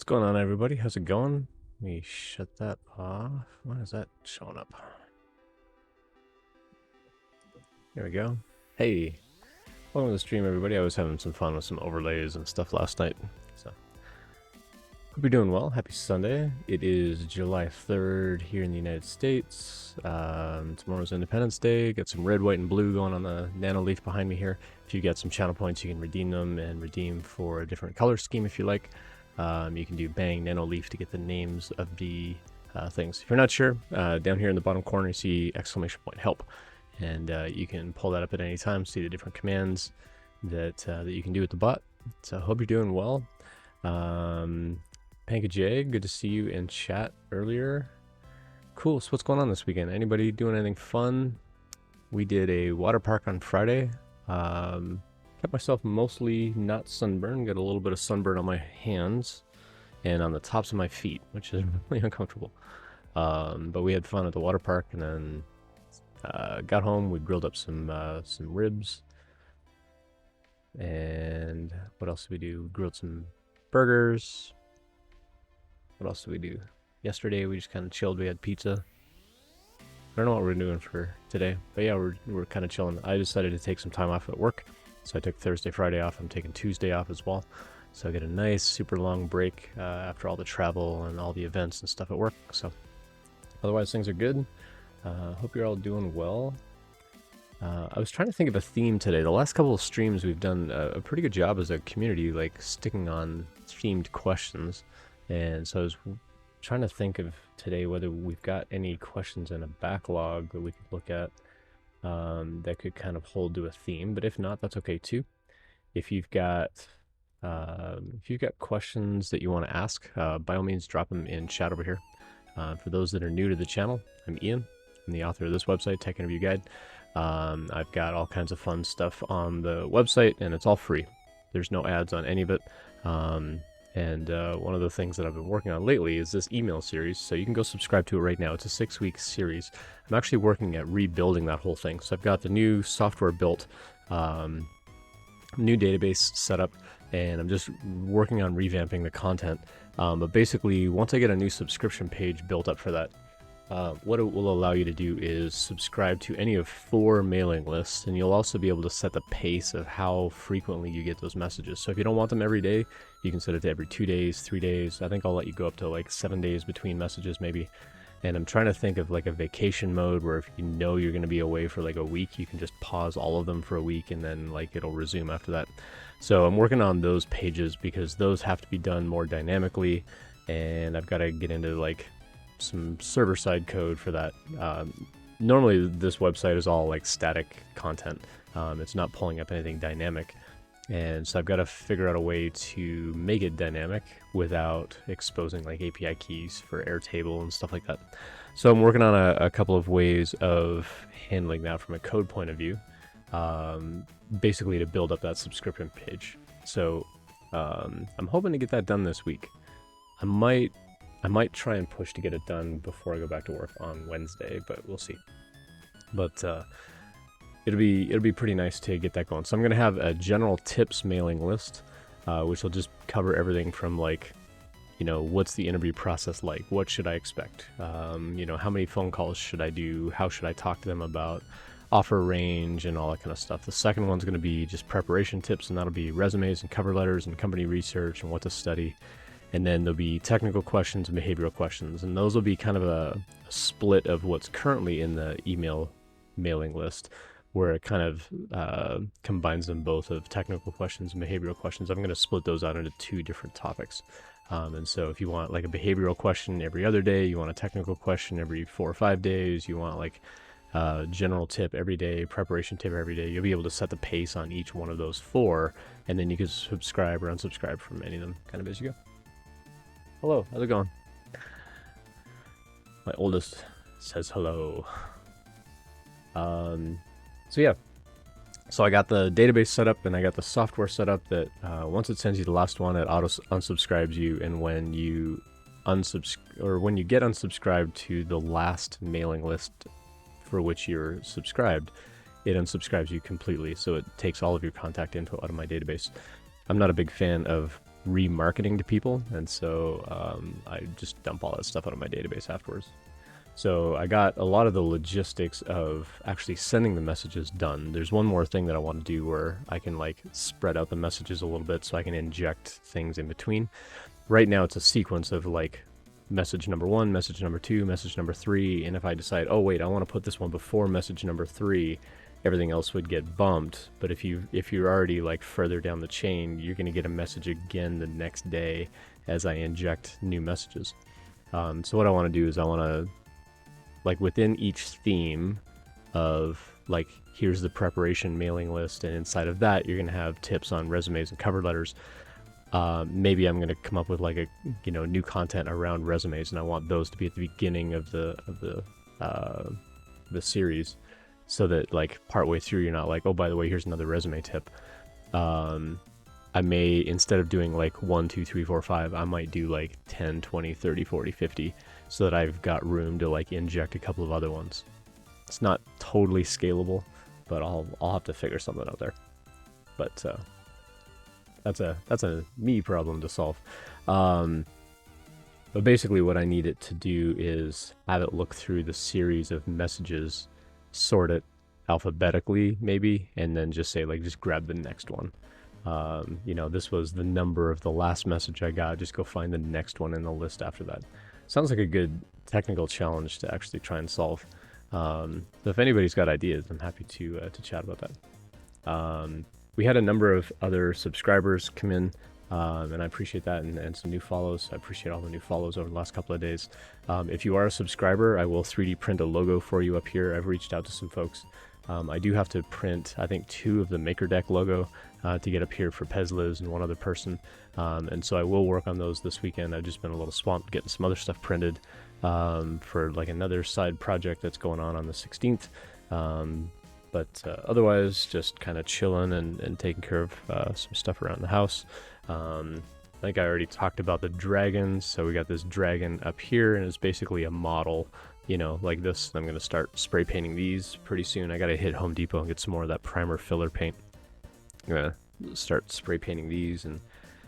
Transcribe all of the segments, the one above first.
What's going on, everybody? How's it going? Let me shut that off. Why is that showing up? There we go. Hey, welcome to the stream, everybody. I was having some fun with some overlays and stuff last night. So, hope you're doing well. Happy Sunday. It is July 3rd here in the United States. Tomorrow's Independence Day. Got some red, white, and blue going on the nano leaf behind me here. If you get some channel points, you can redeem them and redeem for a different color scheme if you like. You can do bang nano leaf to get the names of the things. If you're not sure, down here in the bottom corner you see exclamation point help, and you can pull that up at any time, see the different commands that you can do with the bot. So I hope you're doing well. Panka J, good to see you in chat earlier. Cool. So what's going on this weekend? Anybody doing anything fun? We did a water park on Friday. Kept myself mostly not sunburned. Got a little bit of sunburn on my hands and on the tops of my feet, which is really uncomfortable. But we had fun at the water park, and then got home. We grilled up some ribs, and what else did we do? We grilled some burgers. What else did we do? Yesterday we just kind of chilled. We had pizza. I don't know what we're doing for today, but yeah, we're kind of chilling. I decided to take some time off at work. So I took Thursday, Friday off. I'm taking Tuesday off as well. So I get a nice, super long break after all the travel and all the events and stuff at work. So otherwise, things are good. Hope you're all doing well. I was trying to think of a theme today. The last couple of streams, we've done a pretty good job as a community, like sticking on themed questions. And so I was trying to think of today whether we've got any questions in a backlog that we could look at. That could kind of hold to a theme, but if not, that's okay too. If you've got questions that you want to ask, by all means, drop them in chat over here. For those that are new to the channel, I'm Ian. I'm the author of this website, Tech Interview Guide. I've got all kinds of fun stuff on the website, and it's all free. There's no ads on any of it. And one of the things that I've been working on lately is this email series. So you can go subscribe to it right now. It's a 6-week series. I'm actually working at rebuilding that whole thing. So I've got the new software built, new database set up, and I'm just working on revamping the content. But basically, once I get a new subscription page built up for that, what it will allow you to do is subscribe to any of 4 mailing lists, and you'll also be able to set the pace of how frequently you get those messages. So if you don't want them every day, you can set it to every 2 days, 3 days. I think I'll let you go up to like 7 days between messages maybe. And I'm trying to think of like a vacation mode where if you know you're going to be away for like a week, you can just pause all of them for a week and then like it'll resume after that. So I'm working on those pages because those have to be done more dynamically, and I've got to get into like some server-side code for that. Normally this website is all like static content. It's not pulling up anything dynamic, and so I've got to figure out a way to make it dynamic without exposing like API keys for Airtable and stuff like that. So I'm working on a couple of ways of handling that from a code point of view, basically to build up that subscription page. So I'm hoping to get that done this week. I might try and push to get it done before I go back to work on Wednesday, but we'll see. But it'll be pretty nice to get that going. So I'm gonna have a general tips mailing list, which will just cover everything from like, you know, what's the interview process like? What should I expect? You know, how many phone calls should I do? How should I talk to them about offer range and all that kind of stuff? The second one's gonna be just preparation tips, and that'll be resumes and cover letters and company research and what to study. And then there'll be technical questions and behavioral questions. And those will be kind of a split of what's currently in the email mailing list, where it kind of combines them both of technical questions and behavioral questions. I'm going to split those out into 2 different topics. And so if you want like a behavioral question every other day, you want a technical question every 4 or 5 days, you want like general tip every day, preparation tip every day, you'll be able to set the pace on each one of those 4, and then you can subscribe or unsubscribe from any of them kind of as you go. Hello, how's it going? My oldest says hello. So yeah, so I got the database set up and I got the software set up that once it sends you the last one, it auto unsubscribes you, and when you get unsubscribed to the last mailing list for which you're subscribed, it unsubscribes you completely. So it takes all of your contact info out of my database. I'm not a big fan of remarketing to people, and so I just dump all that stuff out of my database afterwards. So I got a lot of the logistics of actually sending the messages done. There's one more thing that I want to do where I can like spread out the messages a little bit so I can inject things in between. Right now it's a sequence of like message number 1, message number 2, message number 3, and if I decide, oh wait, I want to put this one before message number 3, everything else would get bumped. But if you're already like further down the chain, you're going to get a message again the next day as I inject new messages. So what I want to do is I want to, like, within each theme of like, here's the preparation mailing list, and inside of that you're going to have tips on resumes and cover letters. Maybe I'm going to come up with like a new content around resumes, and I want those to be at the beginning of the series, so that like partway through you're not like, oh, by the way, here's another resume tip. I may, instead of doing like 1, 2, 3, 4, 5, I might do like 10, 20, 30, 40, 50, so that I've got room to like inject a couple of other ones. It's not totally scalable, but I'll have to figure something out there. But that's a me problem to solve. But basically what I need it to do is have it look through the series of messages, sort it alphabetically maybe, and then just say like, just grab the next one. This was the number of the last message I got, just go find the next one in the list after that. Sounds like a good technical challenge to actually try and solve. So if anybody's got ideas, I'm happy to chat about that. We had a number of other subscribers come in, and I appreciate that, and some new follows. I appreciate all the new follows over the last couple of days. If you are a subscriber, I will 3D print a logo for you up here. I've reached out to some folks. I do have to print, I think, 2 of the Maker Deck logo to get up here for Pezliz and one other person. And so I will work on those this weekend. I've just been a little swamped getting some other stuff printed for like another side project that's going on the 16th. But otherwise, just kind of chilling and taking care of some stuff around the house. I think I already talked about the dragons. So we got this dragon up here, and it's basically a model, like this. I'm going to start spray painting these pretty soon. I got to hit Home Depot and get some more of that primer filler paint. I'm going to start spray painting these and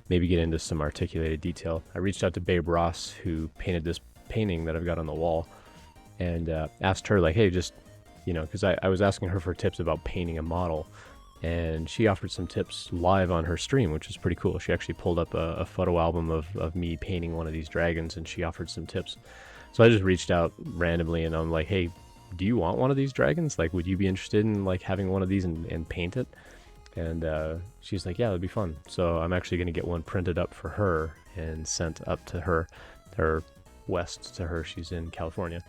maybe get into some articulated detail. I reached out to Babe Ross, who painted this painting that I've got on the wall, and asked her, like, hey, just, because I was asking her for tips about painting a model, and she offered some tips live on her stream, which is pretty cool. She actually pulled up a photo album of me painting one of these dragons, and she offered some tips. So I just reached out randomly, and I'm like, hey, do you want one of these dragons? Like, would you be interested in like having one of these and paint it? And she's like, yeah, that'd be fun. So I'm actually going to get one printed up for her and sent up to her, or west to her. She's in California.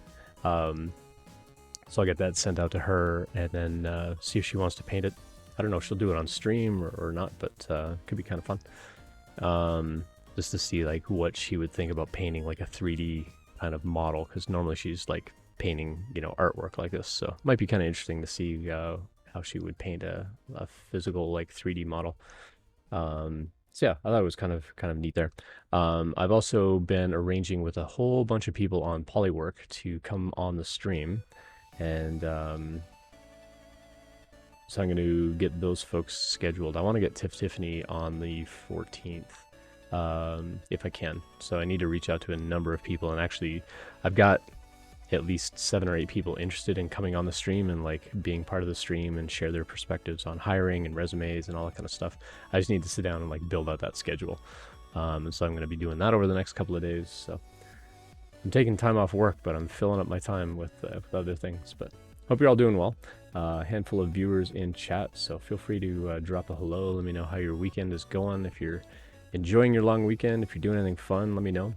So I'll get that sent out to her, and then see if she wants to paint it. I don't know if she'll do it on stream or not, but it could be kind of fun. Just to see like what she would think about painting like a 3D kind of model, because normally she's like painting, artwork like this. So it might be kind of interesting to see how she would paint a physical like 3D model. So yeah, I thought it was kind of neat there. I've also been arranging with a whole bunch of people on Polywork to come on the stream, and so I'm going to get those folks scheduled. I want to get Tiffany on the 14th, if I can. So I need to reach out to a number of people, and actually I've got at least 7 or 8 people interested in coming on the stream and like being part of the stream and share their perspectives on hiring and resumes and all that kind of stuff. I just need to sit down and like build out that schedule. And so I'm going to be doing that over the next couple of days. So I'm taking time off work, but I'm filling up my time with other things. But hope you're all doing well. A handful of viewers in chat, so feel free to drop a hello. Let me know how your weekend is going. If you're enjoying your long weekend, if you're doing anything fun, let me know.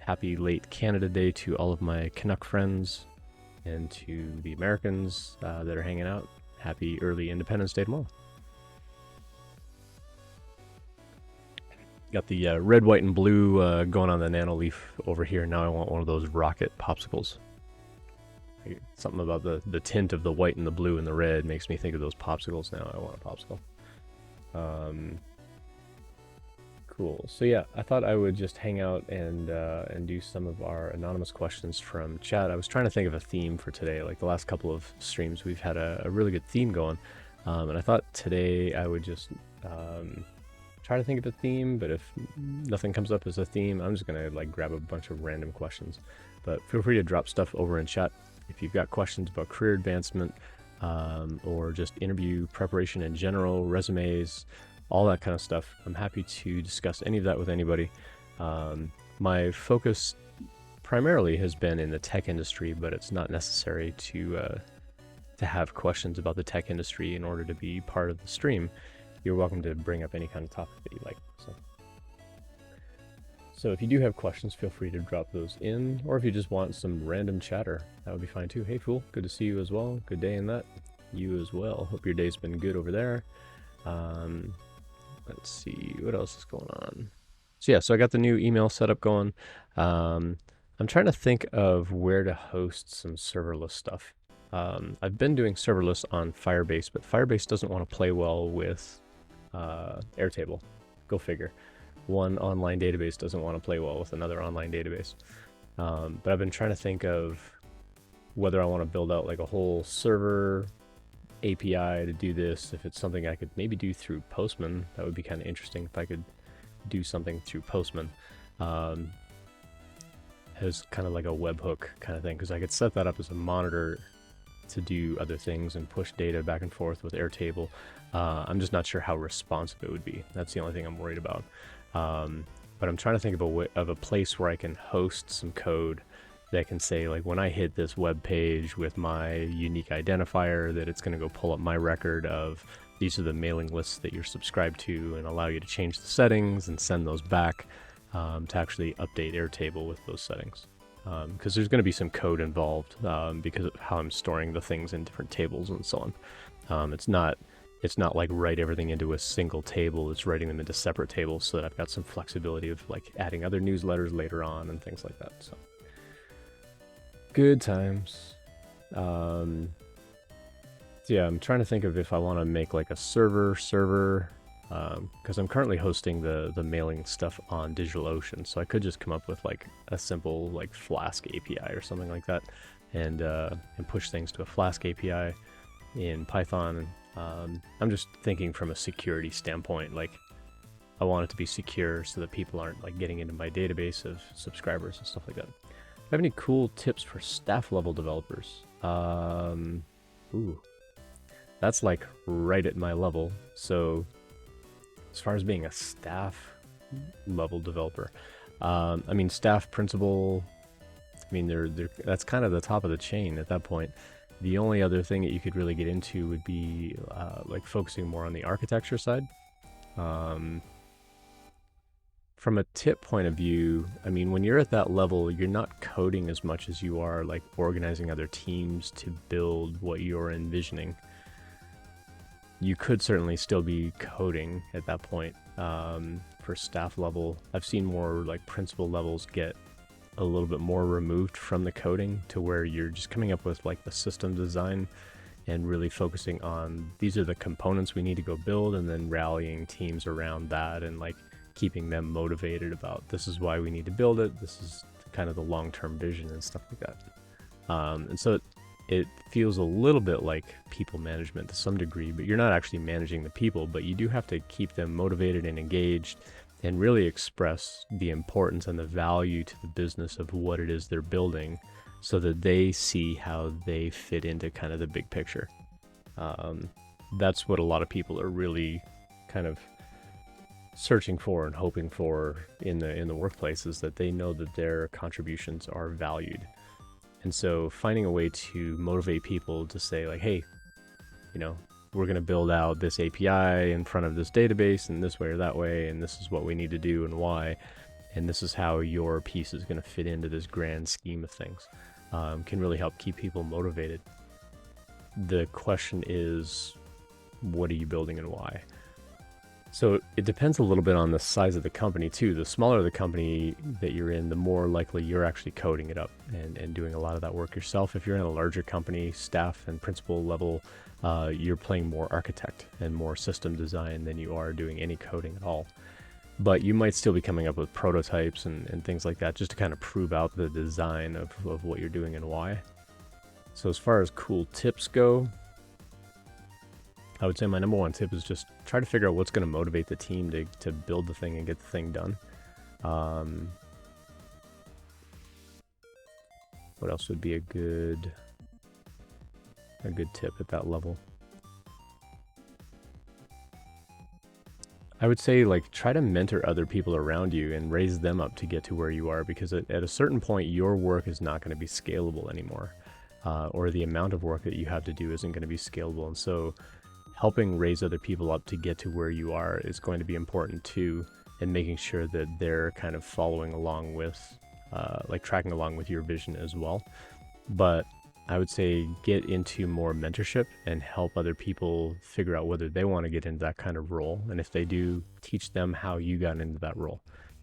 Happy late Canada Day to all of my Canuck friends and to the Americans that are hanging out. Happy early Independence Day tomorrow. Got the red, white, and blue going on the Nanoleaf over here. Now I want one of those rocket popsicles. Something about the tint of the white and the blue and the red makes me think of those popsicles. Now I want a popsicle. Cool. So yeah, I thought I would just hang out and do some of our anonymous questions from chat. I was trying to think of a theme for today. Like the last couple of streams, we've had a really good theme going, and I thought today I would just try to think of a theme, but if nothing comes up as a theme, I'm just gonna like grab a bunch of random questions. But feel free to drop stuff over in chat if you've got questions about career advancement, or just interview preparation in general, resumes, all that kind of stuff. I'm happy to discuss any of that with anybody. My focus primarily has been in the tech industry, but it's not necessary to have questions about the tech industry in order to be part of the stream. You're welcome to bring up any kind of topic that you like. So if you do have questions, feel free to drop those in, or if you just want some random chatter, that would be fine too. Hey Fool, good to see you as well. Good day in that. You as well. Hope your day's been good over there. Let's see, what else is going on? So yeah, so I got the new email setup going. I'm trying to think of where to host some serverless stuff. I've been doing serverless on Firebase, but Firebase doesn't want to play well with Airtable. Go figure. One online database doesn't want to play well with another online database. But I've been trying to think of whether I want to build out like a whole server API to do this. If it's something I could maybe do through Postman, that would be kind of interesting if I could do something through Postman. As kind of like a webhook kind of thing, because I could set that up as a monitor to do other things and push data back and forth with Airtable. I'm just not sure how responsive it would be. That's the only thing I'm worried about. But I'm trying to think of a place where I can host some code that can say, like, when I hit this web page with my unique identifier, that it's going to go pull up my record of these are the mailing lists that you're subscribed to, and allow you to change the settings and send those back to actually update Airtable with those settings. Because there's going to be some code involved because of how I'm storing the things in different tables and so on. It's not like write everything into a single table. It's writing them into separate tables so that I've got some flexibility of like adding other newsletters later on and things like that. So good times. So yeah, I'm trying to think of if I want to make like a server, because I'm currently hosting the mailing stuff on DigitalOcean, so I could just come up with like a simple like Flask API or something like that, and push things to a Flask API in Python. I'm just thinking from a security standpoint, like I want it to be secure so that people aren't like getting into my database of subscribers and stuff like that. Do you have any cool tips for staff level developers? Ooh, that's like right at my level. So as far as being a staff level developer, I mean, staff principal, I mean, that's kind of the top of the chain at that point. The only other thing that you could really get into would be like focusing more on the architecture side. From a tip point of view, I mean, when you're at that level, you're not coding as much as you are like organizing other teams to build what you're envisioning. You could certainly still be coding at that point. For staff level, I've seen more like principal levels get a little bit more removed from the coding to where you're just coming up with like the system design and really focusing on these are the components we need to go build, and then rallying teams around that and like keeping them motivated about this is why we need to build it, this is kind of the long-term vision and stuff like that. And so it feels a little bit like people management to some degree, but you're not actually managing the people, but you do have to keep them motivated and engaged and really express the importance and the value to the business of what it is they're building so that they see how they fit into kind of the big picture. That's what a lot of people are really kind of searching for and hoping for in the workplace, is that they know that their contributions are valued. And so finding a way to motivate people to say like, hey, you know, we're going to build out this API in front of this database in this way or that way, and this is what we need to do and why, and this is how your piece is going to fit into this grand scheme of things, can really help keep people motivated. The question is, what are you building and why? So it depends a little bit on the size of the company too. The smaller the company that you're in, the more likely you're actually coding it up and doing a lot of that work yourself. If you're in a larger company, staff and principal level, you're playing more architect and more system design than you are doing any coding at all. But you might still be coming up with prototypes and things like that just to kind of prove out the design of what you're doing and why. So as far as cool tips go, I would say my number one tip is just try to figure out what's going to motivate the team to build the thing and get the thing done. What else would be a good tip at that level? I would say, like, try to mentor other people around you and raise them up to get to where you are, because at a certain point, your work is not going to be scalable anymore, or the amount of work that you have to do isn't going to be scalable. And so helping raise other people up to get to where you are is going to be important too, and making sure that they're kind of following along with, like tracking along with your vision as well. But I would say get into more mentorship and help other people figure out whether they want to get into that kind of role. And if they do, teach them how you got into that role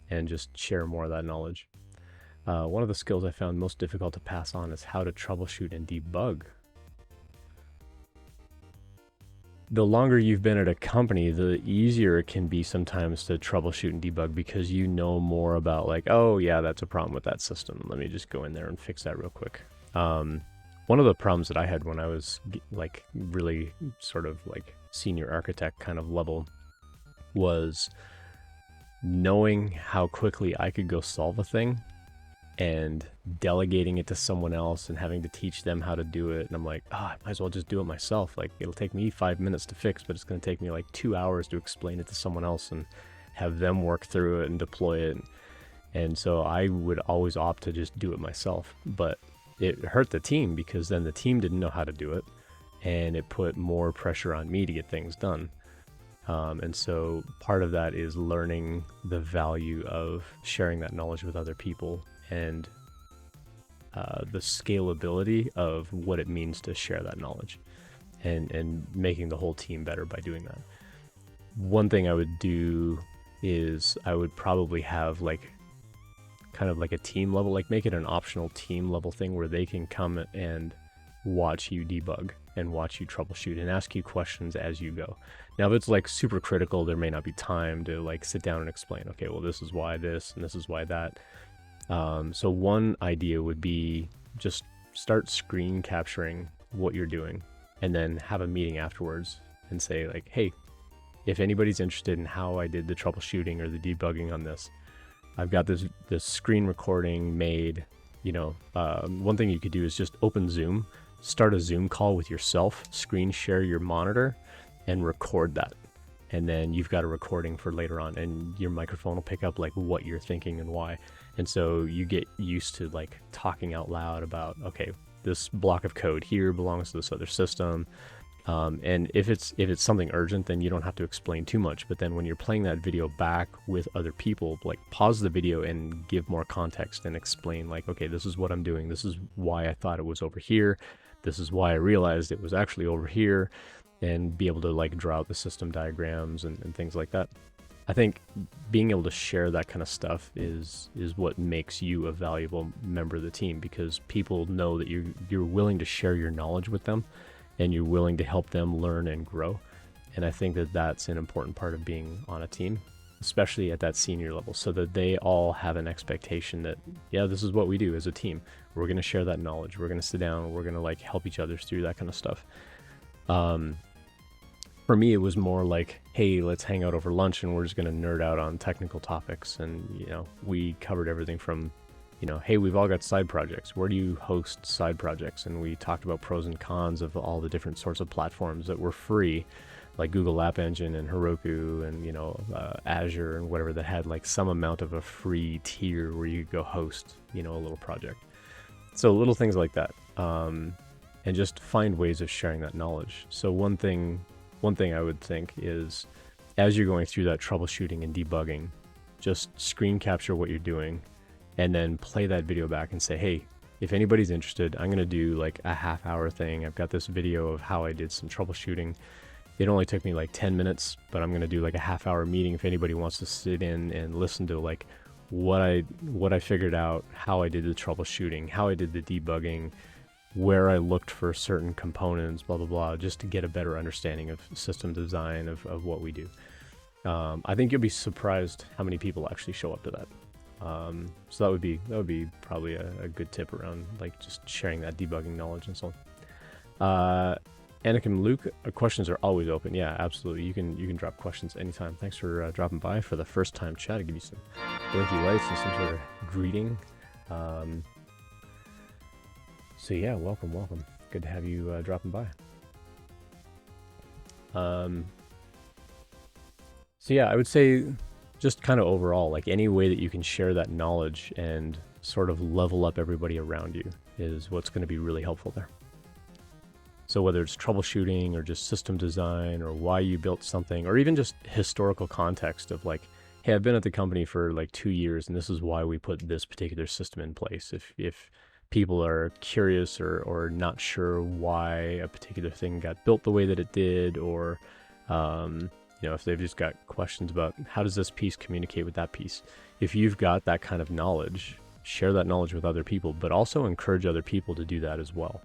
and just share more of that knowledge. One of the skills I found most difficult to pass on is how to troubleshoot and debug. The longer you've been at a company, the easier it can be sometimes to troubleshoot and debug, because you know more about, like, oh yeah, that's a problem with that system. Let me just go in there and fix that real quick. One of the problems that I had when I was like really sort of like senior architect kind of level was knowing how quickly I could go solve a thing and delegating it to someone else and having to teach them how to do it. And I'm like, I might as well just do it myself. Like, it'll take me 5 minutes to fix, but it's going to take me like 2 hours to explain it to someone else and have them work through it and deploy it. And so I would always opt to just do it myself. But it hurt the team, because then the team didn't know how to do it, and it put more pressure on me to get things done. And so part of that is learning the value of sharing that knowledge with other people, and the scalability of what it means to share that knowledge, and making the whole team better by doing that. One thing I would do is I would probably have like kind of like a team level, like make it an optional team level thing where they can come and watch you debug and watch you troubleshoot and ask you questions as you go. Now, if it's like super critical, there may not be time to like sit down and explain, okay, well, this is why this and this is why that. So one idea would be just start screen capturing what you're doing, and then have a meeting afterwards and say, like, hey, if anybody's interested in how I did the troubleshooting or the debugging on this, I've got this screen recording made. You know, one thing you could do is just open Zoom, start a Zoom call with yourself, screen share your monitor, and record that. And then you've got a recording for later on, and your microphone will pick up like what you're thinking and why. And so you get used to like talking out loud about, okay, this block of code here belongs to this other system. And if it's something urgent, then you don't have to explain too much. But then when you're playing that video back with other people, like pause the video and give more context and explain, like, okay, this is what I'm doing. This is why I thought it was over here. This is why I realized it was actually over here, and be able to like draw out the system diagrams and things like that. I think being able to share that kind of stuff is what makes you a valuable member of the team, because people know that you're willing to share your knowledge with them, and you're willing to help them learn and grow. And I think that that's an important part of being on a team, especially at that senior level, so that they all have an expectation that, yeah, this is what we do as a team. We're going to share that knowledge. We're going to sit down. We're going to like help each other through that kind of stuff. For me, it was more like, hey, let's hang out over lunch and we're just going to nerd out on technical topics. And, you know, we covered everything from, you know, hey, we've all got side projects. Where do you host side projects? And we talked about pros and cons of all the different sorts of platforms that were free, like Google App Engine and Heroku and, you know, Azure and whatever, that had like some amount of a free tier where you could go host, you know, a little project. So little things like that, and just find ways of sharing that knowledge. So one thing I would think is, as you're going through that troubleshooting and debugging, just screen capture what you're doing, and then play that video back and say, hey, if anybody's interested, I'm going to do like a half-hour thing. I've got this video of how I did some troubleshooting. It only took me like 10 minutes, but I'm going to do like a half-hour meeting if anybody wants to sit in and listen to like what I figured out, how I did the troubleshooting, how I did the debugging, where I looked for certain components, blah, blah, blah, just to get a better understanding of system design of what we do. I think you'll be surprised how many people actually show up to that. So that would be probably a good tip around like just sharing that debugging knowledge and so on. Anakin Luke, questions are always open. Yeah, absolutely. You can drop questions anytime. Thanks for dropping by for the first time chat. I'll give you some blinky lights and some sort of greeting. So yeah, welcome. Good to have you dropping by. So yeah, I would say just kind of overall, like any way that you can share that knowledge and sort of level up everybody around you is what's going to be really helpful there. So whether it's troubleshooting or just system design or why you built something, or even just historical context of like, hey, I've been at the company for like 2 years and this is why we put this particular system in place. If people are curious or not sure why a particular thing got built the way that it did, or if they've just got questions about how does this piece communicate with that piece. If you've got that kind of knowledge, share that knowledge with other people, but also encourage other people to do that as well.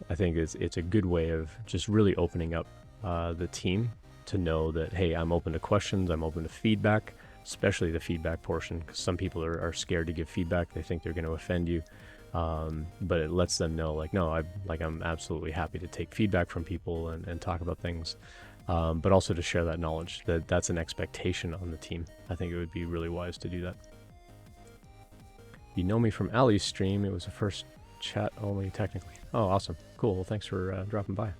I think it's a good way of just really opening up the team to know that, hey, I'm open to questions, I'm open to feedback, especially the feedback portion, because some people are scared to give feedback. They think they're going to offend you. But it lets them know, like, no, I'm absolutely happy to take feedback from people and talk about things. But also to share that knowledge, that's an expectation on the team. I think it would be really wise to do that. You know me from Ali's stream. It was the first chat only, technically. Oh, awesome. Cool. Well, thanks for dropping by.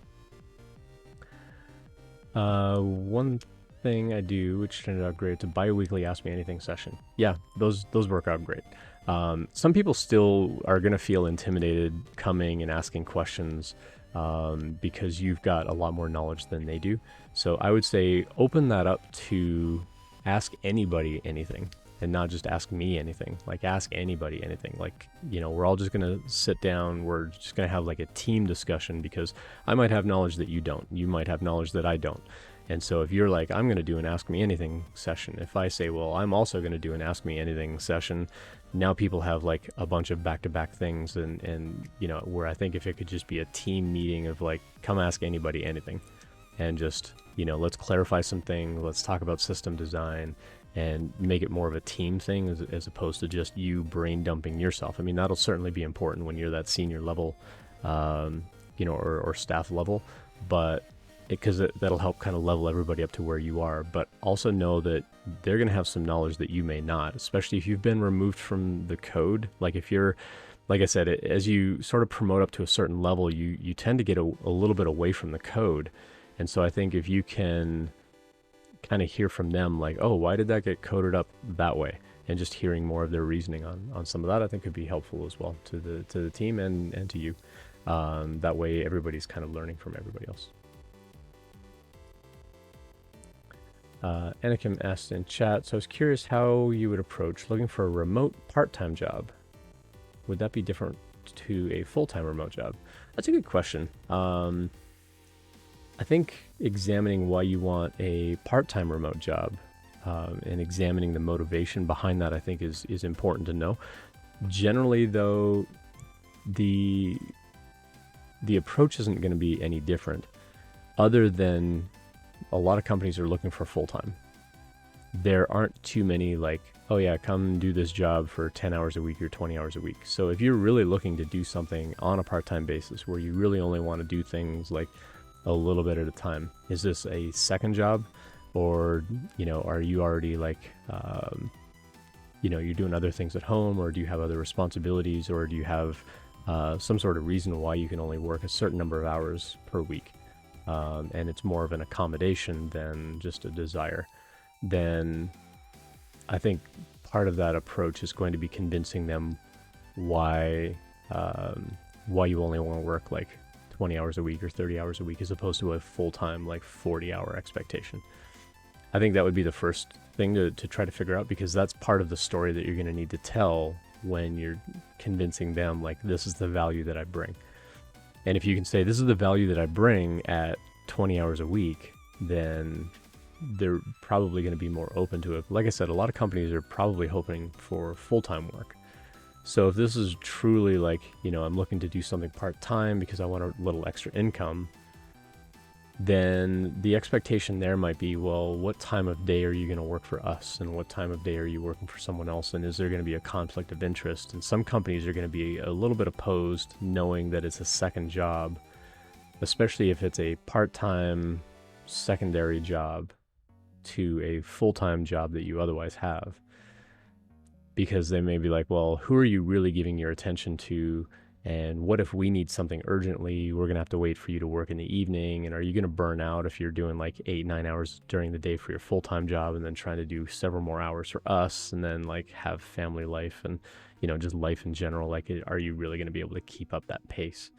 One thing I do, which turned out great, it's a bi-weekly Ask Me Anything session. Yeah, those work out great. Some people still are going to feel intimidated coming and asking questions because you've got a lot more knowledge than they do. So I would say open that up to ask anybody anything, and not just ask me anything. Like, ask anybody anything. Like, we're all just going to sit down. We're just going to have like a team discussion, because I might have knowledge that you don't. You might have knowledge that I don't. And so if you're like, I'm going to do an Ask Me Anything session, if I say, well, I'm also going to do an Ask Me Anything session, now people have like a bunch of back-to-back things, and where I think if it could just be a team meeting of like, come ask anybody anything, and just, let's clarify some things, let's talk about system design, and make it more of a team thing as opposed to just you brain dumping yourself. I mean, that'll certainly be important when you're that senior level, or staff level, but because that'll help kind of level everybody up to where you are. But also know that they're going to have some knowledge that you may not, especially if you've been removed from the code. Like, if you're, like I said, as you sort of promote up to a certain level, you tend to get a little bit away from the code. And so I think if you can kind of hear from them, like, oh, why did that get coded up that way? And just hearing more of their reasoning on some of that, I think could be helpful as well to the team and to you. That way everybody's kind of learning from everybody else. Anakim asked in chat, so I was curious how you would approach looking for a remote part-time job. Would that be different to a full-time remote job? That's a good question. I think examining why you want a part-time remote job and examining the motivation behind that, I think is important to know. Generally, though, the approach isn't going to be any different, other than a lot of companies are looking for full-time. There aren't too many like, oh yeah, come do this job for 10 hours a week or 20 hours a week. So if you're really looking to do something on a part-time basis where you really only want to do things like a little bit at a time, is this a second job? Or, are you already like, you're doing other things at home, or do you have other responsibilities, or do you have some sort of reason why you can only work a certain number of hours per week? And it's more of an accommodation than just a desire. Then I think part of that approach is going to be convincing them why you only want to work like 20 hours a week or 30 hours a week as opposed to a full-time like 40-hour expectation. I think that would be the first thing to try to figure out, because that's part of the story that you're going to need to tell when you're convincing them, like, this is the value that I bring. And if you can say, this is the value that I bring at 20 hours a week, then they're probably going to be more open to it. Like I said, a lot of companies are probably hoping for full-time work. So if this is truly like, I'm looking to do something part-time because I want a little extra income, then the expectation there might be, well, what time of day are you going to work for us? And what time of day are you working for someone else? And is there going to be a conflict of interest? And some companies are going to be a little bit opposed, knowing that it's a second job, especially if it's a part-time secondary job to a full-time job that you otherwise have. Because they may be like, well, who are you really giving your attention to? And what if we need something urgently? We're going to have to wait for you to work in the evening. And are you going to burn out if you're doing like 8-9 hours during the day for your full-time job and then trying to do several more hours for us and then like have family life and, just life in general? Like, are you really going to be able to keep up that pace?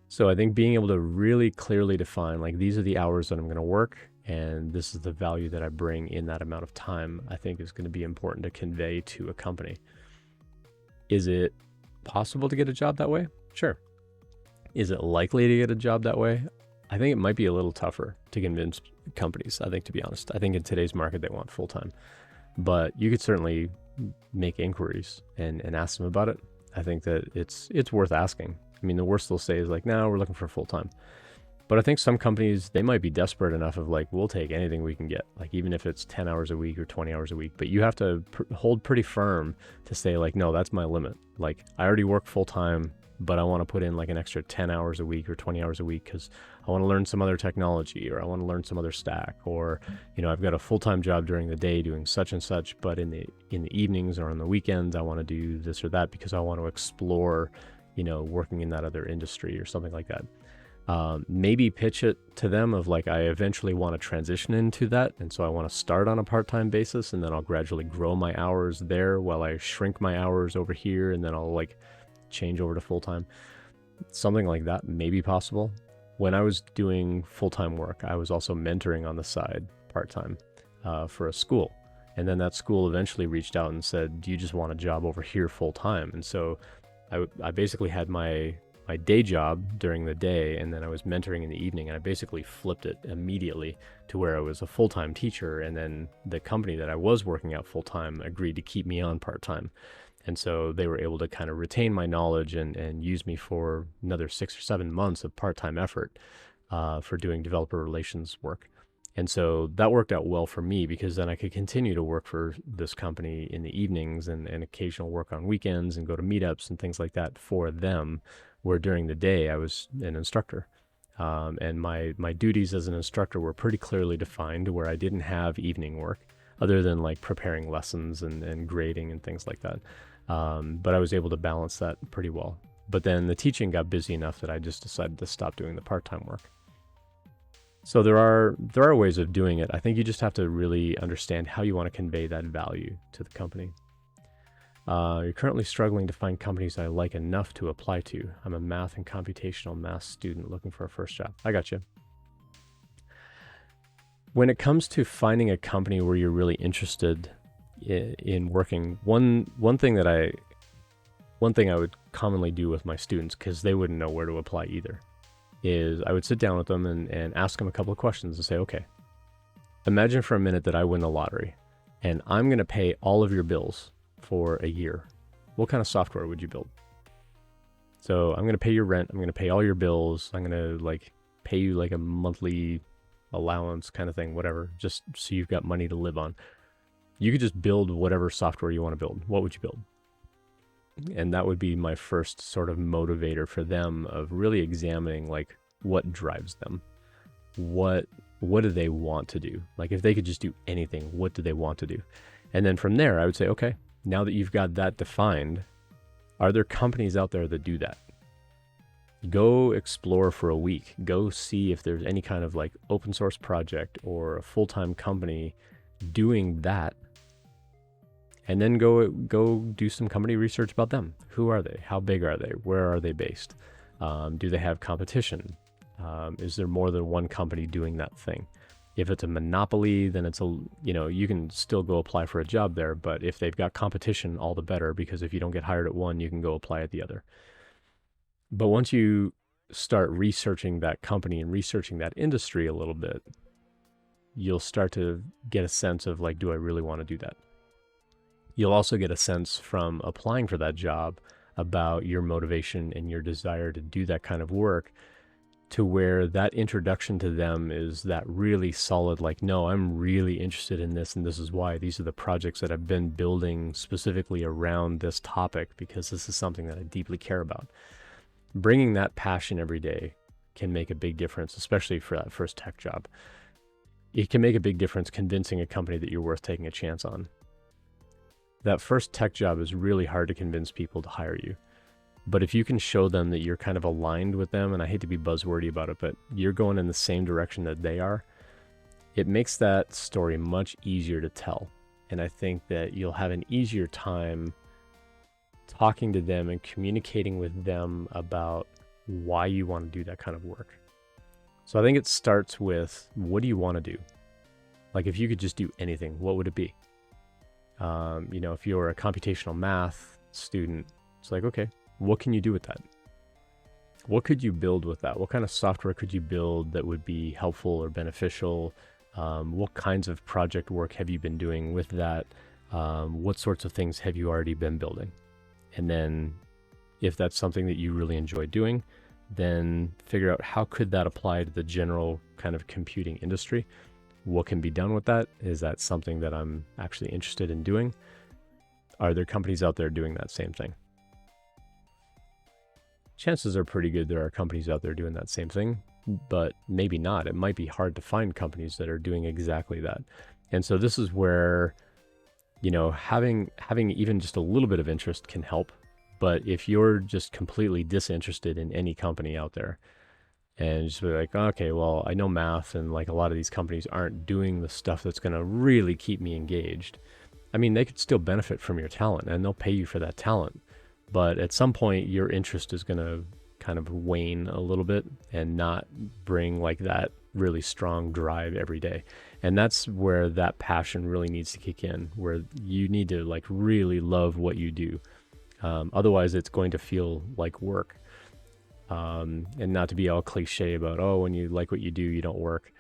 So I think being able to really clearly define, like, these are the hours that I'm going to work and this is the value that I bring in that amount of time, I think is going to be important to convey to a company. Is it possible to get a job that way? Sure. Is it likely to get a job that way? I think it might be a little tougher to convince companies, I think, to be honest. I think in today's market, they want full-time. But you could certainly make inquiries and ask them about it. I think that it's worth asking. I mean, the worst they'll say is like, no, we're looking for full-time. But I think some companies, they might be desperate enough of like, we'll take anything we can get, like even if it's 10 hours a week or 20 hours a week. But you have to hold pretty firm to say like, no, that's my limit. Like, I already work full-time, but I want to put in like an extra 10 hours a week or 20 hours a week because I want to learn some other technology, or I want to learn some other stack, or, I've got a full-time job during the day doing such and such, but in the evenings or on the weekends, I want to do this or that because I want to explore, working in that other industry or something like that. Maybe pitch it to them of like, I eventually want to transition into that. And so I want to start on a part-time basis, and then I'll gradually grow my hours there while I shrink my hours over here. And then I'll like change over to full-time. Something like that may be possible. When I was doing full-time work, I was also mentoring on the side part-time, for a school. And then that school eventually reached out and said, do you just want a job over here full-time? And so I basically had my day job during the day, and then I was mentoring in the evening, and I basically flipped it immediately to where I was a full-time teacher. And then the company that I was working at full-time agreed to keep me on part-time. And so they were able to kind of retain my knowledge and use me for another 6 or 7 months of part-time effort for doing developer relations work. And so that worked out well for me, because then I could continue to work for this company in the evenings and occasional work on weekends and go to meetups and things like that for them, where during the day I was an instructor. And my duties as an instructor were pretty clearly defined, where I didn't have evening work other than like preparing lessons and grading and things like that. But I was able to balance that pretty well. But then the teaching got busy enough that I just decided to stop doing the part-time work. So there are ways of doing it. I think you just have to really understand how you want to convey that value to the company. You're currently struggling to find companies I like enough to apply to. I'm a math and computational math student looking for a first job. I got you. When it comes to finding a company where you're really interested in working, one thing I would commonly do with my students, because they wouldn't know where to apply either, is I would sit down with them and ask them a couple of questions and say, okay, imagine for a minute that I win the lottery and I'm going to pay all of your bills for a year. What kind of software would you build? So I'm going to pay your rent. I'm going to pay all your bills. I'm going to like pay you like a monthly allowance kind of thing, whatever, just so you've got money to live on. You could just build whatever software you want to build. What would you build? And that would be my first sort of motivator for them, of really examining like what drives them. What do they want to do? Like, if they could just do anything, what do they want to do? And then from there, I would say, okay, now that you've got that defined, are there companies out there that do that? Go explore for a week. Go see if there's any kind of like open source project or a full-time company doing that. And then go do some company research about them. Who are they? How big are they? Where are they based? Do they have competition? Is there more than one company doing that thing? If it's a monopoly, then it's you can still go apply for a job there, but if they've got competition, all the better, because if you don't get hired at one, you can go apply at the other. But once you start researching that company and researching that industry a little bit, you'll start to get a sense of like, do I really want to do that? You'll also get a sense from applying for that job about your motivation and your desire to do that kind of work, to where that introduction to them is that really solid, like, no, I'm really interested in this, and this is why. These are the projects that I've been building specifically around this topic, because this is something that I deeply care about. Bringing that passion every day can make a big difference, especially for that first tech job. It can make a big difference convincing a company that you're worth taking a chance on. That first tech job is really hard to convince people to hire you. But if you can show them that you're kind of aligned with them, and I hate to be buzzwordy about it, but you're going in the same direction that they are, it makes that story much easier to tell. And I think that you'll have an easier time talking to them and communicating with them about why you want to do that kind of work. So I think it starts with, what do you want to do? Like, if you could just do anything, what would it be? If you're a computational math student, it's like, okay, what can you do with that? What could you build with that? What kind of software could you build that would be helpful or beneficial? What kinds of project work have you been doing with that? What sorts of things have you already been building? And then if that's something that you really enjoy doing, then figure out how could that apply to the general kind of computing industry? What can be done with that? Is that something that I'm actually interested in doing? Are there companies out there doing that same thing? Chances are pretty good there are companies out there doing that same thing, but maybe not. It might be hard to find companies that are doing exactly that. And so this is where, having even just a little bit of interest can help. But if you're just completely disinterested in any company out there and just be like, okay, well, I know math and like a lot of these companies aren't doing the stuff that's going to really keep me engaged. I mean, they could still benefit from your talent and they'll pay you for that talent. But at some point, your interest is going to kind of wane a little bit and not bring like that really strong drive every day. And that's where that passion really needs to kick in, where you need to like really love what you do. Otherwise, it's going to feel like work. And not to be all cliche about, when you like what you do, you don't work.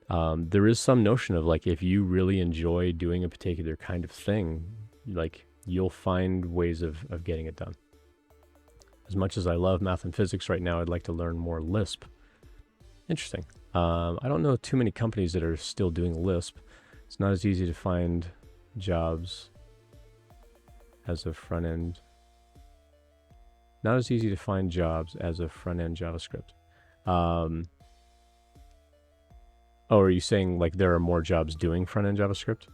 There is some notion of like, if you really enjoy doing a particular kind of thing, like you'll find ways of getting it done. As much as I love math and physics right now, I'd like to learn more Lisp. Interesting. I don't know too many companies that are still doing Lisp. It's not as easy to find jobs as a front-end. Not as easy to find jobs as a front-end JavaScript. Are you saying like there are more jobs doing front-end JavaScript?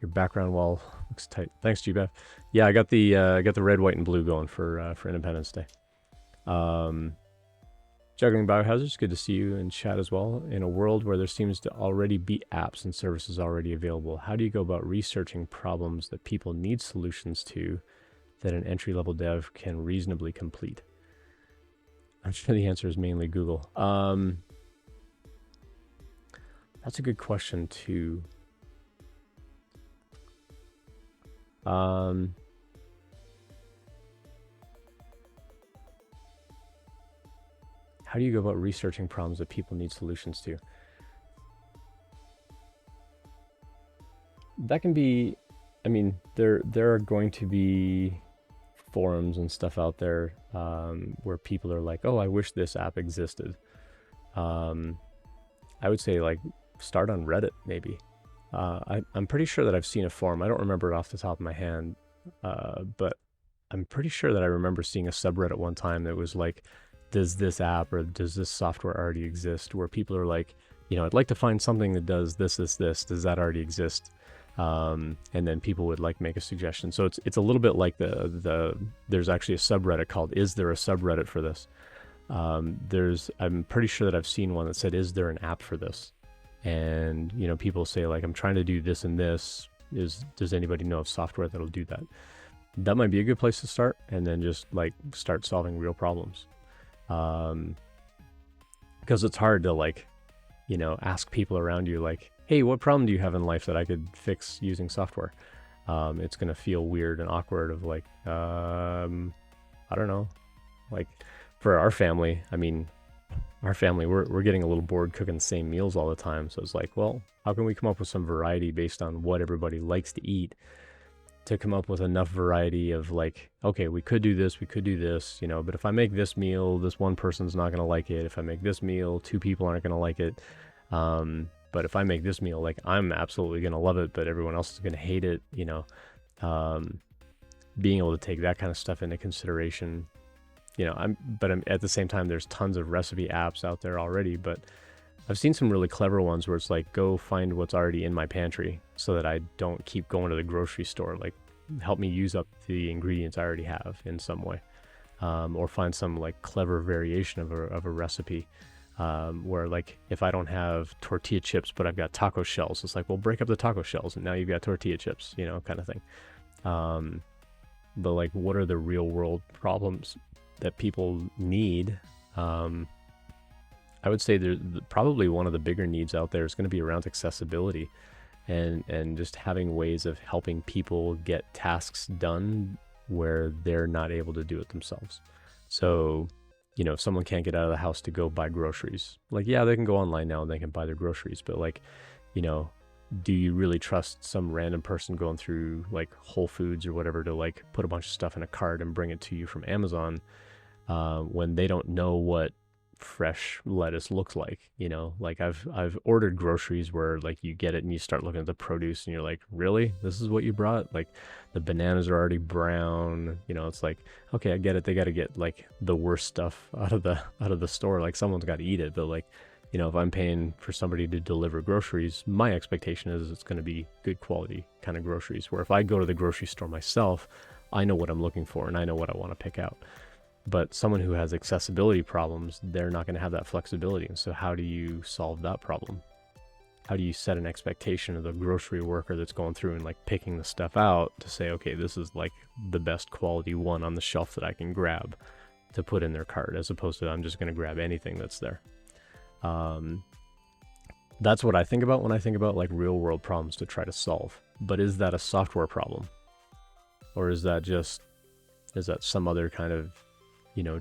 Your background wall looks tight. Thanks, GBF. Yeah, I got the red, white, and blue going for Independence Day. Juggling Biohazards, good to see you in chat as well. In a world where there seems to already be apps and services already available, how do you go about researching problems that people need solutions to that an entry-level dev can reasonably complete? I'm sure the answer is mainly Google. That's a good question too. How do you go about researching problems that people need solutions to? That can be, I mean, there are going to be forums and stuff out there where people are like, I wish this app existed. I would say like start on Reddit maybe. I'm pretty sure that I've seen a forum. I don't remember it off the top of my hand, but I'm pretty sure that I remember seeing a subreddit one time that was like, does this app or does this software already exist? Where people are like, I'd like to find something that does this. Does that already exist? And then people would like make a suggestion. So it's a little bit like there's actually a subreddit called "Is there a subreddit for this?" I'm pretty sure that I've seen one that said, "Is there an app for this?" And people say like, "I'm trying to do this and this. Does anybody know of software that'll do that?" That might be a good place to start, and then just like start solving real problems. Because it's hard to like, ask people around you like, hey, what problem do you have in life that I could fix using software? It's going to feel weird and awkward of like, I don't know, like for our family, we're getting a little bored cooking the same meals all the time. So it's like, well, how can we come up with some variety based on what everybody likes to eat to come up with enough variety of like, okay, we could do this, but if I make this meal, this one person's not going to like it. If I make this meal, two people aren't going to like it. But if I make this meal, like I'm absolutely going to love it, but everyone else is going to hate it, being able to take that kind of stuff into consideration I'm at the same time, there's tons of recipe apps out there already, but I've seen some really clever ones where it's like, go find what's already in my pantry so that I don't keep going to the grocery store. Like, help me use up the ingredients I already have in some way. Or find some like clever variation of a recipe, where like if I don't have tortilla chips, but I've got taco shells, it's like, well, break up the taco shells and now you've got tortilla chips, kind of thing. But like, what are the real world problems that people need? I would say probably one of the bigger needs out there is going to be around accessibility and just having ways of helping people get tasks done where they're not able to do it themselves. So, if someone can't get out of the house to go buy groceries, like, yeah, they can go online now and they can buy their groceries, but like, do you really trust some random person going through like Whole Foods or whatever to like put a bunch of stuff in a cart and bring it to you from Amazon, when they don't know what fresh lettuce looks like? Like I've ordered groceries where like you get it and you start looking at the produce and you're like, really, this is what you brought? Like the bananas are already brown. It's like, okay, I get it, they got to get like the worst stuff out of the store, like someone's got to eat it. But like, if I'm paying for somebody to deliver groceries, my expectation is it's going to be good quality kind of groceries, where if I go to the grocery store myself, I know what I'm looking for and I know what I want to pick out. But someone who has accessibility problems, they're not going to have that flexibility. And so how do you solve that problem? How do you set an expectation of the grocery worker that's going through and like picking the stuff out to say, okay, this is like the best quality one on the shelf that I can grab to put in their cart, as opposed to I'm just going to grab anything that's there. That's what I think about when I think about like real world problems to try to solve. But is that a software problem? Or is that some other kind of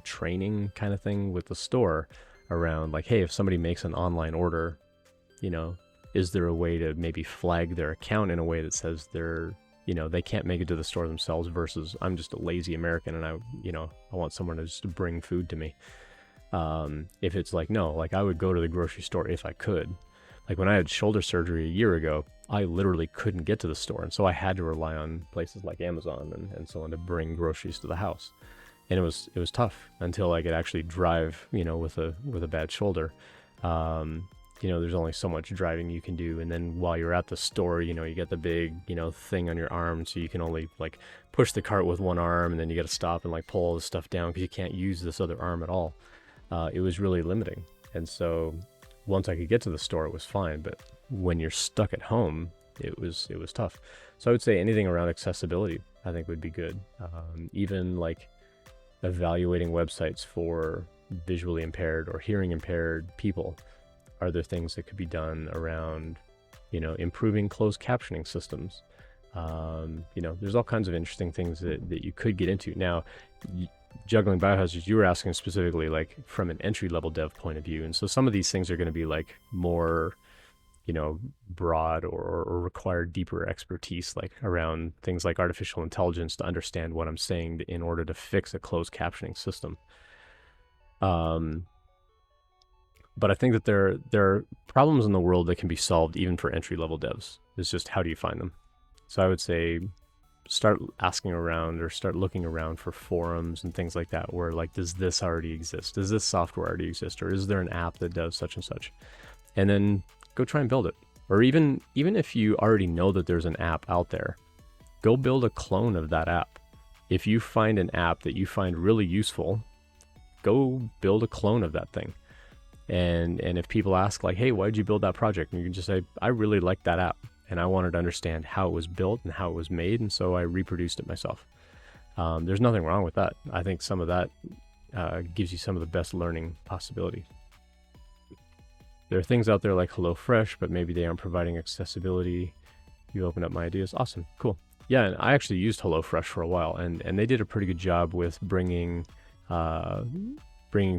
training kind of thing with the store around like, hey, if somebody makes an online order, is there a way to maybe flag their account in a way that says they can't make it to the store themselves, versus I'm just a lazy American and I want someone to just bring food to me. If it's like, no, like I would go to the grocery store if I could. Like when I had shoulder surgery a year ago, I literally couldn't get to the store. And so I had to rely on places like Amazon and so on to bring groceries to the house. And it was tough until I could actually drive, with a bad shoulder. There's only so much driving you can do. And then while you're at the store, you get the big, thing on your arm. So you can only like push the cart with one arm, and then you got to stop and like pull all the stuff down because you can't use this other arm at all. It was really limiting. And so once I could get to the store, it was fine. But when you're stuck at home, it was tough. So I would say anything around accessibility, I think would be good. Even like evaluating websites for visually impaired or hearing impaired people. Are there things that could be done around, improving closed captioning systems? There's all kinds of interesting things that you could get into. Now, juggling biohazards, you were asking specifically like from an entry-level dev point of view. And so some of these things are going to be like more, broad or require deeper expertise, like around things like artificial intelligence to understand what I'm saying in order to fix a closed captioning system. But I think that there are problems in the world that can be solved even for entry-level devs. It's just, how do you find them? So I would say start asking around or start looking around for forums and things like that, where like, does this already exist? Does this software already exist? Or is there an app that does such and such? And then go try and build it. Or even if you already know that there's an app out there, go build a clone of that app. If you find an app that you find really useful, go build a clone of that thing. And if people ask like, hey, why did you build that project? And you can just say, I really liked that app and I wanted to understand how it was built and how it was made. And so I reproduced it myself. There's nothing wrong with that. I think some of that gives you some of the best learning possibilities. There are things out there like HelloFresh, but maybe they aren't providing accessibility. You open up my ideas. Awesome. Cool. Yeah. And I actually used HelloFresh for a while, and they did a pretty good job with bringing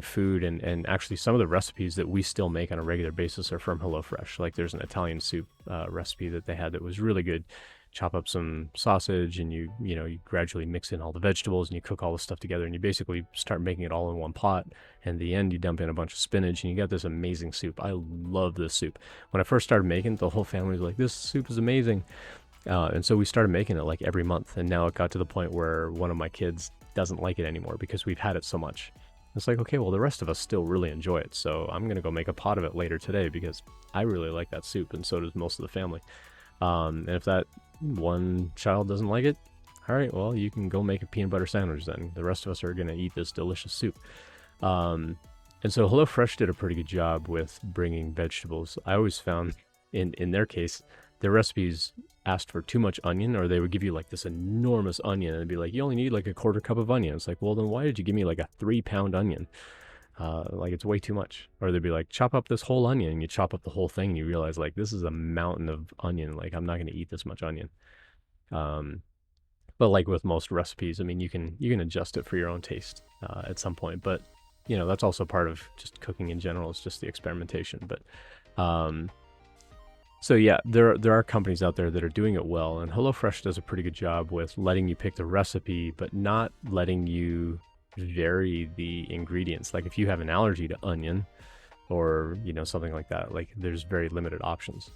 food, and actually some of the recipes that we still make on a regular basis are from HelloFresh. Like there's an Italian soup recipe that they had that was really good. Chop up some sausage and you gradually mix in all the vegetables and you cook all the stuff together and you basically start making it all in one pot. And at the end, you dump in a bunch of spinach and you get this amazing soup. I love this soup. When I first started making it, the whole family was like, this soup is amazing. And so we started making it like every month. And now it got to the point where one of my kids doesn't like it anymore because we've had it so much. It's like, okay, well, the rest of us still really enjoy it, so I'm going to go make a pot of it later today because I really like that soup, and so does most of the family. And if that one child doesn't like it, all right, well, you can go make a peanut butter sandwich then. The rest of us are going to eat this delicious soup. And so HelloFresh did a pretty good job with bringing vegetables. I always found in their case, their recipes asked for too much onion, or they would give you like this enormous onion and be like, you only need like a quarter cup of onion. It's like, well, then why did you give me like a 3-pound onion? Like it's way too much. Or they'd be like, chop up this whole onion, and you chop up the whole thing and you realize like this is a mountain of onion. Like I'm not going to eat this much onion. But like with most recipes, I mean, you can adjust it for your own taste at some point. But you know, that's also part of just cooking in general. It's just the experimentation. But so yeah, there are companies out there that are doing it well, and HelloFresh does a pretty good job with letting you pick the recipe, but not letting you vary the ingredients. Like if you have an allergy to onion, or you know, something like that, like there's very limited options.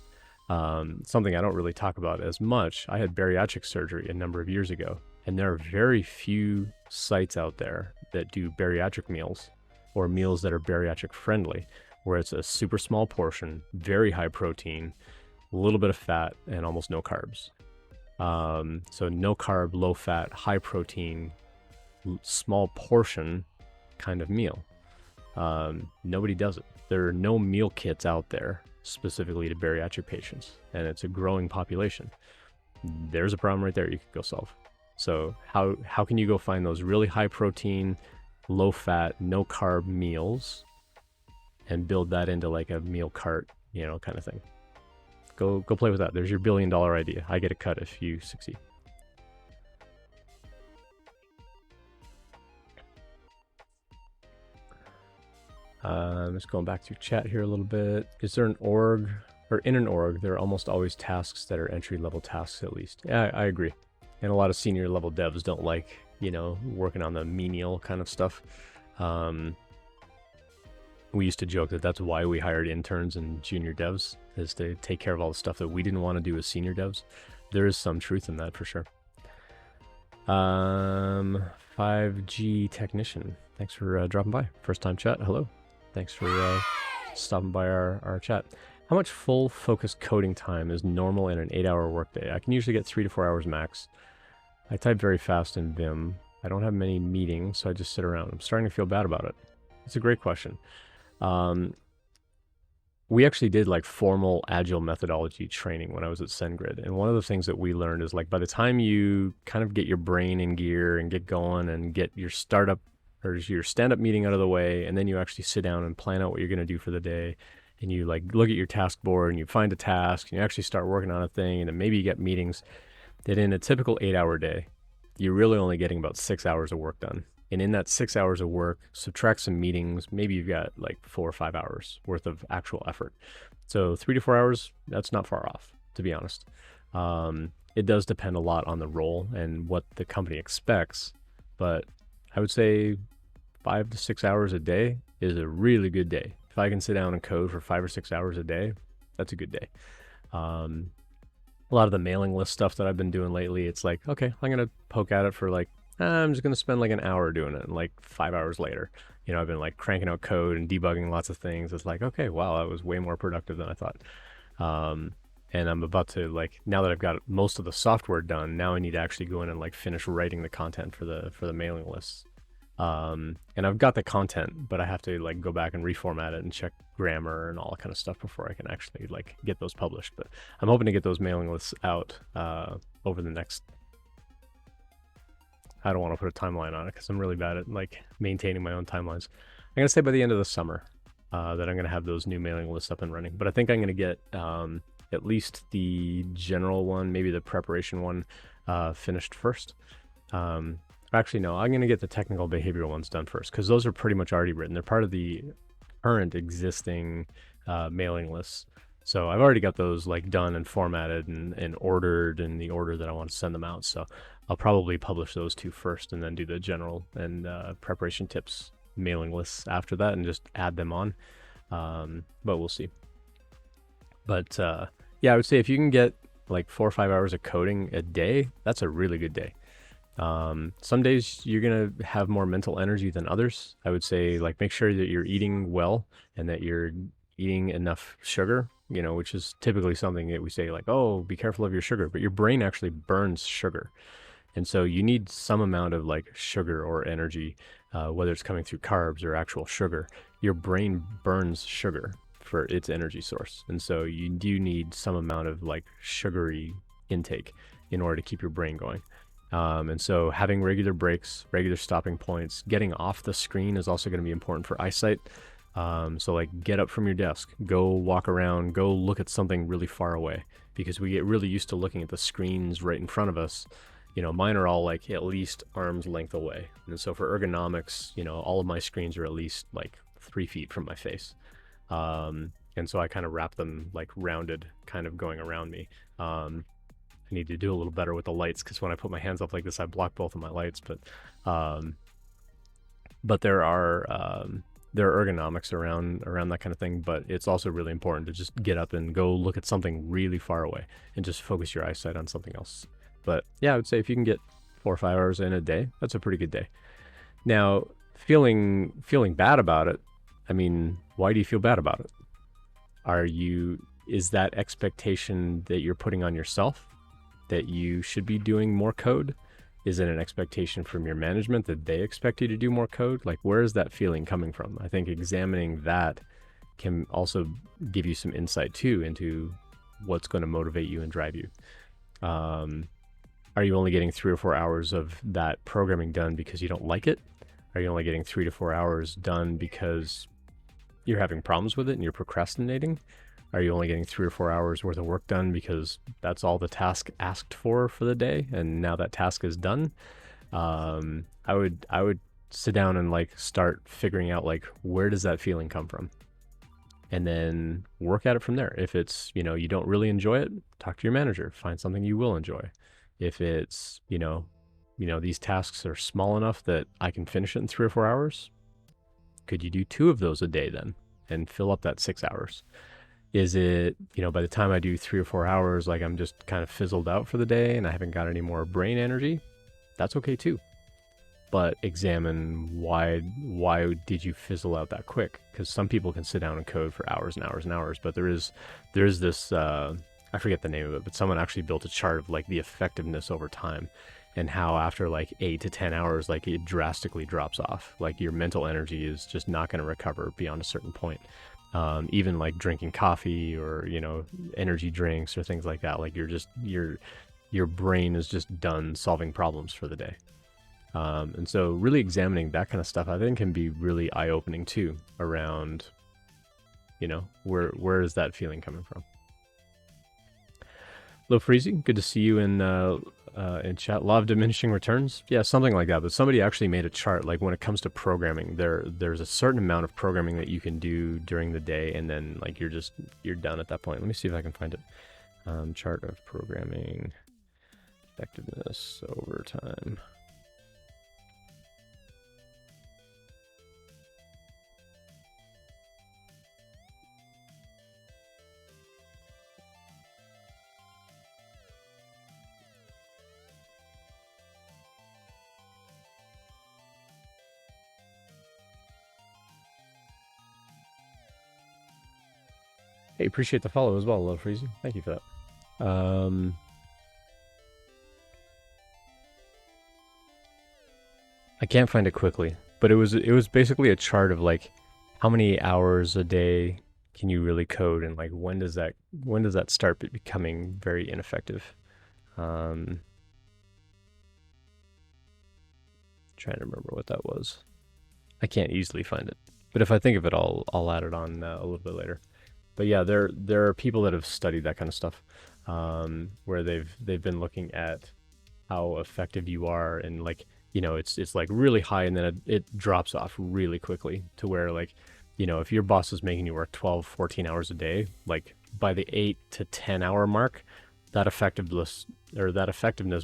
Something I don't really talk about as much. I had bariatric surgery a number of years ago, and there are very few sites out there that do bariatric meals or meals that are bariatric friendly, where it's a super small portion, very high protein, a little bit of fat, and almost no carbs. So no carb, low fat, high protein, small portion kind of meal. Nobody does it. There are no meal kits out there specifically to bariatric patients, and it's a growing population. There's a problem right there you could go solve. So how can you go find those really high protein, low fat, no carb meals and build that into like a meal cart, you know, kind of thing? Go play with that. There's your $1 billion idea. I get a cut if you succeed. Just going back to chat here a little bit. Is there an org, or in an org, there are almost always tasks that are entry-level tasks at least. Yeah, I agree. And a lot of senior level devs don't like, you know, working on the menial kind of stuff. We used to joke that that's why we hired interns and junior devs, is to take care of all the stuff that we didn't want to do as senior devs. There is some truth in that for sure. 5G technician, thanks for dropping by. First time chat, hello. Thanks for stopping by our chat. How much full focus coding time is normal in an 8-hour workday? I can usually get 3 to 4 hours max. I type very fast in Vim. I don't have many meetings, so I just sit around. I'm starting to feel bad about it. It's a great question. We actually did like formal agile methodology training when I was at SendGrid. And one of the things that we learned is like by the time you kind of get your brain in gear and get going and get your startup or your stand-up meeting out of the way, and then you actually sit down and plan out what you're going to do for the day, and you like look at your task board and you find a task and you actually start working on a thing, and then maybe you get meetings, that in a typical 8-hour day, you're really only getting about 6 hours of work done. And in that 6 hours of work, subtract some meetings, maybe you've got like 4 or 5 hours worth of actual effort. So 3 to 4 hours, that's not far off, to be honest. It does depend a lot on the role and what the company expects, but I would say 5 to 6 hours a day is a really good day. If I can sit down and code for 5 or 6 hours a day, that's a good day. A lot of the mailing list stuff that I've been doing lately, it's like, okay, I'm going to poke at it for like, I'm just going to spend like an hour doing it. And like 5 hours later, you know, I've been like cranking out code and debugging lots of things. It's like, okay, wow, that was way more productive than I thought. And I'm about to like, now that I've got most of the software done, now I need to actually go in and like finish writing the content for the mailing lists. And I've got the content, but I have to like go back and reformat it and check grammar and all that kind of stuff before I can actually like get those published. But I'm hoping to get those mailing lists out over the next, I don't want to put a timeline on it because I'm really bad at like maintaining my own timelines. I'm going to say by the end of the summer that I'm going to have those new mailing lists up and running. But I think I'm going to get at least the general one, maybe the preparation one finished first. Actually, no, I'm going to get the technical behavioral ones done first because those are pretty much already written. They're part of the current existing mailing lists. So I've already got those like done and formatted and ordered in the order that I want to send them out. So I'll probably publish those two first and then do the general and preparation tips mailing lists after that and just add them on. But we'll see. But yeah, I would say if you can get like 4 or 5 hours of coding a day, that's a really good day. Some days you're gonna have more mental energy than others. I would say like make sure that you're eating well and that you're eating enough sugar, which is typically something that we say like, oh, be careful of your sugar, but your brain actually burns sugar. And so you need some amount of like sugar or energy, whether it's coming through carbs or actual sugar. Your brain burns sugar for its energy source. And so you do need some amount of like sugary intake in order to keep your brain going. And so having regular breaks, regular stopping points, getting off the screen is also going to be important for eyesight. So like get up from your desk, go walk around, go look at something really far away, because we get really used to looking at the screens right in front of us. Mine are all like at least arm's length away. And so for ergonomics, all of my screens are at least like 3 feet from my face. And so I kind of wrap them like rounded, kind of going around me. I need to do a little better with the lights, because when I put my hands up like this, I block both of my lights. But there are ergonomics around that kind of thing. But it's also really important to just get up and go look at something really far away and just focus your eyesight on something else. But yeah, I would say if you can get 4 or 5 hours in a day, that's a pretty good day. Now, feeling bad about it. I mean, why do you feel bad about it? Is that expectation that you're putting on yourself that you should be doing more code? Is it an expectation from your management that they expect you to do more code? Like, where is that feeling coming from? I think examining that can also give you some insight too into what's going to motivate you and drive you. Are you only getting 3 or 4 hours of that programming done because you don't like it? Are you only getting 3 to 4 hours done because you're having problems with it and you're procrastinating? Are you only getting 3 or 4 hours worth of work done because that's all the task asked for the day, and now that task is done? I would sit down and like start figuring out like, where does that feeling come from, and then work at it from there. If it's you don't really enjoy it, talk to your manager, find something you will enjoy. If it's these tasks are small enough that I can finish it in 3 or 4 hours, could you do 2 of those a day then and fill up that 6 hours? Is it, by the time I do 3 or 4 hours, like I'm just kind of fizzled out for the day and I haven't got any more brain energy? That's okay too. But examine why did you fizzle out that quick? Because some people can sit down and code for hours and hours and hours, but there is this, I forget the name of it, but someone actually built a chart of like the effectiveness over time, and how after like 8 to 10 hours, like it drastically drops off. Like your mental energy is just not going to recover beyond a certain point. Even like drinking coffee or energy drinks or things like that, like your brain is just done solving problems for the day. And so really examining that kind of stuff, I think, can be really eye-opening too, around where is that feeling coming from. Low Freezy, good to see you in chat. Law of diminishing returns, yeah, something like that. But somebody actually made a chart, like when it comes to programming, there's a certain amount of programming that you can do during the day, and then like you're done at that point. Let me see if I can find it. Chart of programming effectiveness over time. Hey, appreciate the follow as well, Low Freezy. Thank you for that. I can't find it quickly, but it was basically a chart of like how many hours a day can you really code, and like when does that start becoming very ineffective? Trying to remember what that was. I can't easily find it, but if I think of it, I'll add it on a little bit later. But yeah, there are people that have studied that kind of stuff, where they've been looking at how effective you are, and like it's like really high, and then it drops off really quickly to where like if your boss is making you work 12, 14 hours a day, like by the 8 to 10 hour mark, that effectiveness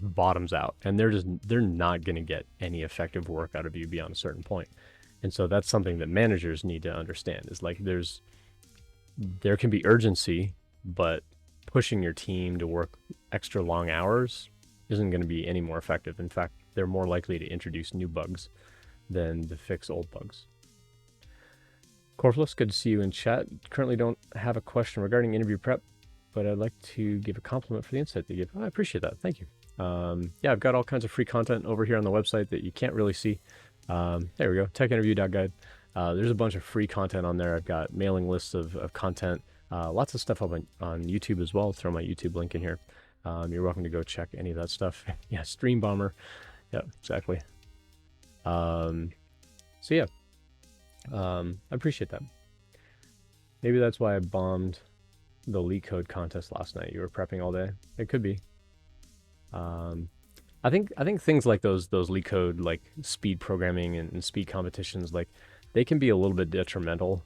bottoms out, and they're not going to get any effective work out of you beyond a certain point. And so that's something that managers need to understand, is like there can be urgency, but pushing your team to work extra long hours isn't going to be any more effective. In fact, they're more likely to introduce new bugs than to fix old bugs. Corfless, good to see you in chat. Currently don't have a question regarding interview prep, but I'd like to give a compliment for the insight they give. Oh, I appreciate that. Thank you. Yeah, I've got all kinds of free content over here on the website that you can't really see. There we go, techinterview.guide. There's a bunch of free content on there. I've got mailing lists of content, lots of stuff up on YouTube as well. I'll throw my YouTube link in here. You're welcome to go check any of that stuff. Yeah, Stream Bomber. Yeah, exactly. So yeah, I appreciate that. Maybe that's why I bombed the leak code contest last night. You were prepping all day. It could be. I think things like those leak code, like speed programming and speed competitions, like they can be a little bit detrimental,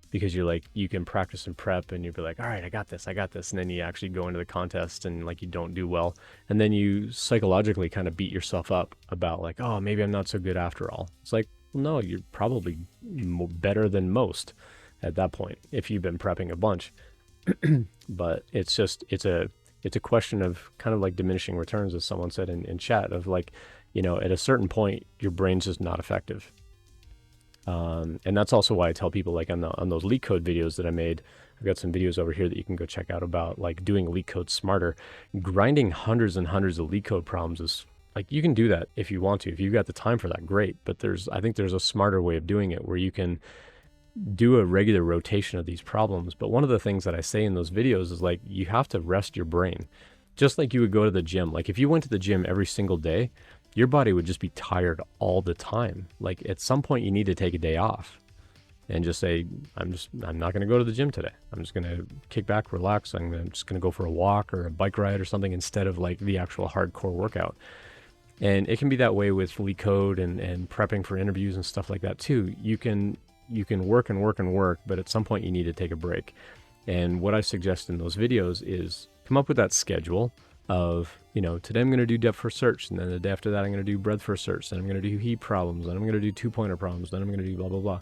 because you can practice and prep and you'll be like, all right, I got this. And then you actually go into the contest and like you don't do well. And then you psychologically kind of beat yourself up about like, oh, maybe I'm not so good after all. It's like, well, no, you're probably better than most at that point if you've been prepping a bunch. But it's a question of kind of like diminishing returns, as someone said in chat, of like, at a certain point, your brain's just not effective. And that's also why I tell people, like on those leak code videos that I made, I've got some videos over here that you can go check out about like doing leak code smarter. Grinding hundreds and hundreds of leak code problems is like, you can do that if you want to. If you've got the time for that, great. But I think there's a smarter way of doing it where you can do a regular rotation of these problems. But one of the things that I say in those videos is like, you have to rest your brain, just like you would go to the gym. Like if you went to the gym every single day, your body would just be tired all the time. Like at some point you need to take a day off and just say, I'm not going to go to the gym today. I'm just going to kick back, relax. I'm just going to go for a walk or a bike ride or something instead of like the actual hardcore workout. And it can be that way with leak code and prepping for interviews and stuff like that too. You can work and work and work, but at some point you need to take a break. And what I suggest in those videos is come up with that schedule of, today I'm going to do depth first search, and then the day after that I'm going to do breadth first search, then I'm going to do heap problems, then I'm going to do two-pointer problems, then I'm going to do blah, blah, blah,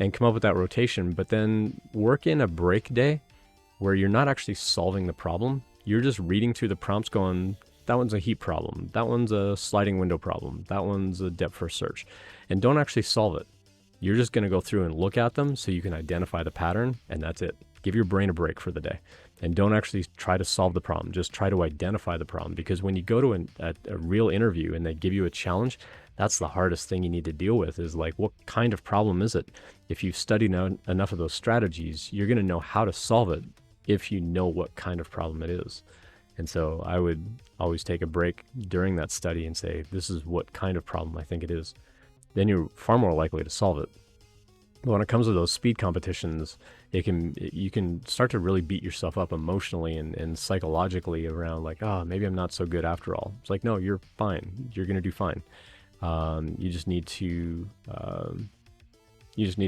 and come up with that rotation. But then work in a break day where you're not actually solving the problem. You're just reading through the prompts going, that one's a heap problem, that one's a sliding window problem, that one's a depth first search, and don't actually solve it. You're just going to go through and look at them so you can identify the pattern, and that's it. Give your brain a break for the day. And don't actually try to solve the problem. Just try to identify the problem. Because when you go to a real interview and they give you a challenge, that's the hardest thing you need to deal with, is like, what kind of problem is it? If you've studied enough of those strategies, you're going to know how to solve it if you know what kind of problem it is. And so I would always take a break during that study and say, this is what kind of problem I think it is. Then you're far more likely to solve it. But when it comes to those speed competitions, you can start to really beat yourself up emotionally and psychologically around like, oh, maybe I'm not so good after all. It's like, no, you're fine. You're going to do fine. You just need to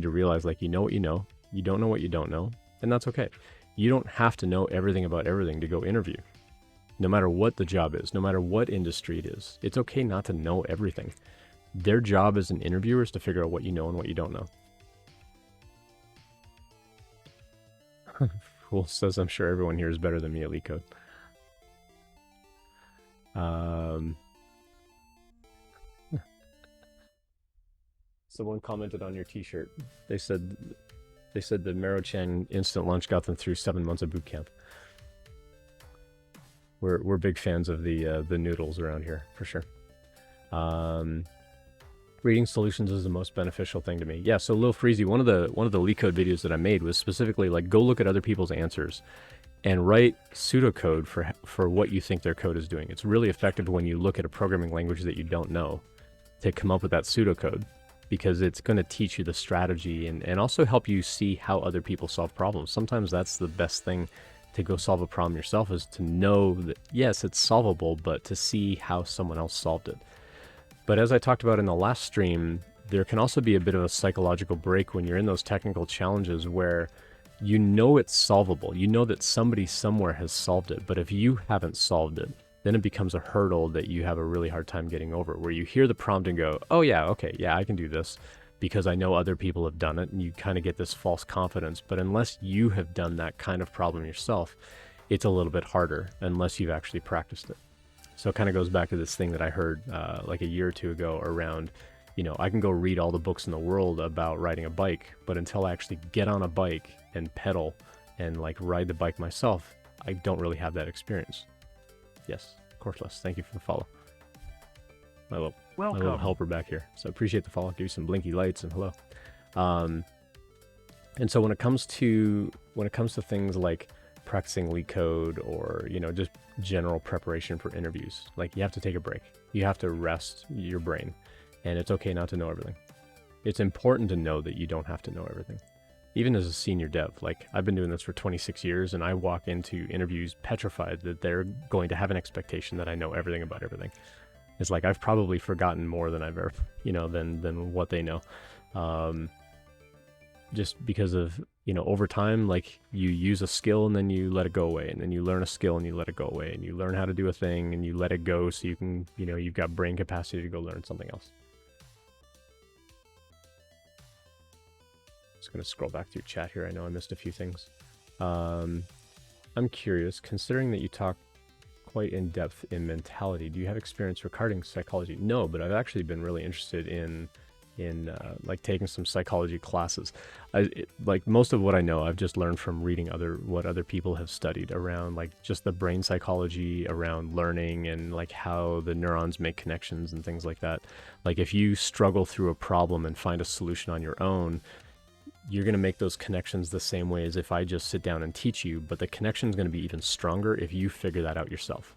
realize, like, you know what you know. You don't know what you don't know, and that's okay. You don't have to know everything about everything to go interview. No matter what the job is, no matter what industry it is, it's okay not to know everything. Their job as an interviewer is to figure out what you know and what you don't know. Fool says, I'm sure everyone here is better than me at leak code. Someone commented on your t-shirt. They said the Marochan instant lunch got them through 7 months of boot camp. We're big fans of the noodles around here, for sure. Reading solutions is the most beneficial thing to me. Yeah, so Lil Freezy, one of the leak code videos that I made was specifically like, go look at other people's answers and write pseudocode for what you think their code is doing. It's really effective when you look at a programming language that you don't know to come up with that pseudocode, because it's going to teach you the strategy and also help you see how other people solve problems. Sometimes that's the best thing to go solve a problem yourself, is to know that, yes, it's solvable, but to see how someone else solved it. But as I talked about in the last stream, there can also be a bit of a psychological break when you're in those technical challenges where you know it's solvable. You know that somebody somewhere has solved it, but if you haven't solved it, then it becomes a hurdle that you have a really hard time getting over, where you hear the prompt and go, oh yeah, okay, yeah, I can do this because I know other people have done it, and you kind of get this false confidence. But unless you have done that kind of problem yourself, it's a little bit harder unless you've actually practiced it. So it kind of goes back to this thing that I heard like a year or two ago around, I can go read all the books in the world about riding a bike, but until I actually get on a bike and pedal and like ride the bike myself, I don't really have that experience. Yes, Courseless, thank you for the follow. My little helper back here. So I appreciate the follow. Give you some blinky lights and hello. And so when it comes to things like practicing leak code or just general preparation for interviews, like you have to take a break. You have to rest your brain, and it's okay not to know everything. It's important to know that you don't have to know everything. Even as a senior dev, like I've been doing this for 26 years, and I walk into interviews petrified that they're going to have an expectation that I know everything about everything. It's like I've probably forgotten more than I've ever, than what they know. Just because of, over time, like you use a skill and then you let it go away, and then you learn a skill and you let it go away, and you learn how to do a thing and you let it go so you can, you've got brain capacity to go learn something else. Just going to scroll back through chat here. I know I missed a few things. I'm curious, considering that you talk quite in depth in mentality, do you have experience regarding psychology? No, but I've actually been really interested in like taking some psychology classes. Like most of what I know, I've just learned from reading what other people have studied around like just the brain psychology around learning and like how the neurons make connections and things like that. Like if you struggle through a problem and find a solution on your own, you're going to make those connections the same way as if I just sit down and teach you, but the connection is going to be even stronger if you figure that out yourself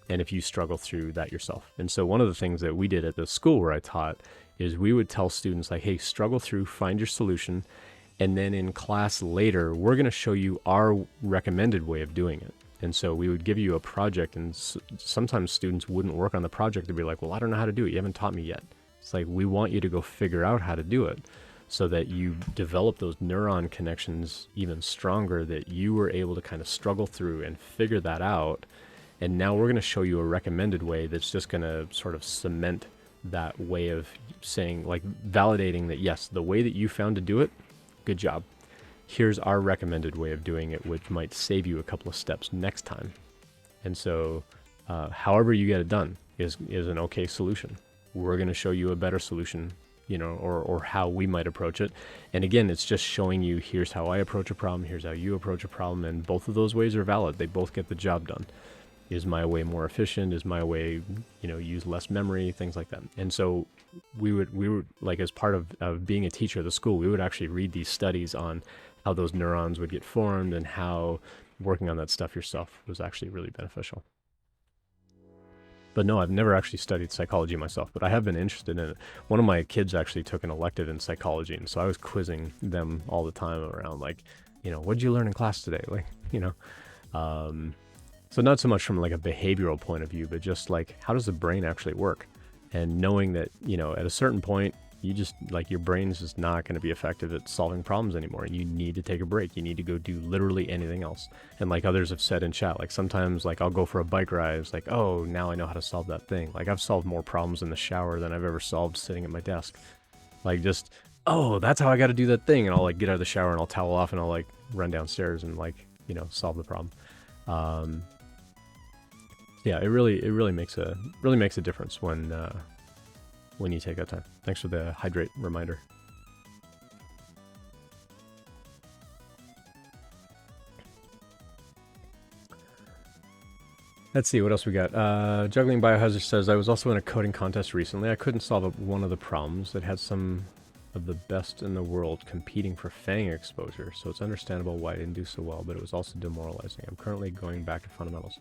and if you struggle through that yourself. And so one of the things that we did at the school where I taught is we would tell students like, hey, struggle through, find your solution, and then in class later, we're going to show you our recommended way of doing it. And so we would give you a project, and sometimes students wouldn't work on the project. They'd be like, well, I don't know how to do it. You haven't taught me yet. It's like, we want you to go figure out how to do it so that you develop those neuron connections even stronger, that you were able to kind of struggle through and figure that out. And now we're going to show you a recommended way that's just going to sort of cement that way of saying, like, validating that, yes, the way that you found to do it, good job. Here's our recommended way of doing it, which might save you a couple of steps next time. And so however you get it done is an okay solution. We're going to show you a better solution, or how we might approach it. And again, it's just showing you, here's how I approach a problem, here's how you approach a problem, and both of those ways are valid. They both get the job done. Is my way more efficient? Is my way, use less memory, things like that. And so we would like, as part of being a teacher at the school, we would actually read these studies on how those neurons would get formed and how working on that stuff yourself was actually really beneficial. But no, I've never actually studied psychology myself, but I have been interested in it. One of my kids actually took an elective in psychology, and so I was quizzing them all the time around, like, what did you learn in class today? Like, so not so much from like a behavioral point of view, but just like, how does the brain actually work? And knowing that, at a certain point, you just, like, your brain's just not going to be effective at solving problems anymore. You need to take a break. You need to go do literally anything else. And like others have said in chat, like sometimes like I'll go for a bike ride. It's like, oh, now I know how to solve that thing. Like I've solved more problems in the shower than I've ever solved sitting at my desk. Like just, oh, that's how I got to do that thing. And I'll like get out of the shower and I'll towel off and I'll like run downstairs and like, solve the problem. Yeah, it really makes a difference when you take that time. Thanks for the hydrate reminder. Let's see what else we got. Juggling Biohazard says, I was also in a coding contest recently. I couldn't solve one of the problems. It had some of the best in the world competing for FANG exposure, so it's understandable why I didn't do so well, but it was also demoralizing. I'm currently going back to fundamentals.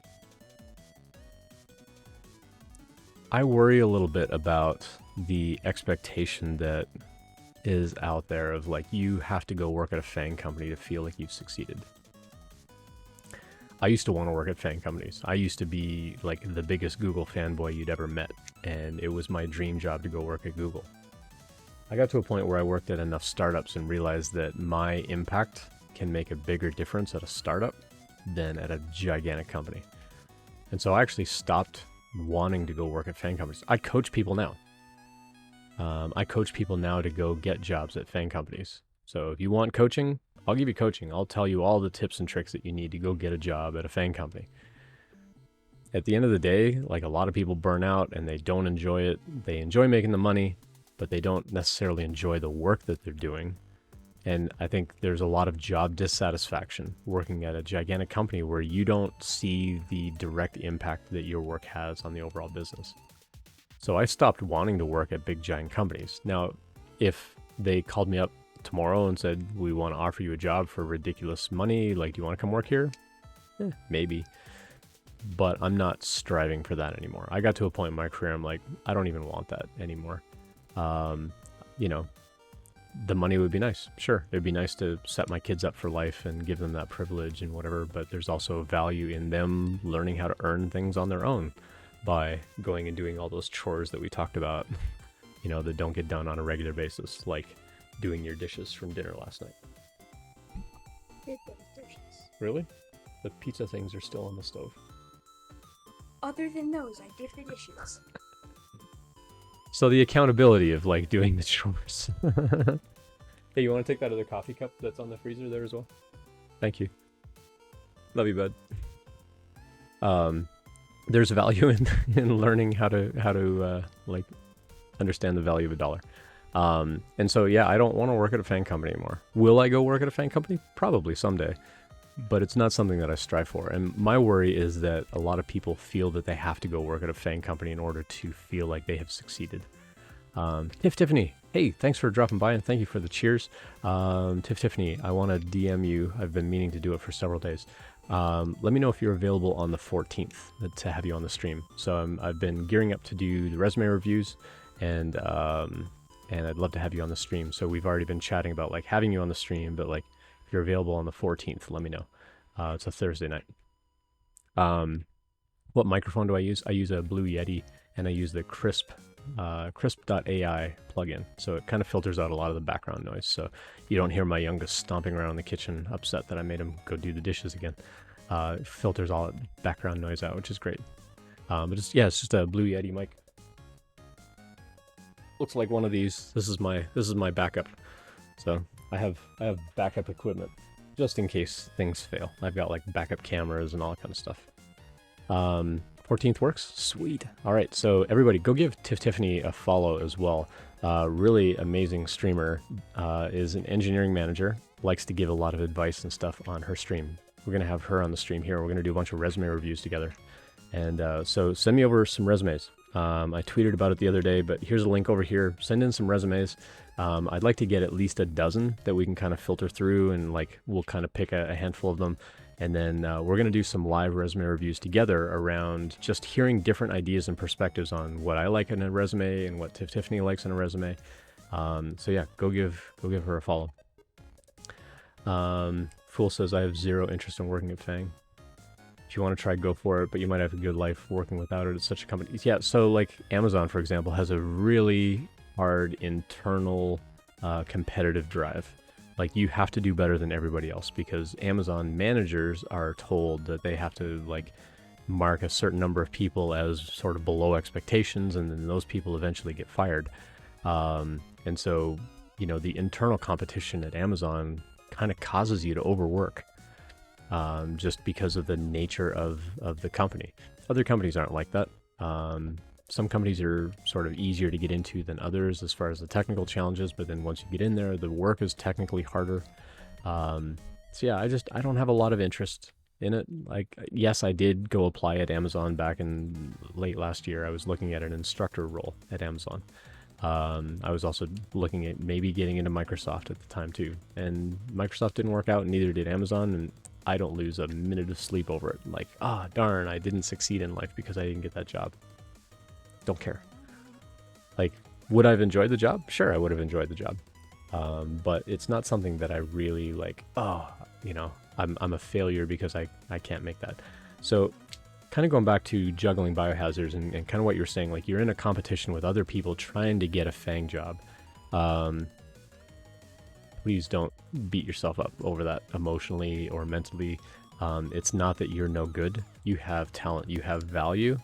I worry a little bit about the expectation that is out there of like, you have to go work at a FANG company to feel like you've succeeded. I used to want to work at FANG companies. I used to be like the biggest Google fanboy you'd ever met, and it was my dream job to go work at Google. I got to a point where I worked at enough startups and realized that my impact can make a bigger difference at a startup than at a gigantic company. And so I actually stopped wanting to go work at FANG companies. I coach people now. I coach people now to go get jobs at FANG companies. So if you want coaching, I'll give you coaching. I'll tell you all the tips and tricks that you need to go get a job at a FANG company. at the end of the day, like a lot of people burn out and they don't enjoy it. They enjoy making the money, but they don't necessarily enjoy the work that they're doing. And I think there's a lot of job dissatisfaction working at a gigantic company where you don't see the direct impact that your work has on the overall business. So I stopped wanting to work at big giant companies. Now, if they called me up tomorrow and said, we want to offer you a job for ridiculous money, like, do you want to come work here? Maybe. But I'm not striving for that anymore. I got to a point in my career, I'm like, I don't even want that anymore. You know, the money would be nice. Sure, it'd be nice to set my kids up for life and give them that privilege and whatever, but there's also value in them learning how to earn things on their own by going and doing all those chores that we talked about, you know, that don't get done on a regular basis, like doing your dishes from dinner last night. Did those dishes. Really? The pizza things are still on the stove. Other than those, I did the dishes. So the accountability of like doing the chores. Hey, you want to take that other coffee cup that's on the freezer there as well? Thank you. Love you, bud. There's value in learning how to like understand the value of a dollar. And so yeah, I don't want to work at a FAANG company anymore. Will I go work at a FAANG company? Probably someday. But it's not something that I strive for. And my worry is that a lot of people feel that they have to go work at a FAANG company in order to feel like they have succeeded. Tiffany, hey, thanks for dropping by and thank you for the cheers. Tiffany, I want to DM you. I've been meaning to do it for several days. Let me know if you're available on the 14th to have you on the stream. So I've been gearing up to do the resume reviews and I'd love to have you on the stream. So we've already been chatting about like having you on the stream, but like, if you're available on the 14th, let me know. It's a Thursday night. What microphone do I use? I use a Blue Yeti, and I use the Crisp.ai plugin. So it kind of filters out a lot of the background noise. So you don't hear my youngest stomping around the kitchen upset that I made him go do the dishes again. It filters all that background noise out, which is great. But it's just a Blue Yeti mic. Looks like one of these. This is my backup. So I have backup equipment just in case things fail. I've got like backup cameras and all that kind of stuff. 14th works? Sweet. All right, so everybody go give Tiffany a follow as well. Really amazing streamer, is an engineering manager, likes to give a lot of advice and stuff on her stream. We're going to have her on the stream here. We're going to do a bunch of resume reviews together. And so send me over some resumes. I tweeted about it the other day, but here's a link over here. Send in some resumes. I'd like to get at least a dozen that we can kind of filter through, and like we'll kind of pick a handful of them. And then we're going to do some live resume reviews together around just hearing different ideas and perspectives on what I like in a resume and what Tiffany likes in a resume. So yeah, go give her a follow. Fool says I have zero interest in working at FAANG. If you want to try, go for it, but you might have a good life working without it at such a company. Yeah, so like Amazon, for example, has a really hard internal competitive drive. Like you have to do better than everybody else because Amazon managers are told that they have to like mark a certain number of people as sort of below expectations, and then those people eventually get fired. And so, you know, the internal competition at Amazon kind of causes you to overwork. Just because of the nature of the company. Other companies aren't like that. Some companies are sort of easier to get into than others as far as the technical challenges, but then once you get in there, the work is technically harder. So yeah, I don't have a lot of interest in it. Like, yes, I did go apply at Amazon back in late last year. I was looking at an instructor role at Amazon. I was also looking at maybe getting into Microsoft at the time too. And Microsoft didn't work out, and neither did Amazon. And I don't lose a minute of sleep over it. Like, darn, I didn't succeed in life because I didn't get that job. Don't care. Like, would I have enjoyed the job? Sure, I would have enjoyed the job. But it's not something that I really like, I'm a failure because I can't make that. So kind of going back to juggling biohazards and kind of what you're saying, like you're in a competition with other people trying to get a FAANG job. Please don't beat yourself up over that emotionally or mentally. It's not that you're no good. You have talent, you have value,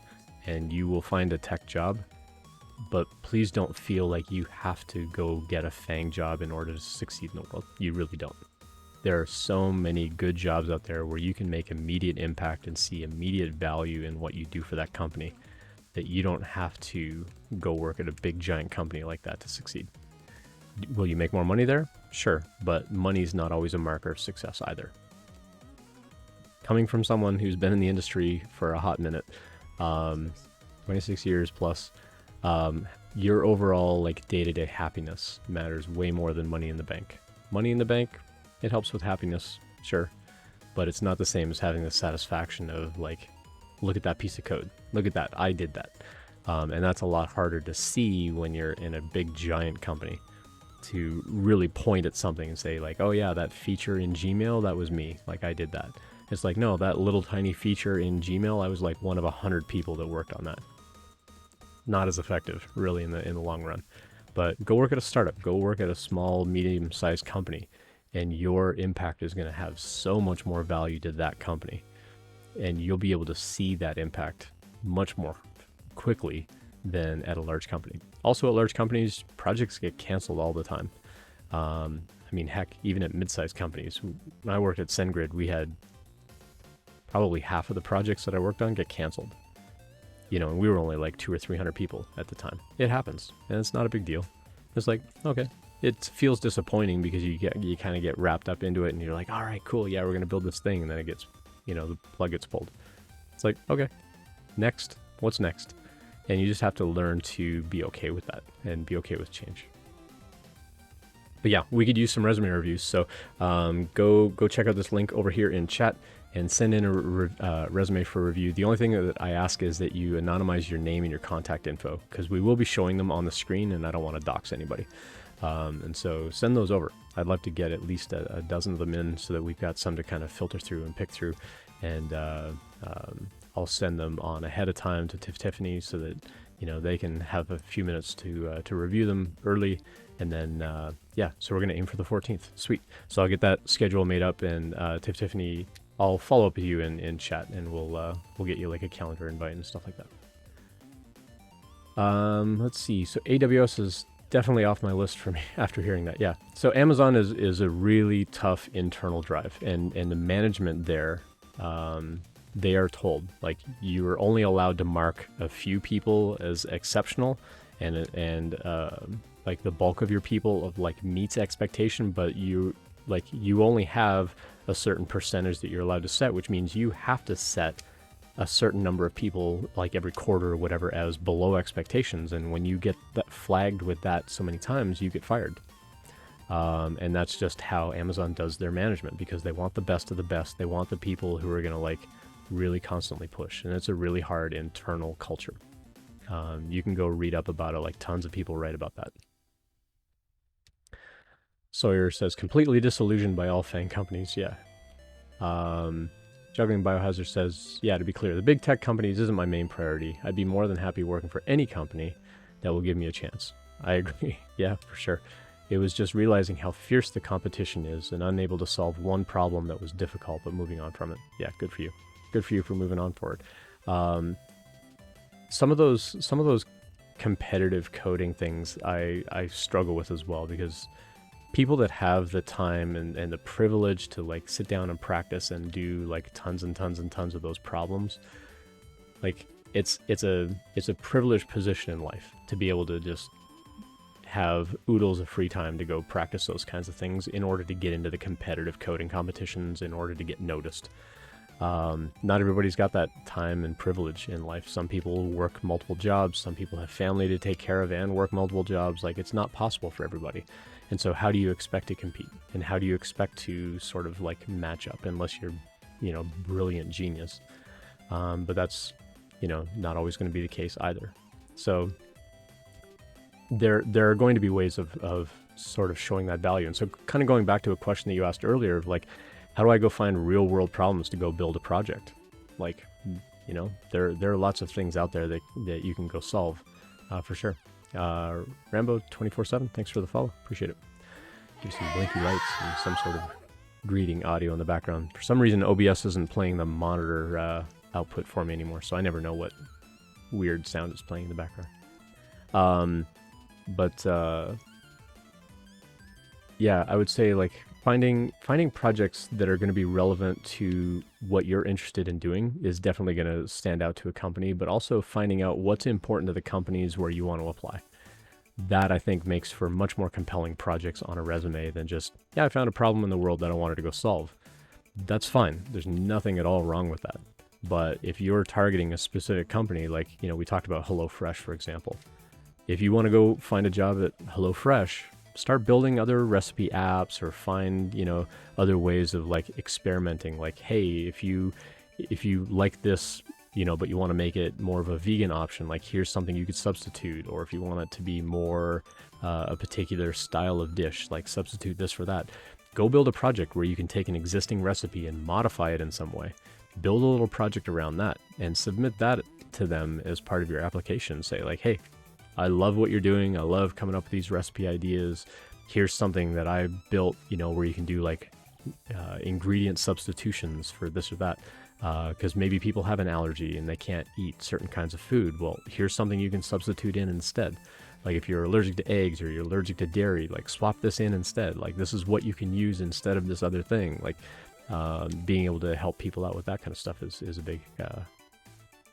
and you will find a tech job. But please don't feel like you have to go get a FAANG job in order to succeed in the world. You really don't. There are so many good jobs out there where you can make immediate impact and see immediate value in what you do for that company, that you don't have to go work at a big giant company like that to succeed. Will you make more money there? Sure, but money's not always a marker of success either. Coming from someone who's been in the industry for a hot minute, 26 years plus, your overall like day-to-day happiness matters way more than money in the bank. Money in the bank, it helps with happiness, sure, but it's not the same as having the satisfaction of like, look at that piece of code, look at that, I did that. And that's a lot harder to see when you're in a big giant company, to really point at something and say like, oh yeah, that feature in Gmail, that was me, like I did that. It's like, no, that little tiny feature in Gmail, I was like one of 100 people that worked on that. Not as effective really in the long run. But go work at a startup, go work at a small, medium-sized company, and your impact is going to have so much more value to that company. And you'll be able to see that impact much more quickly than at a large company. Also, at large companies, projects get canceled all the time. I mean, heck, even at mid-sized companies. When I worked at SendGrid, we had probably half of the projects that I worked on get canceled. You know, and we were only like 200 or 300 people at the time. It happens, and it's not a big deal. It's like, okay, it feels disappointing because you kind of get wrapped up into it, and you're like, all right, cool, yeah, we're gonna build this thing, and then it gets, you know, the plug gets pulled. It's like, okay, next, what's next? And you just have to learn to be okay with that and be okay with change. But yeah, we could use some resume reviews. So go check out this link over here in chat and send in a resume for review. The only thing that I ask is that you anonymize your name and your contact info, because we will be showing them on the screen and I don't want to dox anybody. And so send those over. I'd love to get at least a dozen of them in so that we've got some to kind of filter through and pick through. And I'll send them on ahead of time to Tiffany so that, you know, they can have a few minutes to review them early. And then, yeah, so we're going to aim for the 14th. Sweet. So I'll get that schedule made up, and Tiffany, I'll follow up with you in chat, and we'll get you like a calendar invite and stuff like that. Let's see. So AWS is definitely off my list for me after hearing that. Yeah. So Amazon is a really tough internal drive, and the management there, they are told like you are only allowed to mark a few people as exceptional, and like the bulk of your people of like meets expectation, but you only have a certain percentage that you're allowed to set, which means you have to set a certain number of people like every quarter or whatever as below expectations. And when you get that flagged with that so many times, you get fired. And that's just how Amazon does their management, because they want the best of the best. They want the people who are going to like really constantly push. And it's a really hard internal culture. You can go read up about it, like tons of people write about that. Sawyer says, completely disillusioned by all FANG companies. Yeah. Juggling Biohazard says, yeah, to be clear, the big tech companies isn't my main priority. I'd be more than happy working for any company that will give me a chance. I agree. Yeah, for sure. It was just realizing how fierce the competition is and unable to solve one problem that was difficult, but moving on from it. Yeah, good for you. Good for you for moving on forward. Some of those competitive coding things I struggle with as well, because people that have the time and the privilege to like sit down and practice and do like tons and tons and tons of those problems, like it's a privileged position in life to be able to just have oodles of free time to go practice those kinds of things in order to get into the competitive coding competitions, in order to get noticed. Not everybody's got that time and privilege in life. Some people work multiple jobs, some people have family to take care of and work multiple jobs. Like, it's not possible for everybody. And so how do you expect to compete? And how do you expect to sort of like match up unless you're, you know, brilliant genius? But that's, you know, not always going to be the case either. So there are going to be ways of sort of showing that value. And so kind of going back to a question that you asked earlier of like, how do I go find real world problems to go build a project? Like, you know, there are lots of things out there that you can go solve for sure. Rambo 24/7, thanks for the follow. Appreciate it. Give some blinky lights and some sort of greeting audio in the background. For some reason, OBS isn't playing the monitor output for me anymore, so I never know what weird sound is playing in the background. Yeah, I would say like finding projects that are going to be relevant to what you're interested in doing is definitely going to stand out to a company, but also finding out what's important to the companies where you want to apply. That I think makes for much more compelling projects on a resume than just, yeah, I found a problem in the world that I wanted to go solve. That's fine. There's nothing at all wrong with that. But if you're targeting a specific company, like, we talked about HelloFresh, for example. If you want to go find a job at HelloFresh, start building other recipe apps or find, other ways of like experimenting. Like, hey, if you like this, but you want to make it more of a vegan option, like here's something you could substitute. Or if you want it to be more a particular style of dish, like substitute this for that. Go build a project where you can take an existing recipe and modify it in some way. Build a little project around that and submit that to them as part of your application. Say like, hey, I love what you're doing. I love coming up with these recipe ideas. Here's something that I built, where you can do like ingredient substitutions for this or that. Because maybe people have an allergy and they can't eat certain kinds of food. Well, here's something you can substitute in instead. Like if you're allergic to eggs or you're allergic to dairy, like swap this in instead. Like this is what you can use instead of this other thing. Like being able to help people out with that kind of stuff is a big,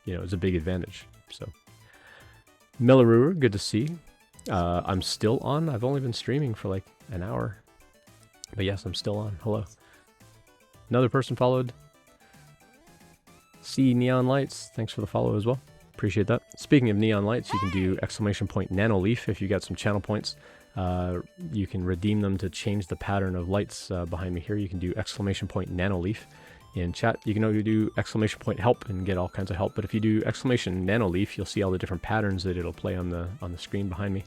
is a big advantage. So Mellarur, good to see. I'm still on. I've only been streaming for like an hour. But yes, I'm still on. Hello. Another person followed. See Neon Lights, thanks for the follow as well. Appreciate that. Speaking of neon lights, you can do !nanoleaf if you got some channel points. You can redeem them to change the pattern of lights behind me here. You can do !nanoleaf in chat. You can also do !help and get all kinds of help. But if you do !nanoleaf, you'll see all the different patterns that it'll play on the screen behind me.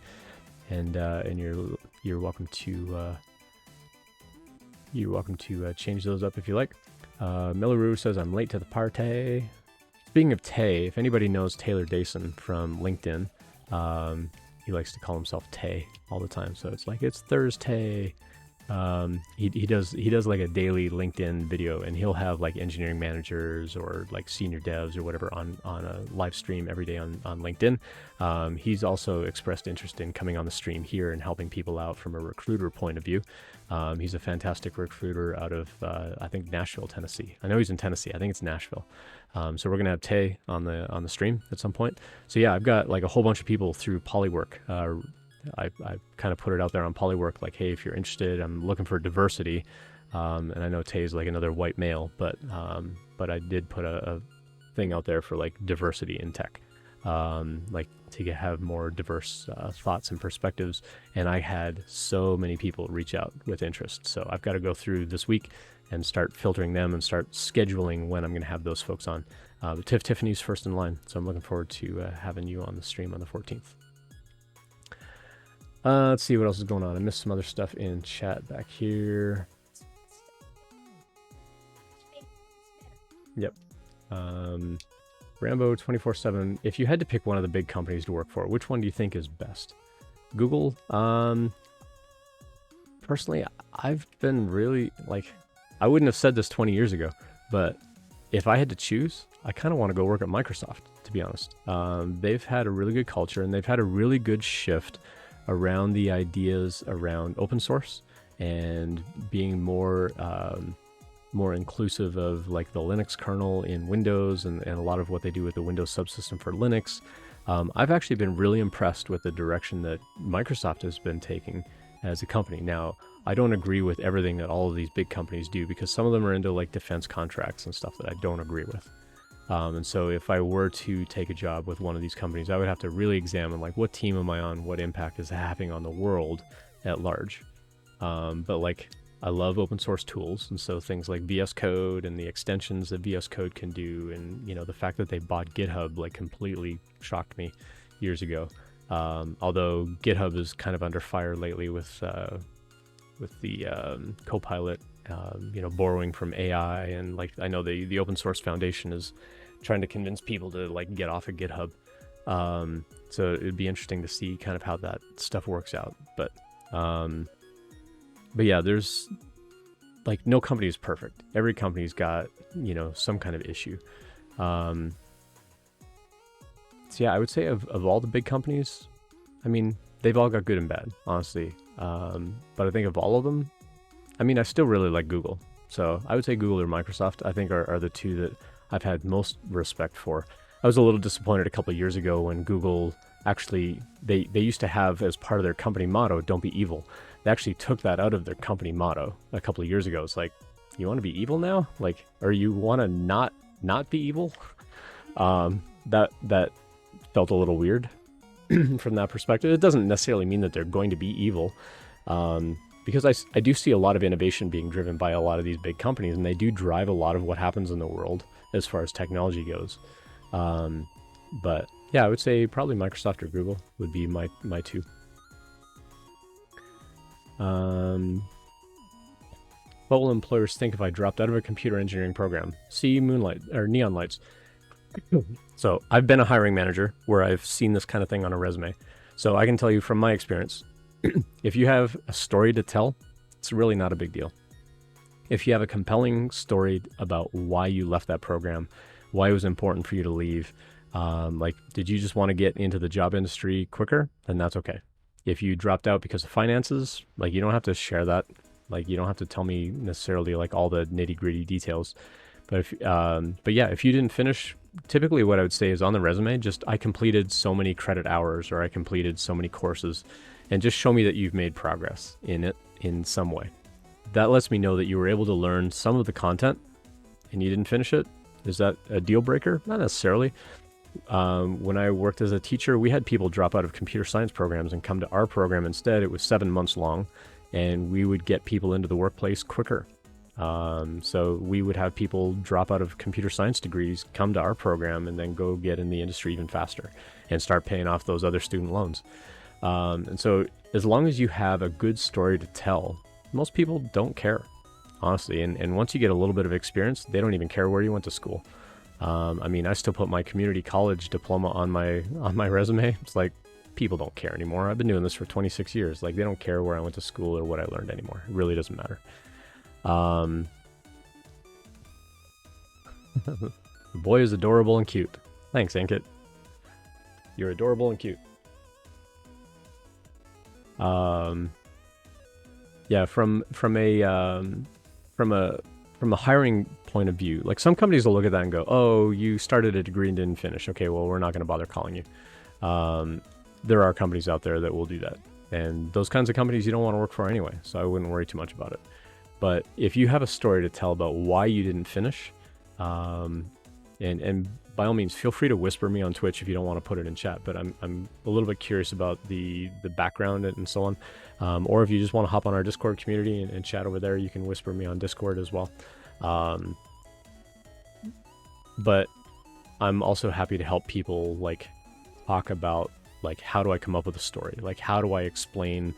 And you're welcome to change those up if you like. Millaroo says I'm late to the party. Speaking of Tay, if anybody knows Taylor Dason from LinkedIn, he likes to call himself Tay all the time. So it's like, it's Thursday. He does like a daily LinkedIn video, and he'll have like engineering managers or like senior devs or whatever on a live stream every day on LinkedIn. He's also expressed interest in coming on the stream here and helping people out from a recruiter point of view. He's a fantastic recruiter out of, I think, Nashville, Tennessee. I know he's in Tennessee. I think it's Nashville. So we're going to have Tay on the stream at some point. So yeah, I've got like a whole bunch of people through Polywork. I kind of put it out there on Polywork, like, hey, if you're interested, I'm looking for diversity. And I know Tay's like another white male, but I did put a thing out there for like diversity in tech, like to have more diverse thoughts and perspectives. And I had so many people reach out with interest. So I've got to go through this week and start filtering them and start scheduling when I'm going to have those folks on. Tiffany's first in line. So I'm looking forward to having you on the stream on the 14th. Let's see what else is going on. I missed some other stuff in chat back here. Yep. Rambo 24/7. If you had to pick one of the big companies to work for, which one do you think is best? Google. Personally, I've been really like, I wouldn't have said this 20 years ago, but if I had to choose, I kind of want to go work at Microsoft, to be honest. They've had a really good culture, and they've had a really good shift around the ideas around open source and being more inclusive of like the Linux kernel in Windows and a lot of what they do with the Windows subsystem for Linux. I've actually been really impressed with the direction that Microsoft has been taking as a company. Now, I don't agree with everything that all of these big companies do, because some of them are into like defense contracts and stuff that I don't agree with. And so if I were to take a job with one of these companies, I would have to really examine like, what team am I on? What impact is it having on the world at large? But like, I love open source tools. And so things like VS Code and the extensions that VS Code can do, and, the fact that they bought GitHub like completely shocked me years ago. Although GitHub is kind of under fire lately with the Copilot, borrowing from AI, and like I know the Open Source Foundation is trying to convince people to like get off of GitHub. So it'd be interesting to see kind of how that stuff works out. But yeah, there's like no company is perfect. Every company's got some kind of issue. So yeah, I would say of all the big companies, I mean, they've all got good and bad, honestly. But I think of all of them, I mean, I still really like Google. So I would say Google or Microsoft, I think are the two that I've had most respect for. I was a little disappointed a couple of years ago when Google actually, they used to have as part of their company motto, don't be evil. They actually took that out of their company motto a couple of years ago. It's like, you want to be evil now? Like, or you want to not be evil? That felt a little weird from that perspective. It doesn't necessarily mean that they're going to be evil, because I do see a lot of innovation being driven by a lot of these big companies, and they do drive a lot of what happens in the world as far as technology goes. But yeah, I would say probably Microsoft or Google would be my two. What will employers think if I dropped out of a computer engineering program? See Moonlight or Neon Lights. So I've been a hiring manager where I've seen this kind of thing on a resume. So I can tell you from my experience, if you have a story to tell, it's really not a big deal. If you have a compelling story about why you left that program, why it was important for you to leave, like, did you just want to get into the job industry quicker? Then that's okay. If you dropped out because of finances, like, you don't have to share that. Like, you don't have to tell me necessarily like all the nitty gritty details. But yeah, if you didn't finish, typically what I would say is on the resume, just I completed so many credit hours or I completed so many courses, and just show me that you've made progress in it in some way. That lets me know that you were able to learn some of the content and you didn't finish it. Is that a deal breaker? Not necessarily. When I worked as a teacher, we had people drop out of computer science programs and come to our program instead. It was 7 months long, and we would get people into the workplace quicker. So we would have people drop out of computer science degrees, come to our program, and then go get in the industry even faster and start paying off those other student loans. And so as long as you have a good story to tell, most people don't care, honestly. And once you get a little bit of experience, they don't even care where you went to school. I mean, I still put my community college diploma on my resume. It's like, people don't care anymore. I've been doing this for 26 years. Like, they don't care where I went to school or what I learned anymore. It really doesn't matter. The boy is adorable and cute. Thanks, Ankit. You're adorable and cute. Yeah, from a hiring point of view, like, some companies will look at that and go, oh, you started a degree and didn't finish. Okay, well, we're not going to bother calling you. There are companies out there that will do that. And those kinds of companies you don't want to work for anyway, so I wouldn't worry too much about it. But if you have a story to tell about why you didn't finish, and by all means, feel free to whisper me on Twitch if you don't want to put it in chat, but I'm a little bit curious about the background and so on. Or if you just want to hop on our Discord community and chat over there, you can whisper me on Discord as well. But I'm also happy to help people, like, talk about, like, how do I come up with a story? Like, how do I explain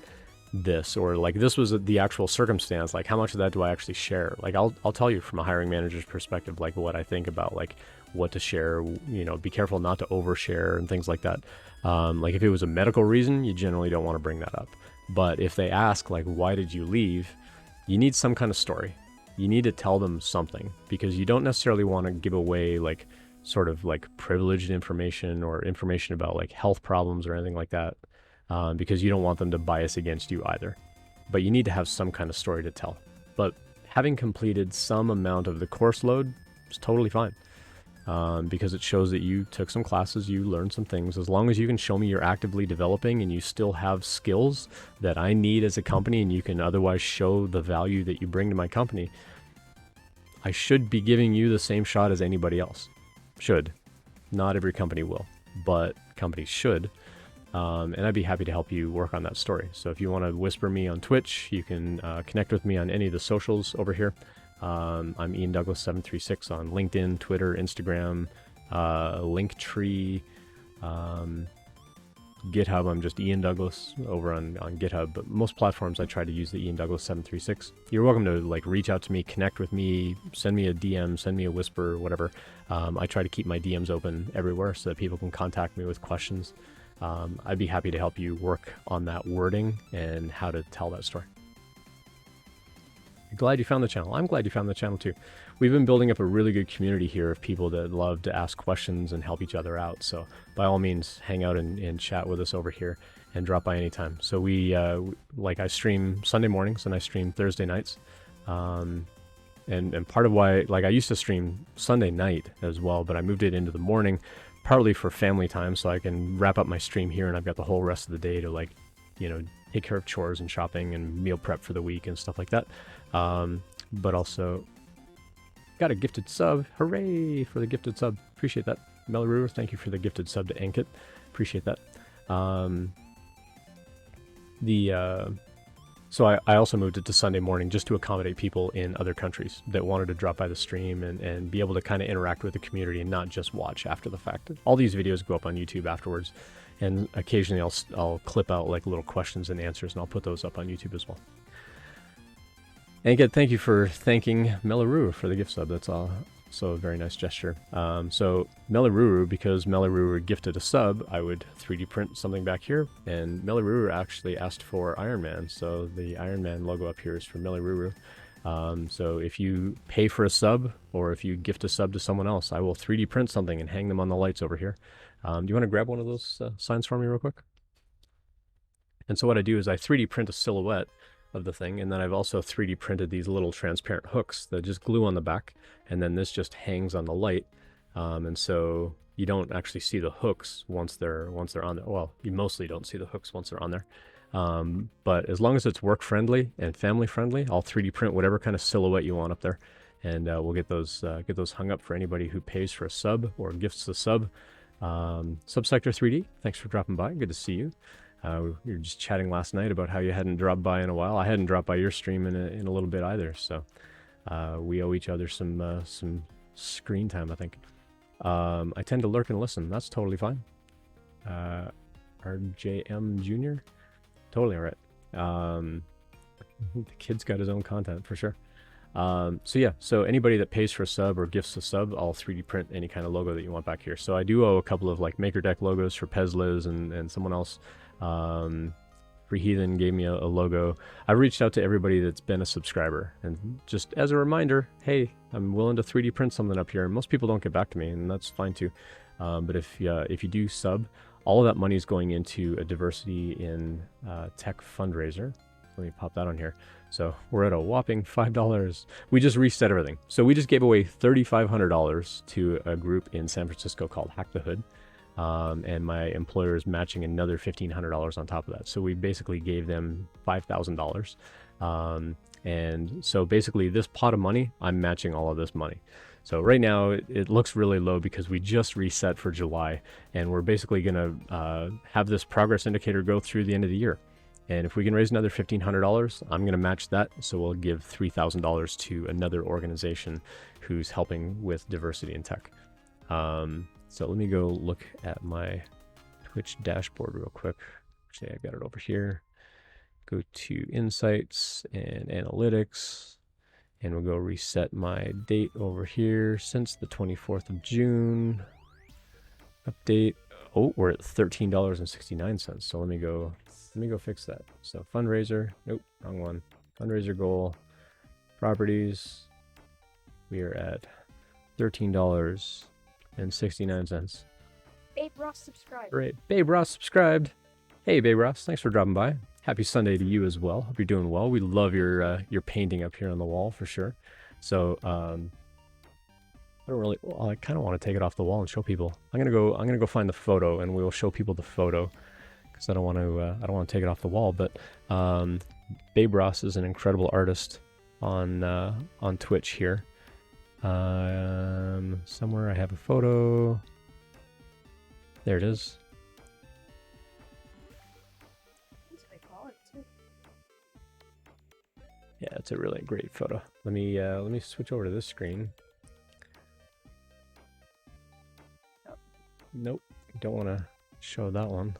this? Or, like, this was the actual circumstance. Like, how much of that do I actually share? Like, I'll tell you from a hiring manager's perspective, like, what I think about, like, what to share. You know, be careful not to overshare and things like that. Like, if it was a medical reason, you generally don't want to bring that up. But if they ask, like, why did you leave? You need some kind of story. You need to tell them something, because you don't necessarily want to give away, like, sort of like privileged information or information about, like, health problems or anything like that, because you don't want them to bias against you either. But you need to have some kind of story to tell. But having completed some amount of the course load is totally fine, because it shows that you took some classes, you learned some things. As long as you can show me you're actively developing and you still have skills that I need as a company, and you can otherwise show the value that you bring to my company, I should be giving you the same shot as anybody else. Should. Not every company will, but companies should. And I'd be happy to help you work on that story. So if you want to whisper me on Twitch, you can connect with me on any of the socials over here. I'm Ian Douglas 736 on LinkedIn, Twitter, Instagram, Linktree, GitHub. I'm just Ian Douglas over on GitHub, but most platforms I try to use the Ian Douglas 736. You're welcome to, like, reach out to me, connect with me, send me a DM, send me a whisper, whatever. I try to keep my DMs open everywhere so that people can contact me with questions. I'd be happy to help you work on that wording and how to tell that story. Glad you found the channel. I'm glad you found the channel too. We've been building up a really good community here of people that love to ask questions and help each other out. So by all means, hang out and chat with us over here and drop by anytime. So we, like I stream Sunday mornings and I stream Thursday nights. And part of why, like I used to stream Sunday night as well, but I moved it into the morning, partly for family time so I can wrap up my stream here and I've got the whole rest of the day to, like, you know, take care of chores and shopping and meal prep for the week and stuff like that. But also got a gifted sub. Hooray for the gifted sub. Appreciate that. Melrue, thank you for the gifted sub to Ankit. Appreciate that. So I also moved it to Sunday morning just to accommodate people in other countries that wanted to drop by the stream and be able to kind of interact with the community and not just watch after the fact. All these videos go up on YouTube afterwards, and occasionally I'll clip out like little questions and answers, and I'll put those up on YouTube as well. Ankit, thank you for thanking Melaruru for the gift sub. That's also a very nice gesture. So Melaruru, because Melaruru gifted a sub, I would 3D print something back here, and Melaruru actually asked for Iron Man, so the Iron Man logo up here is for Melaruru. So if you pay for a sub, or if you gift a sub to someone else, I will 3D print something and hang them on the lights over here. Do you want to grab one of those signs for me real quick? And so what I do is I 3D print a silhouette of the thing, and then I've also 3D printed these little transparent hooks that just glue on the back, and then this just hangs on the light, and so you don't actually see the hooks once they're on there. Well, you mostly don't see the hooks once they're on there, but as long as it's work friendly and family friendly, I'll 3D print whatever kind of silhouette you want up there, and we'll get those hung up for anybody who pays for a sub or gifts a sub. Subsector 3D, thanks for dropping by. Good to see you. We were just chatting last night about how you hadn't dropped by in a while. I hadn't dropped by your stream in a little bit either, so we owe each other some screen time, I think. I tend to lurk and listen. That's totally fine. RJM Jr. Totally all right. The kid's got his own content for sure. So yeah, so anybody that pays for a sub or gifts a sub, I'll 3D print any kind of logo that you want back here. So I do owe a couple of like Maker Deck logos for Pezliz and someone else. Free Heathen gave me a logo. I've reached out to everybody that's been a subscriber, and just as a reminder, hey, I'm willing to 3D print something up here. And most people don't get back to me, and that's fine too. But if you do sub, all of that money is going into a diversity in tech fundraiser. Let me pop that on here. So we're at a whopping $5. We just reset everything. So we just gave away $3,500 to a group in San Francisco called Hack the Hood. And my employer is matching another $1,500 on top of that. So we basically gave them $5,000. And so basically this pot of money, I'm matching all of this money. So right now it looks really low because we just reset for July, and we're basically going to have this progress indicator go through the end of the year. And if we can raise another $1,500, I'm going to match that. So we'll give $3,000 to another organization who's helping with diversity in tech. So let me go look at my Twitch dashboard real quick. Actually, I got it over here. Go to Insights and Analytics, and we'll go reset my date over here since the 24th of June. Update. Oh, we're at $13.69. So let me go fix that. So fundraiser. Nope, wrong one. Fundraiser goal. Properties. We are at $13.69. Babe Ross subscribed. Great. Babe Ross subscribed. Hey, Babe Ross, thanks for dropping by. Happy Sunday to you as well. Hope you're doing well. We love your painting up here on the wall for sure. So I kind of want to take it off the wall and show people. I'm gonna go find the photo, and we'll show people the photo because I don't want to take it off the wall. But Babe Ross is an incredible artist on Twitch here. Somewhere I have a photo. There it is. Yeah, it's a really great photo. Let me switch over to this screen. Nope, don't want to show that one.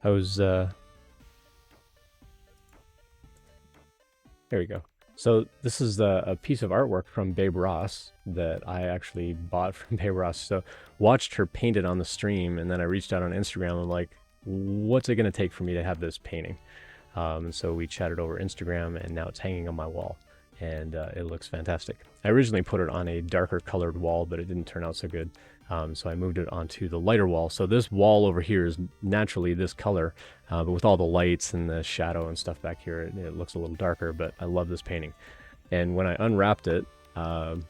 I was there we go. So this is a piece of artwork from Babe Ross that I actually bought from Babe Ross. So watched her paint it on the stream, and then I reached out on Instagram and like, what's it going to take for me to have this painting? And so we chatted over Instagram, and now it's hanging on my wall. and it looks fantastic. I originally put it on a darker colored wall, but it didn't turn out so good. So I moved it onto the lighter wall. So this wall over here is naturally this color, but with all the lights and the shadow and stuff back here, it looks a little darker, but I love this painting. And when I unwrapped it,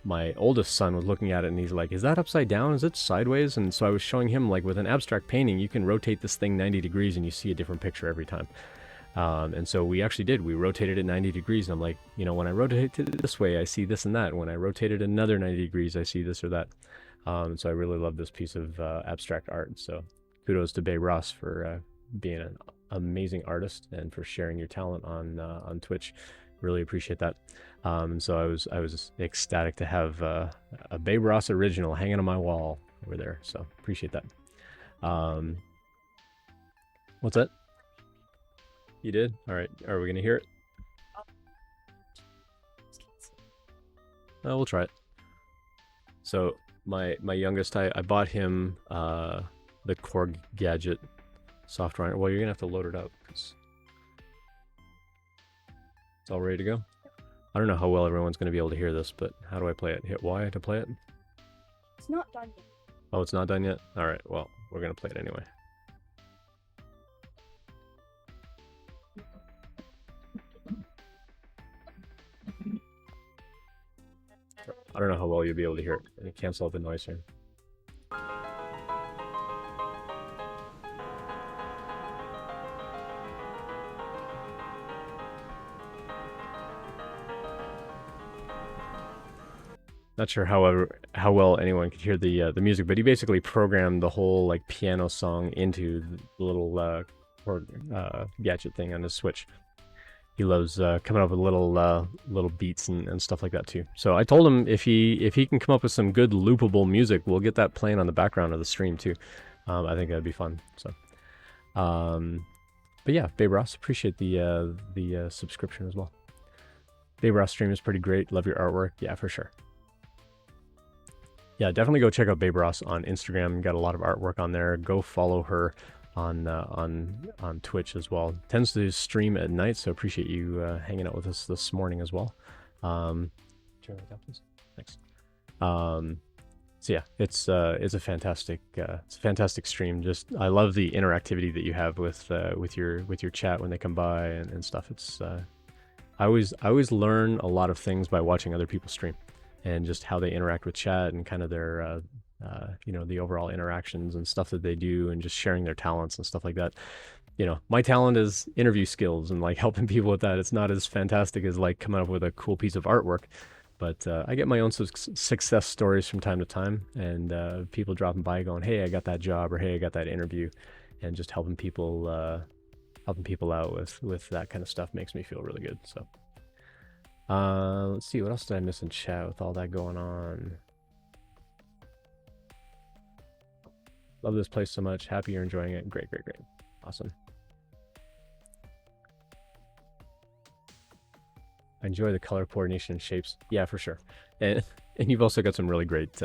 my oldest son was looking at it and he's like, is that upside down? Is it sideways? And so I was showing him, like, with an abstract painting, you can rotate this thing 90 degrees and you see a different picture every time. And so we actually did. We rotated it 90 degrees. And I'm like, you know, when I rotate it this way, I see this and that. When I rotate it another 90 degrees, I see this or that. So I really love this piece of abstract art. So kudos to Babe Ross for being an amazing artist and for sharing your talent on Twitch. Really appreciate that. So I was ecstatic to have a Babe Ross original hanging on my wall over there. So appreciate that. What's that? You did? All right. Are we gonna hear it? We'll try it. So my youngest, I bought him the Core Gadget software. Well, you're gonna have to load it up because it's all ready to go. I don't know how well everyone's gonna be able to hear this, but how do I play it? Hit Y to play it? It's not done yet. Oh, it's not done yet? All right. Well, we're gonna play it anyway. I don't know how well you'll be able to hear it. Let me cancel out the noise here. Not sure, however, how well anyone could hear the music, but he basically programmed the whole like piano song into the little gadget thing on his Switch. He loves coming up with little beats and stuff like that too. So I told him if he can come up with some good loopable music, we'll get that playing on the background of the stream too. I think that'd be fun. So, but yeah, Babe Ross, appreciate the subscription as well. Babe Ross stream is pretty great. Love your artwork. Yeah, for sure. Yeah, definitely go check out Babe Ross on Instagram. Got a lot of artwork on there. Go follow her on Twitch as well. Tends to stream at night, so appreciate you hanging out with us this morning as well. Turn it down, please. Thanks. So yeah, it's a fantastic stream. Just I love the interactivity that you have with your chat when they come by and stuff. It's I always learn a lot of things by watching other people stream and just how they interact with chat and kind of their the overall interactions and stuff that they do and just sharing their talents and stuff like that. You know, my talent is interview skills and like helping people with that. It's not as fantastic as like coming up with a cool piece of artwork, but I get my own success stories from time to time, and people dropping by going, hey, I got that job, or hey, I got that interview, and just helping people out with that kind of stuff makes me feel really good. So let's see, what else did I miss in chat with all that going on? Love this place so much. Happy you're enjoying it. Great. Awesome. I enjoy the color coordination and shapes. Yeah, for sure. And you've also got some really great,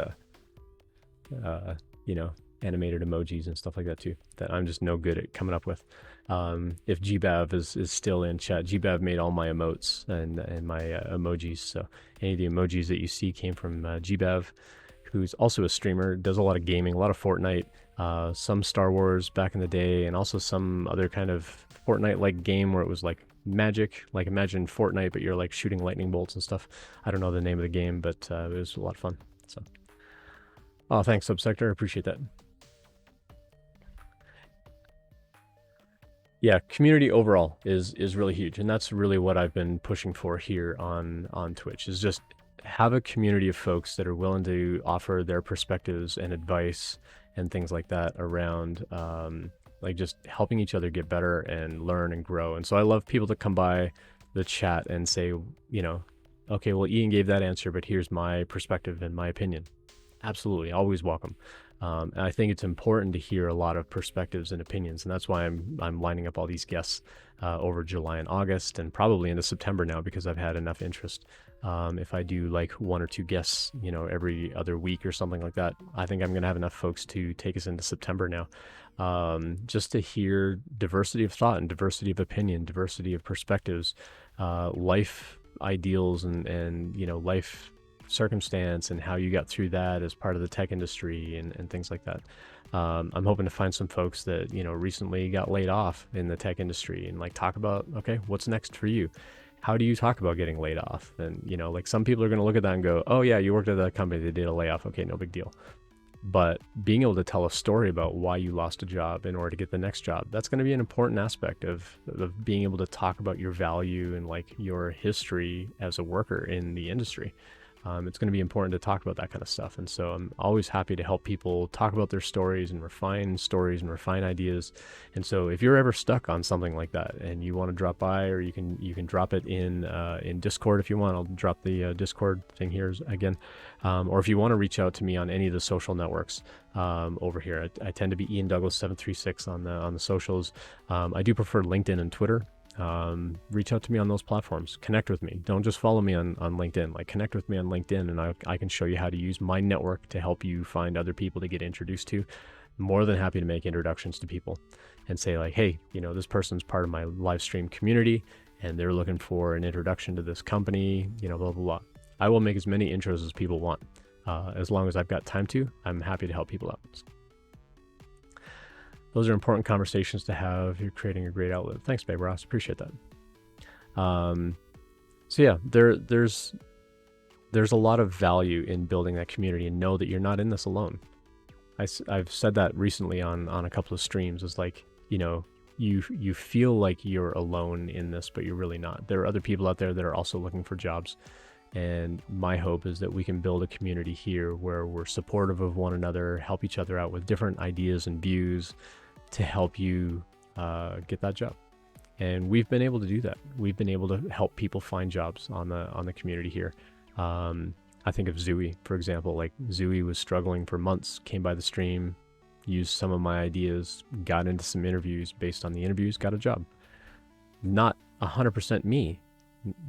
animated emojis and stuff like that too, that I'm just no good at coming up with. If GBav is still in chat, GBav made all my emotes and my emojis. So any of the emojis that you see came from GBav, who's also a streamer, does a lot of gaming, a lot of Fortnite, some Star Wars back in the day, and also some other kind of Fortnite-like game where it was like magic, like imagine Fortnite, but you're like shooting lightning bolts and stuff. I don't know the name of the game, but it was a lot of fun. So, oh, thanks, Subsector. I appreciate that. Yeah, community overall is really huge, and that's really what I've been pushing for here on Twitch, is just have a community of folks that are willing to offer their perspectives and advice and things like that around like just helping each other get better and learn and grow. And so I love people to come by the chat and say, okay, well, Ian gave that answer, but here's my perspective and my opinion. Absolutely, always welcome. And I think it's important to hear a lot of perspectives and opinions, and that's why I'm lining up all these guests over July and August, and probably into September now, because I've had enough interest. If I do like 1 or 2 guests, every other week or something like that, I think I'm gonna have enough folks to take us into September now, just to hear diversity of thought and diversity of opinion, diversity of perspectives, life ideals and life circumstance and how you got through that as part of the tech industry and things like that. I'm hoping to find some folks that recently got laid off in the tech industry and like talk about, okay, what's next for you? How do you talk about getting laid off? And like some people are going to look at that and go, oh yeah, you worked at that company, they did a layoff, okay, no big deal. But being able to tell a story about why you lost a job in order to get the next job, that's going to be an important aspect of being able to talk about your value and like your history as a worker in the industry. It's going to be important to talk about that kind of stuff. And so I'm always happy to help people talk about their stories and refine ideas. And so if you're ever stuck on something like that and you want to drop by, or you can drop it in Discord if you want. I'll drop the Discord thing here again. Or if you want to reach out to me on any of the social networks over here, I tend to be Ian Douglas 736 on the socials. I do prefer LinkedIn and Twitter. Reach out to me on those platforms. Connect with me. Don't just follow me on LinkedIn. Like, connect with me on LinkedIn, and I can show you how to use my network to help you find other people to get introduced to. More than happy to make introductions to people and say like, hey, this person's part of my live stream community and they're looking for an introduction to this company, blah, blah, blah. I will make as many intros as people want. As long as I've got time to, I'm happy to help people out. Those are important conversations to have. You're creating a great outlet. Thanks, babe Ross. Appreciate that. So yeah, there's a lot of value in building that community, and know that you're not in this alone. I've said that recently on a couple of streams. It's like, you feel like you're alone in this, but you're really not. There are other people out there that are also looking for jobs. And my hope is that we can build a community here where we're supportive of one another, help each other out with different ideas and views to help you get that job. And we've been able to do that. We've been able to help people find jobs on the community here. I think of Zooey, for example. Like, Zooey was struggling for months, came by the stream, used some of my ideas, got into some interviews, based on the interviews, got a job. Not 100% me,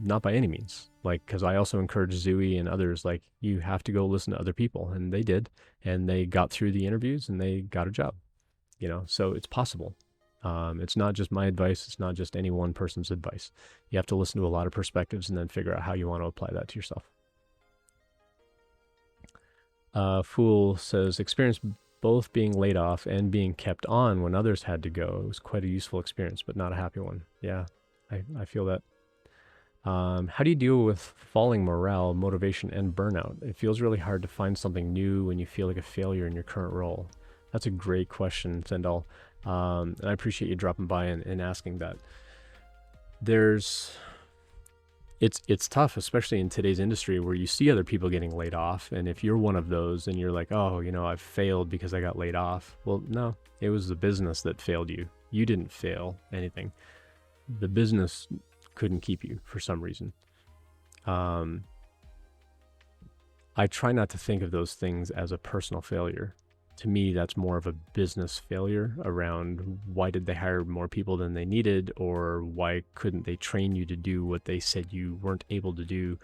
not by any means. Like, because I also encourage Zooey and others, like, you have to go listen to other people, and they did, and they got through the interviews and they got a job. So it's possible. It's not just my advice. It's not just any one person's advice. You have to listen to a lot of perspectives and then figure out how you want to apply that to yourself. Fool says, experience both being laid off and being kept on when others had to go. It was quite a useful experience, but not a happy one. Yeah, I feel that. How do you deal with falling morale, motivation, and burnout? It feels really hard to find something new when you feel like a failure in your current role. That's a great question, Sendal. And I appreciate you dropping by and asking that. It's tough, especially in today's industry where you see other people getting laid off. And if you're one of those and you're like, oh, I've failed because I got laid off. Well, no, it was the business that failed you. You didn't fail anything. The business couldn't keep you for some reason. I try not to think of those things as a personal failure. To me, that's more of a business failure around why did they hire more people than they needed, or why couldn't they train you to do what they said you weren't able to do?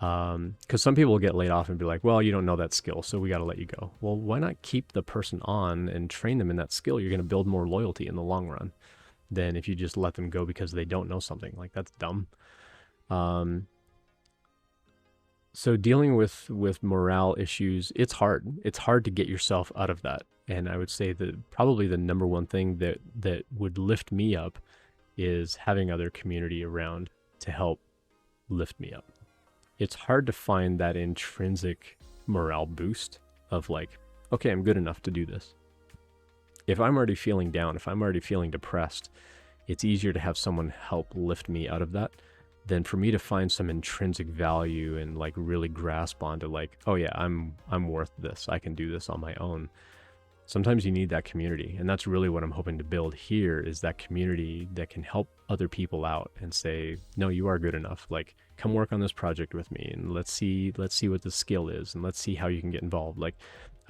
Because some people will get laid off and be like, well, you don't know that skill, so we got to let you go. Well, why not keep the person on and train them in that skill? You're going to build more loyalty in the long run than if you just let them go because they don't know something. Like, that's dumb. So dealing with morale issues, it's hard. It's hard to get yourself out of that. And I would say that probably the number one thing that would lift me up is having other community around to help lift me up. It's hard to find that intrinsic morale boost of like, okay, I'm good enough to do this. If I'm already feeling down, if I'm already feeling depressed, it's easier to have someone help lift me out of that than for me to find some intrinsic value and like really grasp onto like, oh yeah, I'm worth this. I can do this on my own. Sometimes you need that community. And that's really what I'm hoping to build here, is that community that can help other people out and say, no, you are good enough. Like, come work on this project with me and let's see what the skill is and let's see how you can get involved. Like,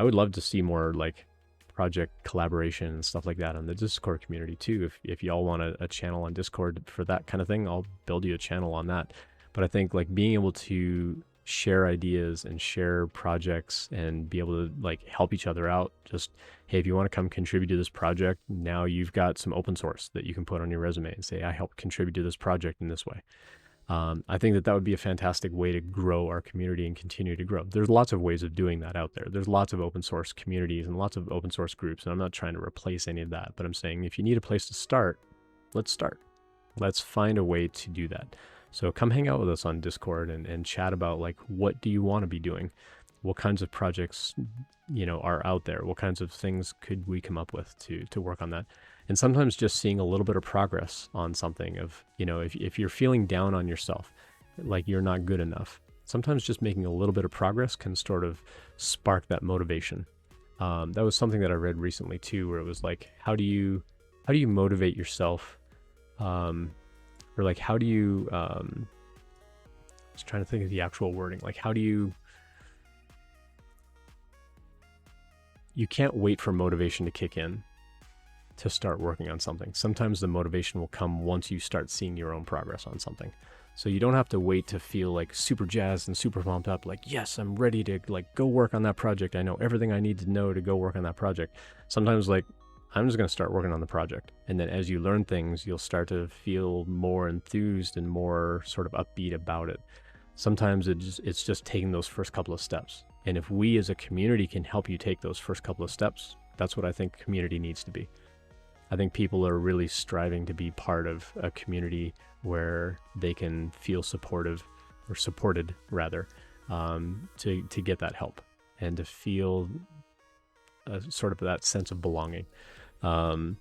I would love to see more like project collaboration and stuff like that on the Discord community too. If y'all want a channel on Discord for that kind of thing, I'll build you a channel on that. But I think like being able to share ideas and share projects and be able to like help each other out, just, hey, if you want to come contribute to this project, now you've got some open source that you can put on your resume and say, I helped contribute to this project in this way. I think that would be a fantastic way to grow our community and continue to grow. There's lots of ways of doing that out there. There's lots of open source communities and lots of open source groups, and I'm not trying to replace any of that, but I'm saying if you need a place to start, let's start. Let's find a way to do that. So come hang out with us on Discord and chat about like, what do you want to be doing? What kinds of projects, are out there? What kinds of things could we come up with to work on that? And sometimes just seeing a little bit of progress on something of, if you're feeling down on yourself, like you're not good enough, sometimes just making a little bit of progress can sort of spark that motivation. That was something that I read recently too, where it was like, how do you motivate yourself? Or like, how do you, just trying to think of the actual wording, like how do you can't wait for motivation to kick in to start working on something. Sometimes the motivation will come once you start seeing your own progress on something. So you don't have to wait to feel like super jazzed and super pumped up, like, yes, I'm ready to like go work on that project. I know everything I need to know to go work on that project. Sometimes like, I'm just going to start working on the project. And then as you learn things, you'll start to feel more enthused and more sort of upbeat about it. Sometimes it's just taking those first couple of steps. And if we as a community can help you take those first couple of steps, that's what I think community needs to be. I think people are really striving to be part of a community where they can feel supported rather, to get that help and to feel sort of that sense of belonging. And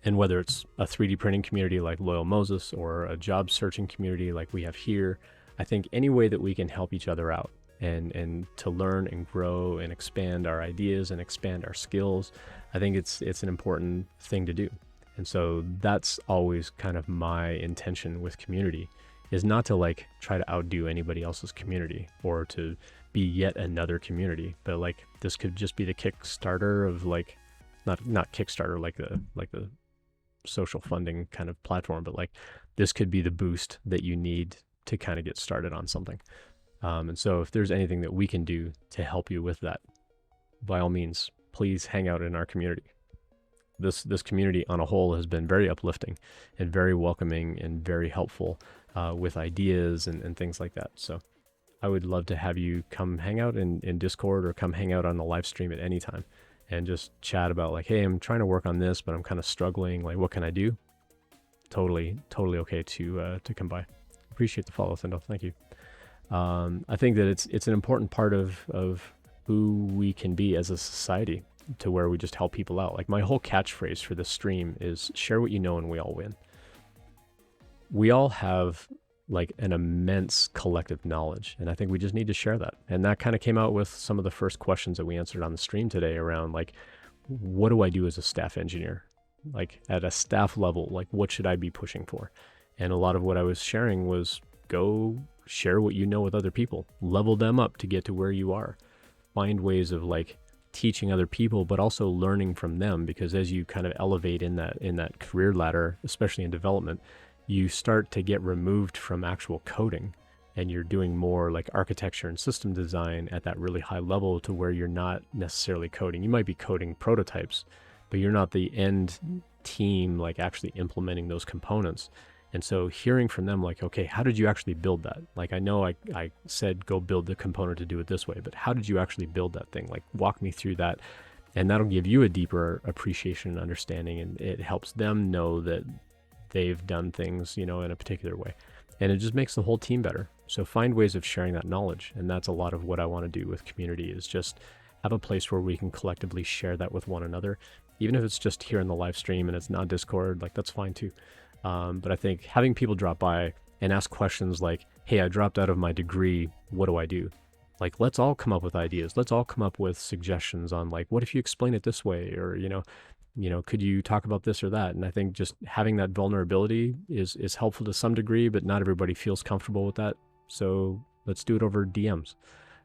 whether it's a 3D printing community like Loyal Moses or a job searching community like we have here, I think any way that we can help each other out and to learn and grow and expand our ideas and expand our skills, I think it's an important thing to do. And so that's always kind of my intention with community, is not to like try to outdo anybody else's community or to be yet another community, but like this could just be the Kickstarter of like, not Kickstarter like the social funding kind of platform, but like this could be the boost that you need to kind of get started on something. And so if there's anything that we can do to help you with that, by all means, please hang out in our community. This community on a whole has been very uplifting and very welcoming and very helpful with ideas and things like that. So I would love to have you come hang out in Discord or come hang out on the live stream at any time and just chat about like, hey, I'm trying to work on this, but I'm kind of struggling. Like, what can I do? Totally okay to come by. Appreciate the follow, Sindel. Thank you. I think that it's an important part of who we can be as a society, to where we just help people out. Like my whole catchphrase for this stream is share what you know and we all win. We all have like an immense collective knowledge, and I think we just need to share that. And that kind of came out with some of the first questions that we answered on the stream today around like, what do I do as a staff engineer? Like at a staff level, like what should I be pushing for? And a lot of what I was sharing was go share what you know with other people, level them up to get to where you are, find ways of like teaching other people, but also learning from them, because as you kind of elevate in that career ladder, especially in development, you start to get removed from actual coding and you're doing more like architecture and system design at that really high level, to where you're not necessarily coding. You might be coding prototypes, but you're not the end team like actually implementing those components. And so hearing from them like, okay, how did you actually build that? Like, I know I said, go build the component to do it this way, but how did you actually build that thing? Like, walk me through that. And that'll give you a deeper appreciation and understanding. And it helps them know that they've done things, in a particular way. And it just makes the whole team better. So find ways of sharing that knowledge. And that's a lot of what I want to do with community, is just have a place where we can collectively share that with one another. Even if it's just here in the live stream and it's not Discord, like that's fine too. But I think having people drop by and ask questions like, hey, I dropped out of my degree, what do I do? Like, let's all come up with ideas. Let's all come up with suggestions on like, what if you explain it this way? Or, could you talk about this or that? And I think just having that vulnerability is helpful to some degree, but not everybody feels comfortable with that. So let's do it over DMs.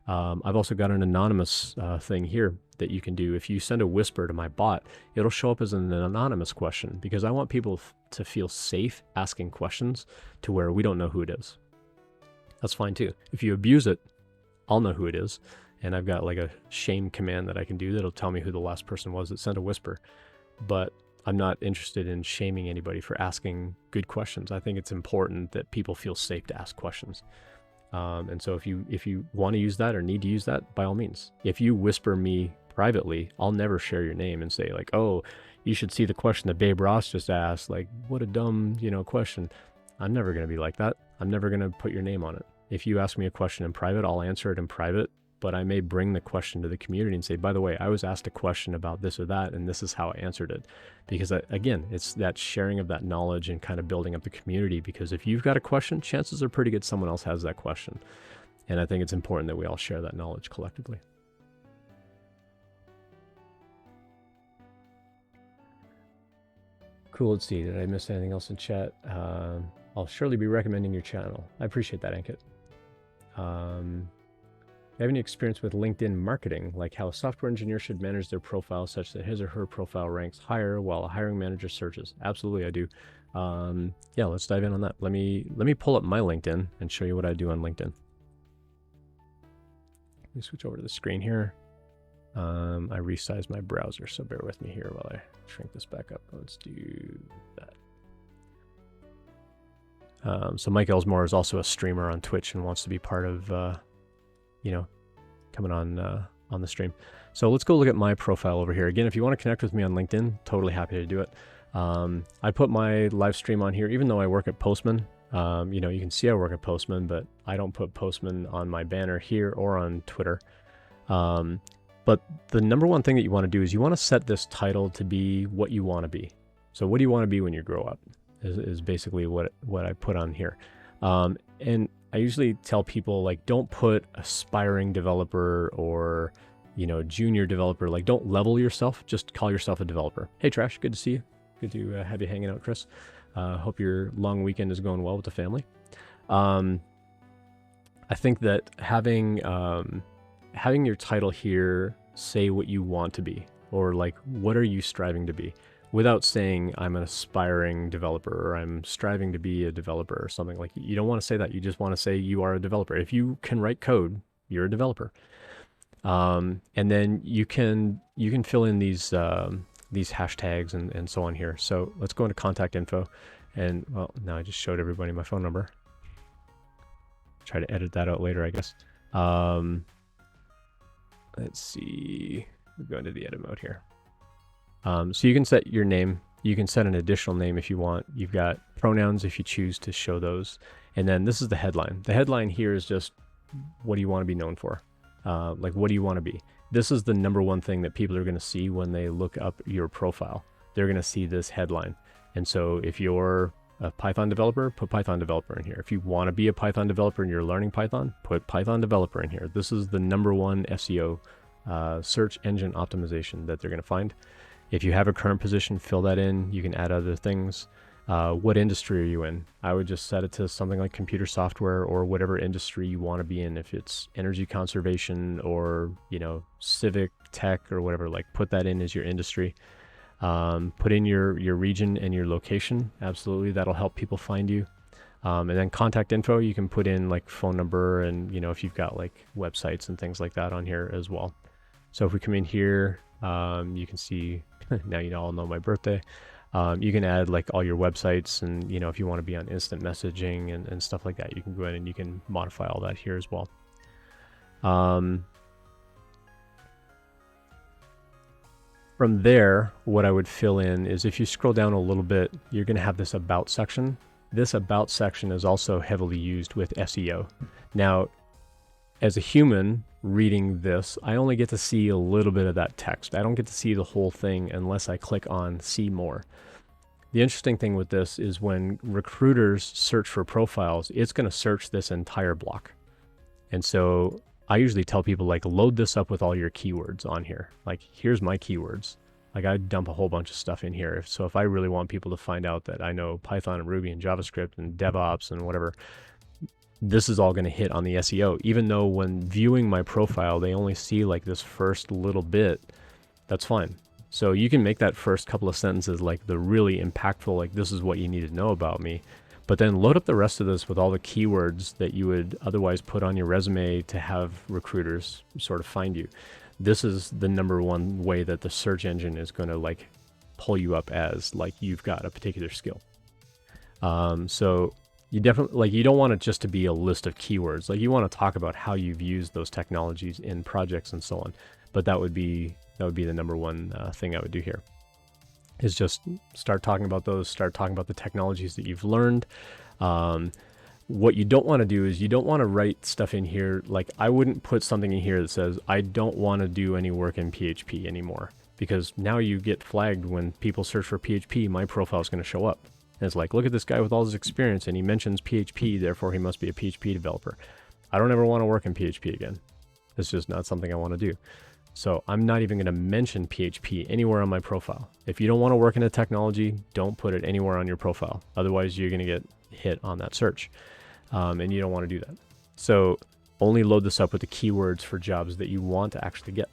I've also got an anonymous thing here that you can do. If you send a whisper to my bot, it'll show up as an anonymous question, because I want people to feel safe asking questions to where we don't know who it is. That's fine too. If you abuse it, I'll know who it is. And I've got like a shame command that I can do that'll tell me who the last person was that sent a whisper. But I'm not interested in shaming anybody for asking good questions. I think it's important that people feel safe to ask questions. And so if you want to use that or need to use that, by all means. If you whisper me privately, I'll never share your name and say like, oh, you should see the question that Babe Ross just asked. Like, what a dumb, question. I'm never going to be like that. I'm never going to put your name on it. If you ask me a question in private, I'll answer it in private, but I may bring the question to the community and say, by the way, I was asked a question about this or that, and this is how I answered it. Because again, it's that sharing of that knowledge and kind of building up the community, because if you've got a question, chances are pretty good someone else has that question. And I think it's important that we all share that knowledge collectively. Cool, let's see, did I miss anything else in chat? I'll surely be recommending your channel. I appreciate that, Ankit. You have any experience with LinkedIn marketing, like how a software engineer should manage their profile such that his or her profile ranks higher while a hiring manager searches? Absolutely, I do. Yeah, let's dive in on that. Let me pull up my LinkedIn and show you what I do on LinkedIn. Let me switch over to the screen here. I resized my browser, so bear with me here while I shrink this back up. Let's do that. So Mike Elsmore is also a streamer on Twitch and wants to be part of, coming on the stream. So let's go look at my profile over here. Again, if you want to connect with me on LinkedIn, totally happy to do it. I put my live stream on here, even though I work at Postman. You can see I work at Postman, but I don't put Postman on my banner here or on Twitter. But the number one thing that you want to do is you want to set this title to be what you want to be. So what do you want to be when you grow up is basically what I put on here. And I usually tell people, like, don't put aspiring developer or, junior developer. Like, don't level yourself. Just call yourself a developer. Hey, Trash, good to see you. Good to have you hanging out, Chris. Hope your long weekend is going well with the family. I think that having your title here say what you want to be, or like, what are you striving to be, without saying I'm an aspiring developer or I'm striving to be a developer or something. Like, you don't want to say that. You just want to say you are a developer. If you can write code, you're a developer. And then you can fill in these hashtags and so on here. So let's go into contact info, and well, now I just showed everybody my phone number. Try to edit that out later, I guess. Let's see, we'll go into the edit mode here. So you can set your name. You can set an additional name if you want. You've got pronouns if you choose to show those. And then this is the headline. The headline here is just, what do you want to be known for? Like, what do you want to be? This is the number one thing that people are going to see when they look up your profile. They're going to see this headline. And so if you're a Python developer, put Python developer in here. If you want to be a Python developer and you're learning Python, put Python developer in here. This is the number one SEO, search engine optimization, that they're going to find. If you have a current position, fill that in. You can add other things. What industry are you in? I would just set it to something like computer software or whatever industry you want to be in. If it's energy conservation or, civic tech or whatever, like, put that in as your industry. Put in your region and your location. Absolutely. That'll help people find you. And then contact info, you can put in like phone number and, if you've got like websites and things like that on here as well. So if we come in here, you can see, now you all know my birthday. You can add like all your websites and, if you want to be on instant messaging and stuff like that, you can go in and you can modify all that here as well. From there, what I would fill in is, if you scroll down a little bit, you're going to have this about section. This about section is also heavily used with SEO. Now, as a human reading this, I only get to see a little bit of that text. I don't get to see the whole thing unless I click on see more. The interesting thing with this is when recruiters search for profiles, it's going to search this entire block. And so I usually tell people, like, load this up with all your keywords on here. Like, here's my keywords. Like, I dump a whole bunch of stuff in here. So if I really want people to find out that I know Python and Ruby and JavaScript and DevOps and whatever, this is all going to hit on the SEO. Even though when viewing my profile, they only see like this first little bit, that's fine. So you can make that first couple of sentences like the really impactful, like, this is what you need to know about me. But then load up the rest of this with all the keywords that you would otherwise put on your resume to have recruiters sort of find you. This is the number one way that the search engine is going to like pull you up as like you've got a particular skill. So you definitely, like, you don't want it just to be a list of keywords. Like, you want to talk about how you've used those technologies in projects and so on. But that would be the number one thing I would do here, is just start talking about those, start talking about the technologies that you've learned. What you don't want to do is you don't want to write stuff in here. Like, I wouldn't put something in here that says, I don't want to do any work in PHP anymore, because now you get flagged when people search for PHP, my profile is going to show up. And it's like, look at this guy with all his experience and he mentions PHP, therefore he must be a PHP developer. I don't ever want to work in PHP again. It's just not something I want to do. So I'm not even going to mention PHP anywhere on my profile. If you don't want to work in a technology, don't put it anywhere on your profile. Otherwise, you're going to get hit on that search. And you don't want to do that. So only load this up with the keywords for jobs that you want to actually get.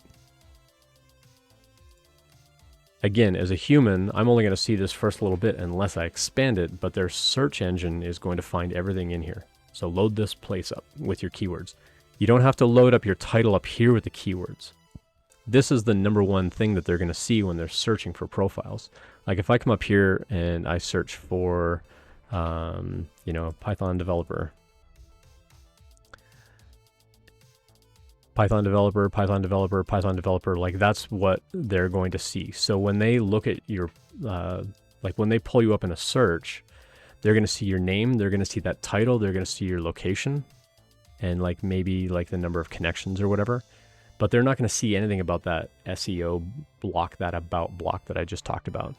Again, as a human, I'm only going to see this first little bit unless I expand it, but their search engine is going to find everything in here. So load this place up with your keywords. You don't have to load up your title up here with the keywords. This is the number one thing that they're going to see when they're searching for profiles. Like if I come up here and I search for, Python developer, like that's what they're going to see. So when they look at your, like when they pull you up in a search, they're going to see your name, they're going to see that title, they're going to see your location, and like maybe like the number of connections or whatever. But they're not going to see anything about that SEO block, that about block that I just talked about.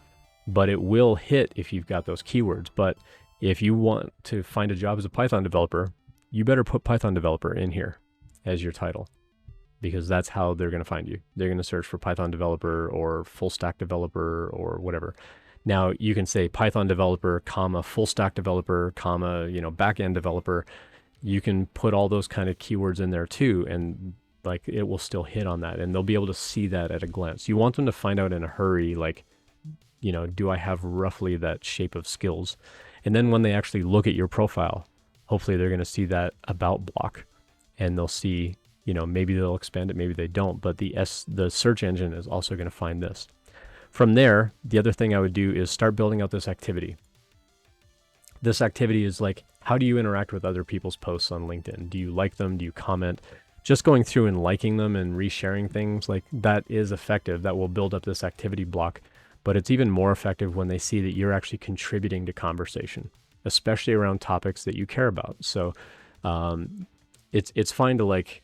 But it will hit if you've got those keywords. But if you want to find a job as a Python developer, you better put Python developer in here as your title, because that's how they're going to find you. They're going to search for Python developer or full stack developer or whatever. Now you can say Python developer, comma, full stack developer, comma, backend developer. You can put all those kind of keywords in there too, and like it will still hit on that, and they'll be able to see that at a glance. You want them to find out in a hurry, like, do I have roughly that shape of skills? And then when they actually look at your profile, hopefully they're going to see that about block, and they'll see, maybe they'll expand it, maybe they don't, but the search engine is also going to find this. From there, the other thing I would do is start building out this activity. This activity is like, how do you interact with other people's posts on LinkedIn? Do you like them? Do you comment? Just going through and liking them and resharing things, like that is effective. That will build up this activity block. But it's even more effective when they see that you're actually contributing to conversation, especially around topics that you care about. So it's fine to like,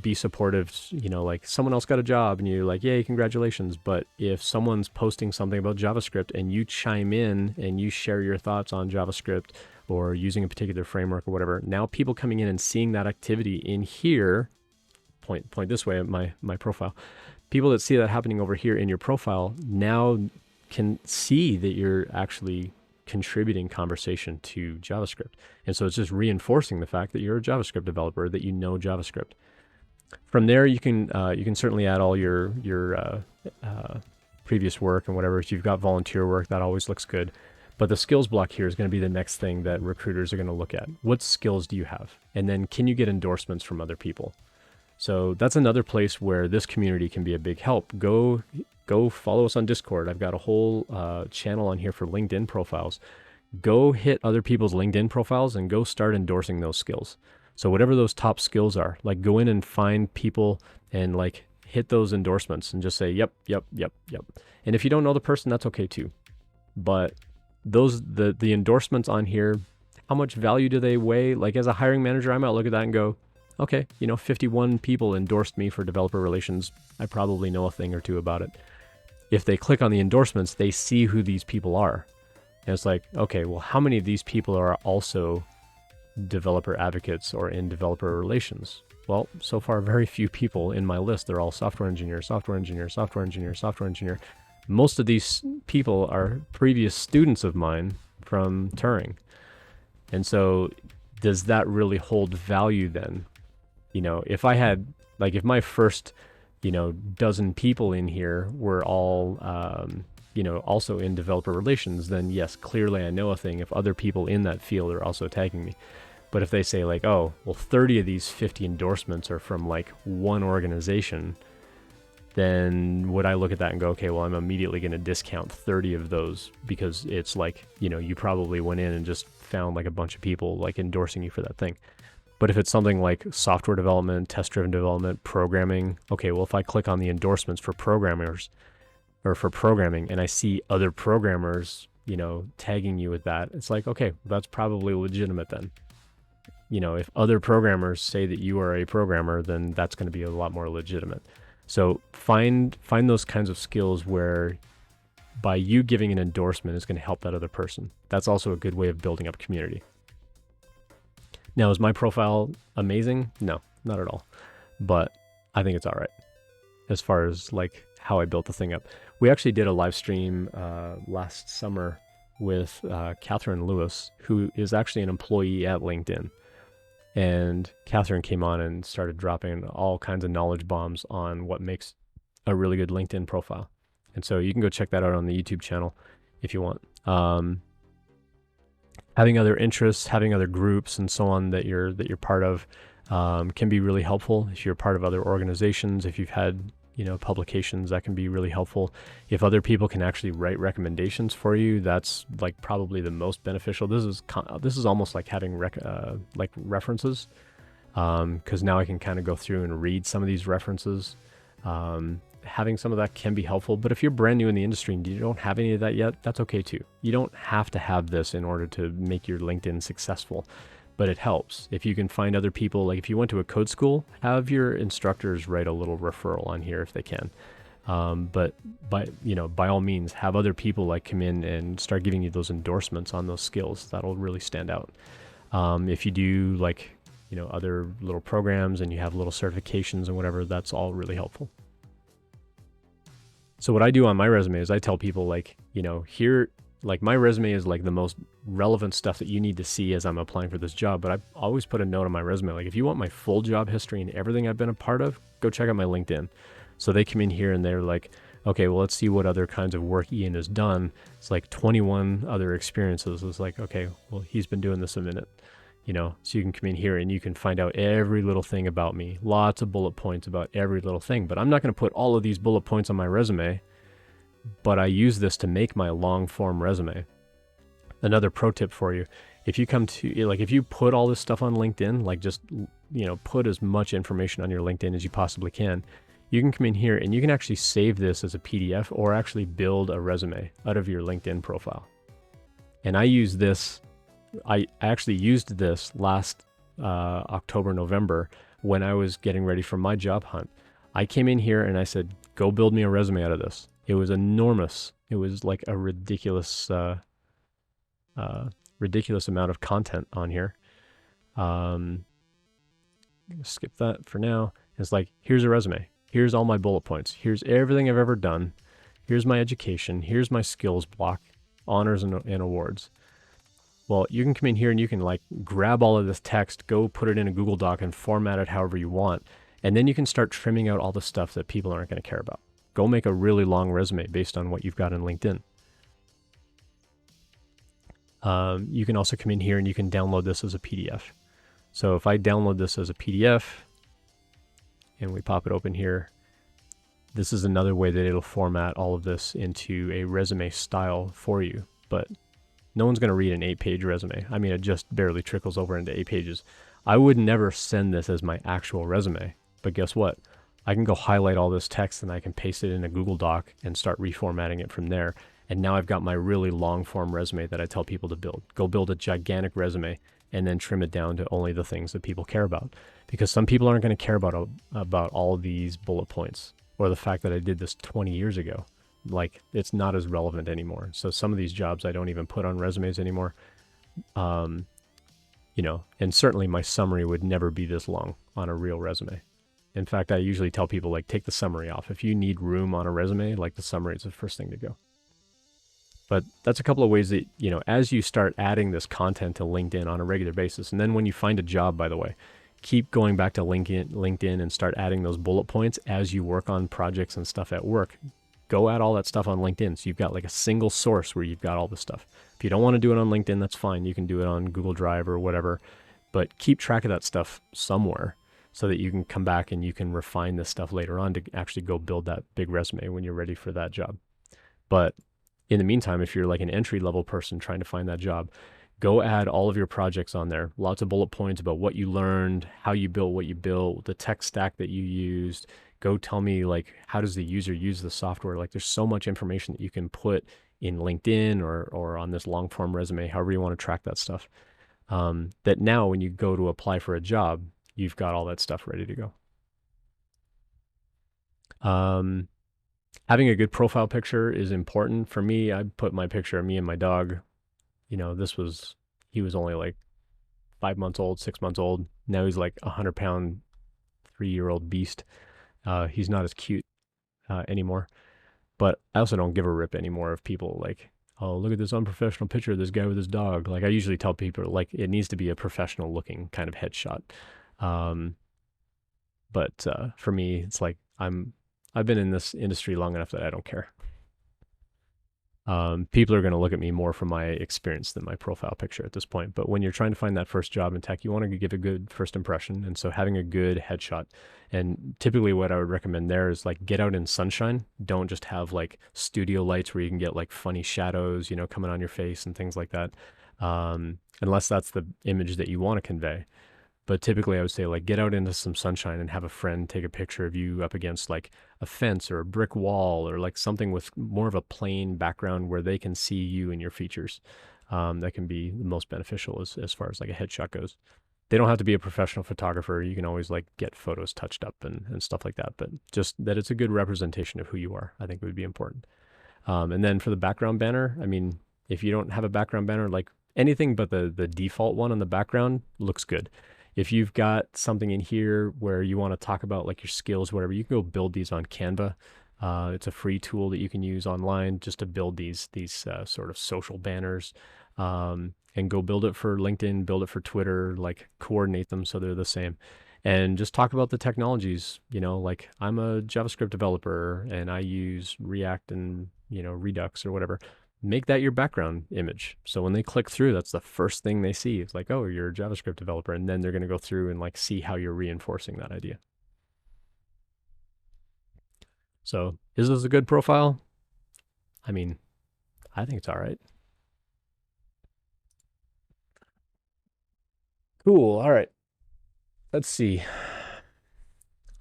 be supportive, like someone else got a job and you're like, yay, congratulations. But if someone's posting something about JavaScript and you chime in and you share your thoughts on JavaScript or using a particular framework or whatever, now people coming in and seeing that activity in here, point this way at my profile, people that see that happening over here in your profile now can see that you're actually contributing conversation to JavaScript. And so it's just reinforcing the fact that you're a JavaScript developer, that you know JavaScript. From there, you can certainly add all your previous work and whatever. If you've got volunteer work, that always looks good. But the skills block here is going to be the next thing that recruiters are going to look at. What skills do you have? And then can you get endorsements from other people? So that's another place where this community can be a big help. Go follow us on Discord. I've got a whole channel on here for LinkedIn profiles. Go hit other people's LinkedIn profiles and go start endorsing those skills. So whatever those top skills are, like go in and find people and like hit those endorsements and just say, yep. And if you don't know the person, that's okay too. But the endorsements on here, how much value do they weigh? Like as a hiring manager, I might look at that and go, okay, 51 people endorsed me for developer relations. I probably know a thing or two about it. If they click on the endorsements, they see who these people are. And it's like, okay, well, how many of these people are also developer advocates or in developer relations? Well, so far, very few people in my list. They're all software engineer. Most of these people are previous students of mine from Turing. And so does that really hold value then? If I had, like, if my first, dozen people in here were all, also in developer relations, then yes, clearly I know a thing if other people in that field are also tagging me. But if they say like, oh, well, 30 of these 50 endorsements are from like one organization, then would I look at that and go, okay, well, I'm immediately going to discount 30 of those because it's like, you probably went in and just found like a bunch of people like endorsing you for that thing. But if it's something like software development, test-driven development, programming, okay, well, if I click on the endorsements for programmers or for programming and I see other programmers, tagging you with that, it's like, okay, that's probably legitimate then. If other programmers say that you are a programmer, then that's going to be a lot more legitimate. So find those kinds of skills where by you giving an endorsement is going to help that other person. That's also a good way of building up community. Now, is my profile amazing? No, not at all. But I think it's all right as far as like how I built the thing up. We actually did a live stream last summer with Catherine Lewis, who is actually an employee at LinkedIn. And Catherine came on and started dropping all kinds of knowledge bombs on what makes a really good LinkedIn profile. And so you can go check that out on the YouTube channel if you want. Having other interests, having other groups and so on that you're part of can be really helpful. If you're part of other organizations, if you've had publications, that can be really helpful. If other people can actually write recommendations for you, that's like probably the most beneficial. This is almost like having references, because now I can kind of go through and read some of these references. Having some of that can be helpful, but if you're brand new in the industry and you don't have any of that yet, that's okay too. You don't have to have this in order to make your LinkedIn successful, but it helps. If you can find other people, like if you went to a code school, have your instructors write a little referral on here if they can. But by all means, have other people like come in and start giving you those endorsements on those skills. That'll really stand out. If you do like, other little programs and you have little certifications and whatever, that's all really helpful. So what I do on my resume is I tell people like, here, like my resume is like the most relevant stuff that you need to see as I'm applying for this job. But I always put a note on my resume. Like if you want my full job history and everything I've been a part of, go check out my LinkedIn. So they come in here and they're like, okay, well, let's see what other kinds of work Ian has done. It's like 21 other experiences. It's like, okay, well, he's been doing this a minute, so you can come in here and you can find out every little thing about me, lots of bullet points about every little thing. But I'm not going to put all of these bullet points on my resume, but I use this to make my long form resume. Another pro tip for you, if you put all this stuff on LinkedIn, like just, put as much information on your LinkedIn as you possibly can, you can come in here and you can actually save this as a PDF or actually build a resume out of your LinkedIn profile. And I use this, I actually used this last October, November, when I was getting ready for my job hunt. I came in here and I said, go build me a resume out of this. It was enormous. It was like a ridiculous amount of content on here. Skip that for now. It's like, here's a resume. Here's all my bullet points. Here's everything I've ever done. Here's my education. Here's my skills block, honors and awards. Well, you can come in here and you can like grab all of this text, go put it in a Google Doc and format it however you want. And then you can start trimming out all the stuff that people aren't going to care about. Go make a really long resume based on what you've got in LinkedIn. You can also come in here and you can download this as a PDF. So if I download this as a PDF and we pop it open here, this is another way that it'll format all of this into a resume style for you. But no one's going to read an 8-page resume. I mean, it just barely trickles over into 8 pages. I would never send this as my actual resume, but guess what? I can go highlight all this text and I can paste it in a Google Doc and start reformatting it from there. And now I've got my really long form resume that I tell people to build. Go build a gigantic resume and then trim it down to only the things that people care about. Because some people aren't going to care about all of these bullet points or the fact that I did this 20 years ago. Like, it's not as relevant anymore. So some of these jobs I don't even put on resumes anymore. And certainly my summary would never be this long on a real resume. In fact, I usually tell people, like, take the summary off. If you need room on a resume, like, the summary is the first thing to go. But that's a couple of ways that, as you start adding this content to LinkedIn on a regular basis, and then when you find a job, by the way, keep going back to LinkedIn and start adding those bullet points as you work on projects and stuff at work. Go add all that stuff on LinkedIn. So you've got like a single source where you've got all this stuff. If you don't want to do it on LinkedIn, that's fine. You can do it on Google Drive or whatever, but keep track of that stuff somewhere so that you can come back and you can refine this stuff later on to actually go build that big resume when you're ready for that job. But in the meantime, if you're like an entry level person trying to find that job, go add all of your projects on there. Lots of bullet points about what you learned, how you built what you built, the tech stack that you used. Go tell me like how does the user use the software? Like there's so much information that you can put in LinkedIn or on this long form resume, however you want to track that stuff. That now when you go to apply for a job, you've got all that stuff ready to go. Having a good profile picture is important for me. I put my picture of me and my dog. You know, he was only like 5 months old, 6 months old. Now he's like 100-pound, 3-year-old beast. He's not as cute anymore. But I also don't give a rip anymore of people like, oh, look at this unprofessional picture of this guy with his dog. Like I usually tell people like it needs to be a professional looking kind of headshot. Um, but for me, it's like I've been in this industry long enough that I don't care. People are going to look at me more from my experience than my profile picture at this point. But when you're trying to find that first job in tech, you want to give a good first impression. And so having a good headshot, and typically what I would recommend there is like get out in sunshine. Don't just have like studio lights where you can get like funny shadows, coming on your face and things like that. Unless that's the image that you want to convey. But typically, I would say like get out into some sunshine and have a friend take a picture of you up against like a fence or a brick wall or like something with more of a plain background where they can see you and your features. That can be the most beneficial as far as like a headshot goes. They don't have to be a professional photographer. You can always like get photos touched up and stuff like that. But just that it's a good representation of who you are, I think would be important. And then for the background banner, I mean, if you don't have a background banner, like anything but the default one on the background looks good. If you've got something in here where you want to talk about like your skills, whatever, you can go build these on Canva. It's a free tool that you can use online just to build these sort of social banners, and go build it for LinkedIn, build it for Twitter, like coordinate them so they're the same. And just talk about the technologies, like I'm a JavaScript developer and I use React and, Redux or whatever. Make that your background image. So when they click through, that's the first thing they see. It's like, oh, you're a JavaScript developer. And then they're going to go through and like see how you're reinforcing that idea. So is this a good profile? I mean, I think it's all right. Cool. All right. Let's see.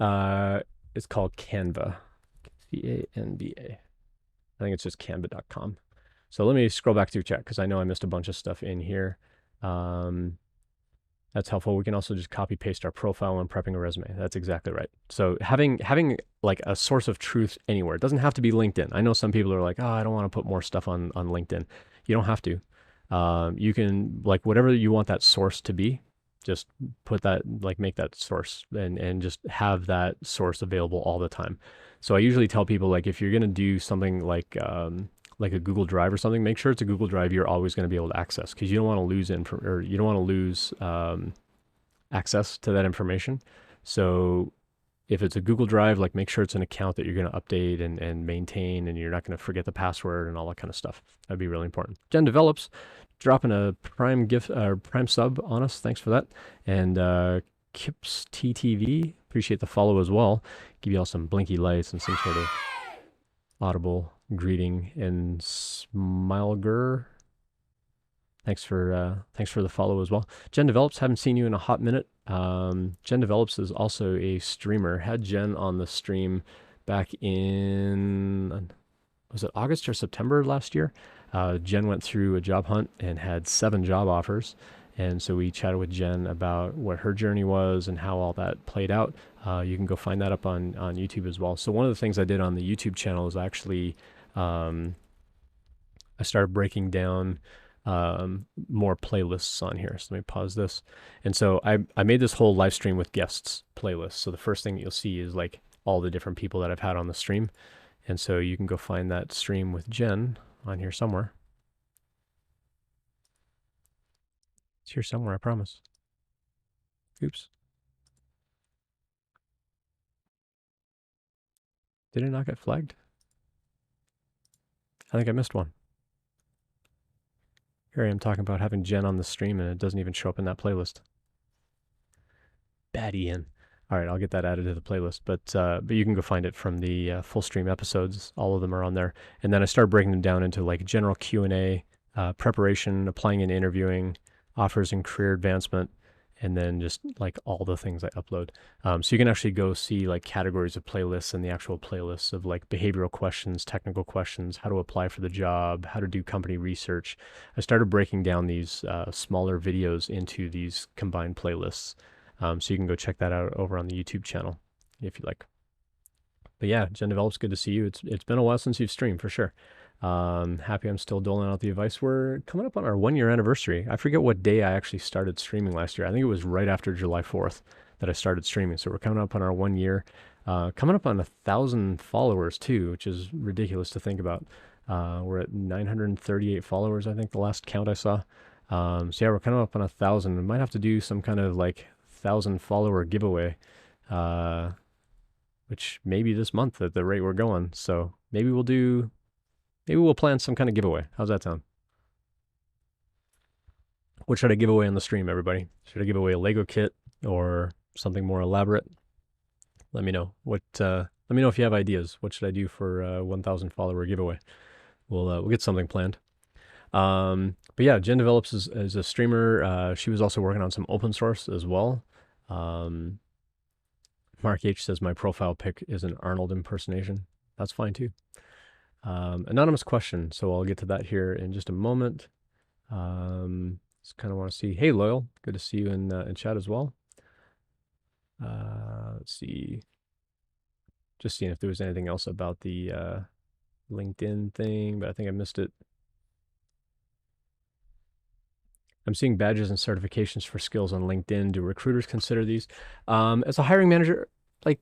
It's called Canva. Canva. I think it's just canva.com. So let me scroll back through chat because I know I missed a bunch of stuff in here. That's helpful. We can also just copy paste our profile when prepping a resume. That's exactly right. So having like a source of truth anywhere. It doesn't have to be LinkedIn. I know some people are like, oh, I don't want to put more stuff on LinkedIn. You don't have to. You can like whatever you want that source to be, just put that, like make that source and just have that source available all the time. So I usually tell people like if you're gonna do something like a Google Drive or something, make sure it's a Google Drive you're always going to be able to access because you don't want to lose or you don't want to lose access to that information. So if it's a Google Drive, like make sure it's an account that you're going to update and maintain, and you're not going to forget the password and all that kind of stuff. That'd be really important. Jen Develops, dropping a Prime gift or Prime sub on us. Thanks for that. And Kips TTV, appreciate the follow as well. Give you all some blinky lights and some sort of audible greeting. And Smileger, thanks for the follow as well. Jen Develops, haven't seen you in a hot minute. Jen Develops is also a streamer. Had Jen on the stream back in, was it August or September last year? Jen went through a job hunt and had 7 job offers. And so we chatted with Jen about what her journey was and how all that played out. You can go find that up on YouTube as well. So one of the things I did on the YouTube channel is actually I started breaking down more playlists on here. So let me pause this. And so I made this whole live stream with guests playlist. So the first thing you'll see is like all the different people that I've had on the stream. And so you can go find that stream with Jen on here somewhere. It's here somewhere, I promise. Oops. Did it not get flagged? I think I missed one. Here I am talking about having Jen on the stream and it doesn't even show up in that playlist. Bad Ian. All right, I'll get that added to the playlist. But you can go find it from the full stream episodes. All of them are on there. And then I started breaking them down into like general Q&A, preparation, applying and interviewing, offers and career advancement, and then just like all the things I upload. So you can actually go see like categories of playlists and the actual playlists of like behavioral questions, technical questions, how to apply for the job, how to do company research. I started breaking down these smaller videos into these combined playlists. So you can go check that out over on the YouTube channel if you like. But yeah, Gen Develops, good to see you. It's been a while since you've streamed for sure. Happy I'm still doling out the advice. We're coming up on our 1 year anniversary. I forget what day I actually started streaming last year. I think it was right after July 4th that I started streaming. So we're coming up on our 1 year. Coming up on 1,000 followers too, which is ridiculous to think about. We're at 938 followers, I think the last count I saw. So yeah, we're coming up on 1,000. We might have to do some kind of like 1,000 follower giveaway, which maybe this month at the rate we're going. So maybe we'll plan some kind of giveaway. How's that sound? What should I give away on the stream, everybody? Should I give away a Lego kit or something more elaborate? Let me know. Let me know if you have ideas. What should I do for a 1,000 follower giveaway? We'll get something planned. But yeah, Jen Develops is a streamer. She was also working on some open source as well. Mark H says my profile pic is an Arnold impersonation. That's fine too. Anonymous question. So I'll get to that here in just a moment. Just kind of want to see. Hey, Loyal. Good to see you in chat as well. Let's see. Just seeing if there was anything else about the LinkedIn thing, but I think I missed it. I'm seeing badges and certifications for skills on LinkedIn. Do recruiters consider these? As a hiring manager, like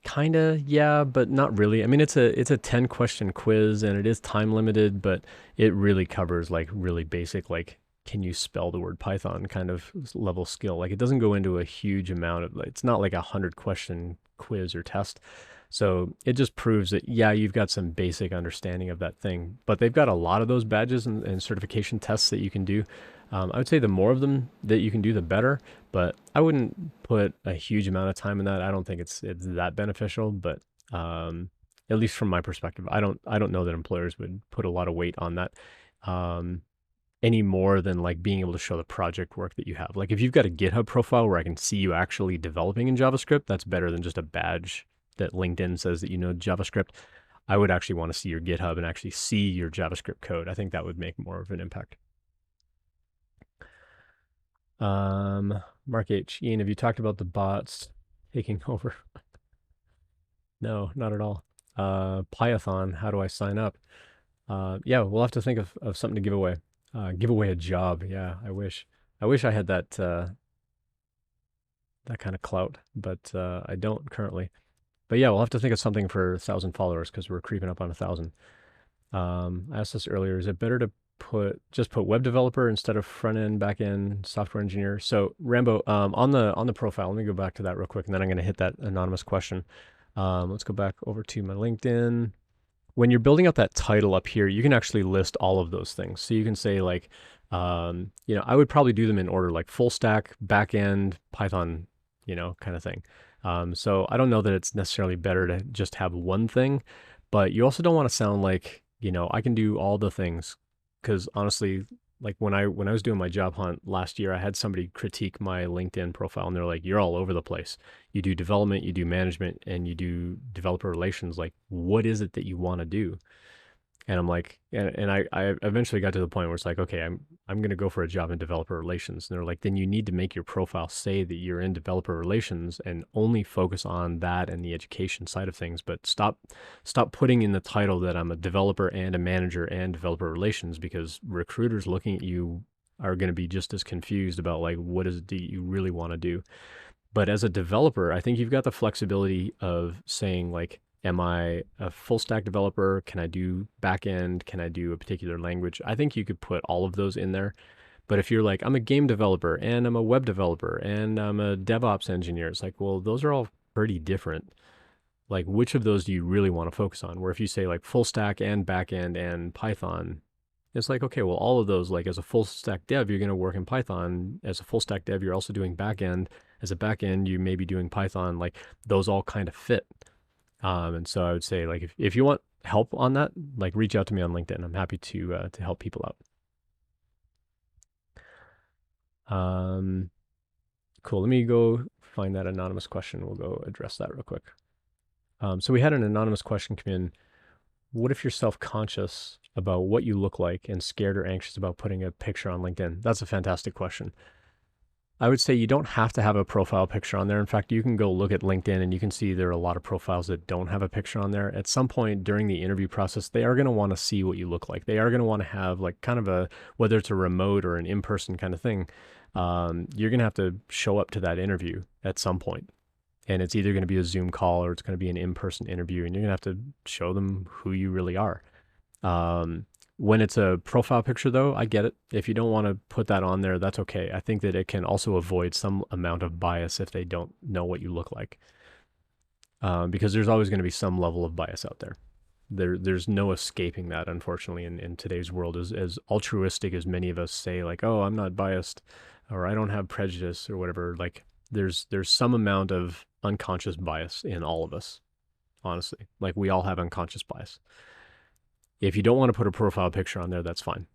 kinda, yeah, but not really. I mean, it's a 10-question quiz and it is time limited, but it really covers like really basic, like can you spell the word Python kind of level skill. Like it doesn't go into a huge amount of, it's not like a 100-question quiz or test. So it just proves that, yeah, you've got some basic understanding of that thing, but they've got a lot of those badges and certification tests that you can do. I would say the more of them that you can do, the better, but I wouldn't put a huge amount of time in that. I don't think it's that beneficial, but at least from my perspective, I don't know that employers would put a lot of weight on that any more than like being able to show the project work that you have. Like if you've got a GitHub profile where I can see you actually developing in JavaScript, that's better than just a badge that LinkedIn says that you know JavaScript. I would actually want to see your GitHub and actually see your JavaScript code. I think that would make more of an impact. Mark H. Ian, have you talked about the bots taking over? No, not at all. Python, how do I sign up? Yeah, we'll have to think of something to give away. Give away a job. Yeah, I wish I had that that kind of clout, but I don't currently. But yeah, we'll have to think of something for 1,000 followers because we're creeping up on 1,000. I asked this earlier. Is it better to just put web developer instead of front end, back end, software engineer? So Rambo, on the profile, let me go back to that real quick, and then I'm going to hit that anonymous question. Let's go back over to my LinkedIn. When you're building out that title up here, you can actually list all of those things. So you can say like, I would probably do them in order, like full stack, back end, Python, kind of thing. So I don't know that it's necessarily better to just have one thing, but you also don't want to sound like, I can do all the things. Because honestly, like when I was doing my job hunt last year, I had somebody critique my LinkedIn profile and they're like, you're all over the place. You do development, you do management, and you do developer relations. Like, what is it that you want to do? And I'm like, and I eventually got to the point where it's like, okay, I'm going to go for a job in developer relations. And they're like, then you need to make your profile say that you're in developer relations and only focus on that and the education side of things. But stop putting in the title that I'm a developer and a manager and developer relations, because recruiters looking at you are going to be just as confused about like, what is it that you really want to do? But as a developer, I think you've got the flexibility of saying like, am I a full stack developer? Can I do back end? Can I do a particular language? I think you could put all of those in there. But if you're like, I'm a game developer and I'm a web developer and I'm a DevOps engineer, it's like, well, those are all pretty different. Like, which of those do you really want to focus on? Where if you say like full stack and back end and Python, it's like, okay, well, all of those, like as a full stack dev, you're going to work in Python. As a full stack dev, you're also doing back end. As a backend, you may be doing Python. Like those all kind of fit. And so I would say like if you want help on that, like reach out to me on LinkedIn. I'm happy to help people out. Cool. Let me go find that anonymous question. We'll go address that real quick. So we had an anonymous question come in. What if you're self-conscious about what you look like and scared or anxious about putting a picture on LinkedIn? That's a fantastic question. I would say you don't have to have a profile picture on there. In fact, you can go look at LinkedIn and you can see there are a lot of profiles that don't have a picture on there. At some point during the interview process, they are going to want to see what you look like. They are going to want to have like kind of a, whether it's a remote or an in-person kind of thing, you're going to have to show up to that interview at some point. And it's either going to be a Zoom call or it's going to be an in-person interview, and you're going to have to show them who you really are. When it's a profile picture, though, I get it. If you don't want to put that on there, that's okay. I think that it can also avoid some amount of bias if they don't know what you look like, because there's always going to be some level of bias out there. There's no escaping that, unfortunately, in today's world. As altruistic as many of us say, like, oh, I'm not biased, or I don't have prejudice, or whatever. Like, there's some amount of unconscious bias in all of us, honestly. Like, we all have unconscious bias. If you don't want to put a profile picture on there, that's fine.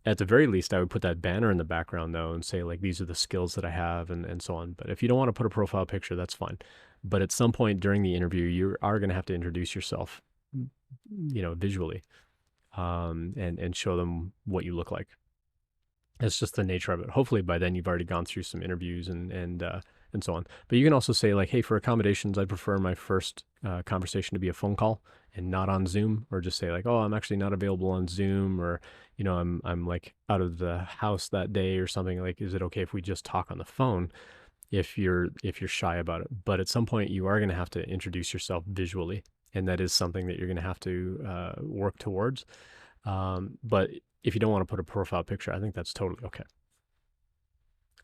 At the very least, I would put that banner in the background, though, and say, like, these are the skills that I have and so on. But if you don't want to put a profile picture, that's fine. But at some point during the interview, you are going to have to introduce yourself, visually, and show them what you look like. It's just the nature of it. Hopefully by then you've already gone through some interviews and so on. But you can also say like, hey, for accommodations, I prefer my first conversation to be a phone call and not on Zoom, or just say like, oh, I'm actually not available on Zoom, or I'm like out of the house that day or something. Like, is it okay if we just talk on the phone? If you're shy about it. But at some point you are going to have to introduce yourself visually, and that is something that you're going to have to work towards. But if you don't want to put a profile picture, I think that's totally okay.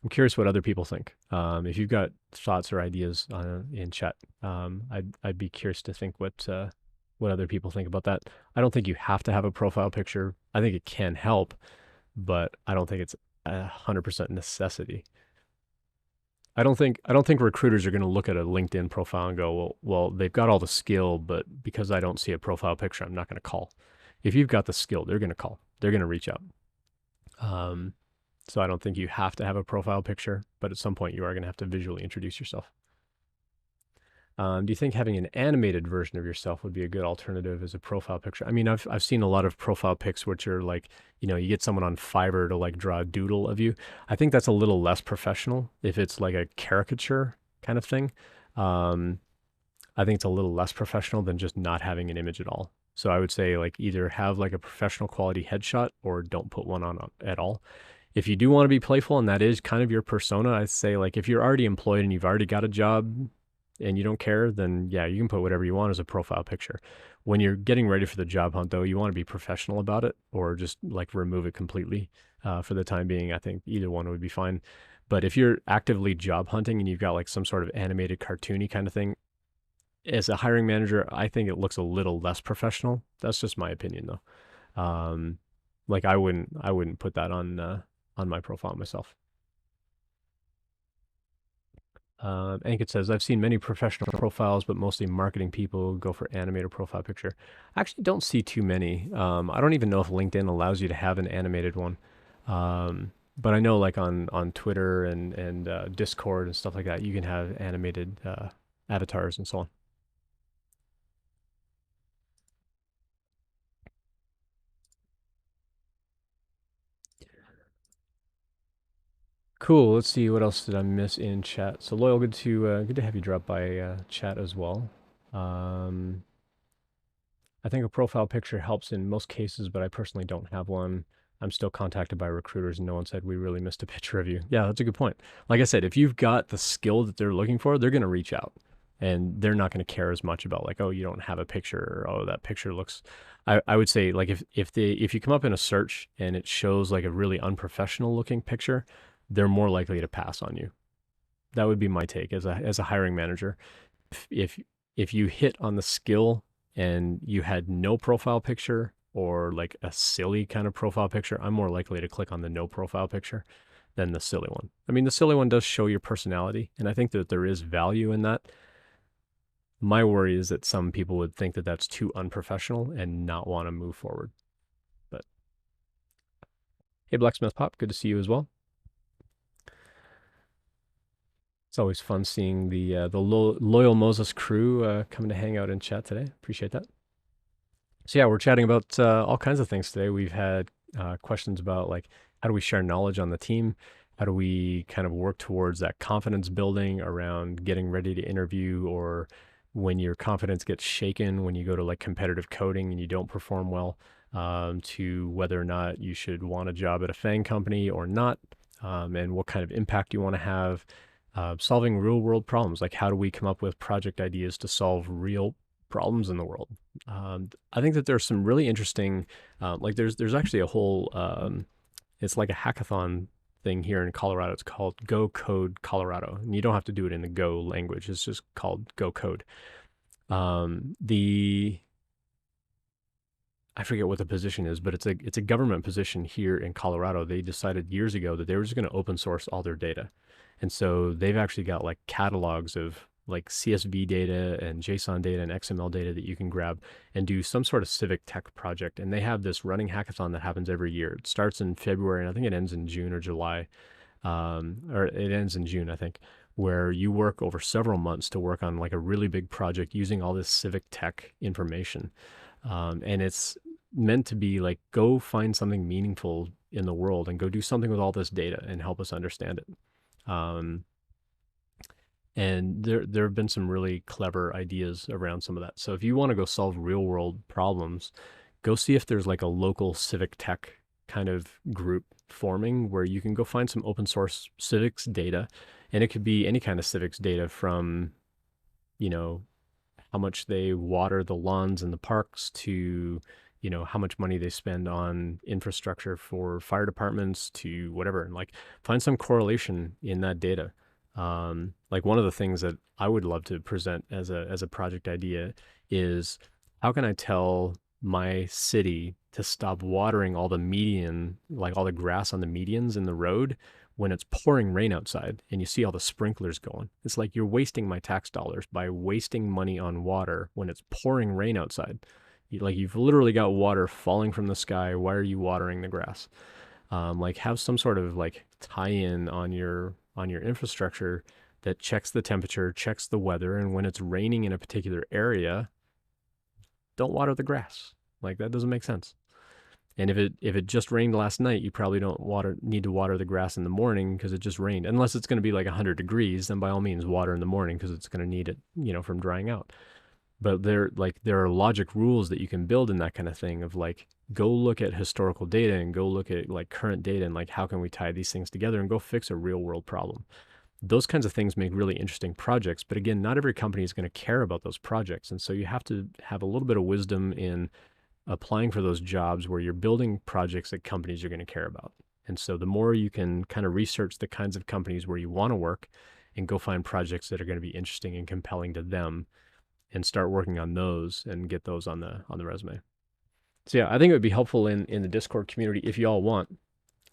I'm curious what other people think. If you've got thoughts or ideas in chat, I'd be curious to think what other people think about that. I don't think you have to have a profile picture. I think it can help, but I don't think it's 100% necessity. I don't think recruiters are going to look at a LinkedIn profile and go, well, they've got all the skill, but because I don't see a profile picture, I'm not going to call. If you've got the skill, they're going to call. They're going to reach out. So I don't think you have to have a profile picture, but at some point you are going to have to visually introduce yourself. Do you think having an animated version of yourself would be a good alternative as a profile picture? I mean, I've seen a lot of profile pics which are like, you get someone on Fiverr to like draw a doodle of you. I think that's a little less professional if it's like a caricature kind of thing. I think it's a little less professional than just not having an image at all. So I would say like either have like a professional quality headshot or don't put one on at all. If you do want to be playful and that is kind of your persona, I'd say like if you're already employed and you've already got a job and you don't care, then yeah, you can put whatever you want as a profile picture. When you're getting ready for the job hunt though, you want to be professional about it, or just like remove it completely for the time being. I think either one would be fine. But if you're actively job hunting and you've got like some sort of animated cartoony kind of thing, as a hiring manager, I think it looks a little less professional. That's just my opinion though. Like I wouldn't put that on my profile myself. Ankit says, I've seen many professional profiles, but mostly marketing people go for animated profile picture. I actually don't see too many. I don't even know if LinkedIn allows you to have an animated one. But I know like on Twitter and Discord and stuff like that, you can have animated avatars and so on. Cool. Let's see, what else did I miss in chat? So Loyal, good to have you drop by chat as well. I think a profile picture helps in most cases, but I personally don't have one. I'm still contacted by recruiters and no one said we really missed a picture of you. Yeah, that's a good point. Like I said, if you've got the skill that they're looking for, they're going to reach out and they're not going to care as much about like, oh, you don't have a picture, or oh, that picture looks. I would say like if you come up in a search and it shows like a really unprofessional looking picture, they're more likely to pass on you. That would be my take as a hiring manager. If you hit on the skill and you had no profile picture or like a silly kind of profile picture, I'm more likely to click on the no profile picture. than the silly one. I mean, the silly one does show your personality, and I think that there is value in that. My worry is that some people would think that that's too unprofessional and not want to move forward. But hey, Blacksmith Pop, good to see you as well. It's always fun seeing the loyal Moses crew coming to hang out and chat today. Appreciate that. So yeah, we're chatting about all kinds of things today. We've had questions about like how do we share knowledge on the team? How do we kind of work towards that confidence building around getting ready to interview, or when your confidence gets shaken when you go to like competitive coding and you don't perform well, to whether or not you should want a job at a FANG company or not, and what kind of impact you want to have. Solving real world problems, like how do we come up with project ideas to solve real problems in the world. I think that there's some really interesting, like there's actually a whole, it's like a hackathon thing here in Colorado. It's called Go Code Colorado, and you don't have to do it in the Go language. It's just called Go Code. The I forget what the position is, but it's a government position here in Colorado. They decided years ago that they were just going to open source all their data, and so they've actually got like catalogs of like CSV data and JSON data and XML data that you can grab and do some sort of civic tech project. And they have this running hackathon that happens every year. It starts in February, and I think it ends in June or July, or it ends in June, I think, where you work over several months to work on like a really big project using all this civic tech information. And it's meant to be like, go find something meaningful in the world and go do something with all this data and help us understand it. And there have been some really clever ideas around some of that. So if you want to go solve real world problems, go see if there's like a local civic tech kind of group forming where you can go find some open source civics data. And it could be any kind of civics data from, you know, how much they water the lawns in the parks to, you know, how much money they spend on infrastructure for fire departments to whatever, and like find some correlation in that data. Like one of the things that I would love to present as a project idea is how can I tell my city to stop watering all the median, like all the grass on the medians in the road when it's pouring rain outside and you see all the sprinklers going. It's like you're wasting my tax dollars by wasting money on water when it's pouring rain outside. Like you've literally got water falling from the sky. Why are you watering the grass? Like have some sort of like tie-in on your infrastructure that checks the temperature, checks the weather, and when it's raining in a particular area, don't water the grass. Like that doesn't make sense. And if it just rained last night, you probably don't need to water the grass in the morning because it just rained. Unless it's going to be like 100 degrees, then by all means water in the morning because it's going to need it, you know, from drying out. But there are logic rules that you can build in that kind of thing of like go look at historical data and go look at like current data and like how can we tie these things together and go fix a real world problem. Those kinds of things make really interesting projects, but again, not every company is going to care about those projects, and so you have to have a little bit of wisdom in applying for those jobs where you're building projects that companies are going to care about. And so the more you can kind of research the kinds of companies where you want to work and go find projects that are going to be interesting and compelling to them and start working on those and get those on the resume. So yeah, I think it would be helpful in the Discord community if you all want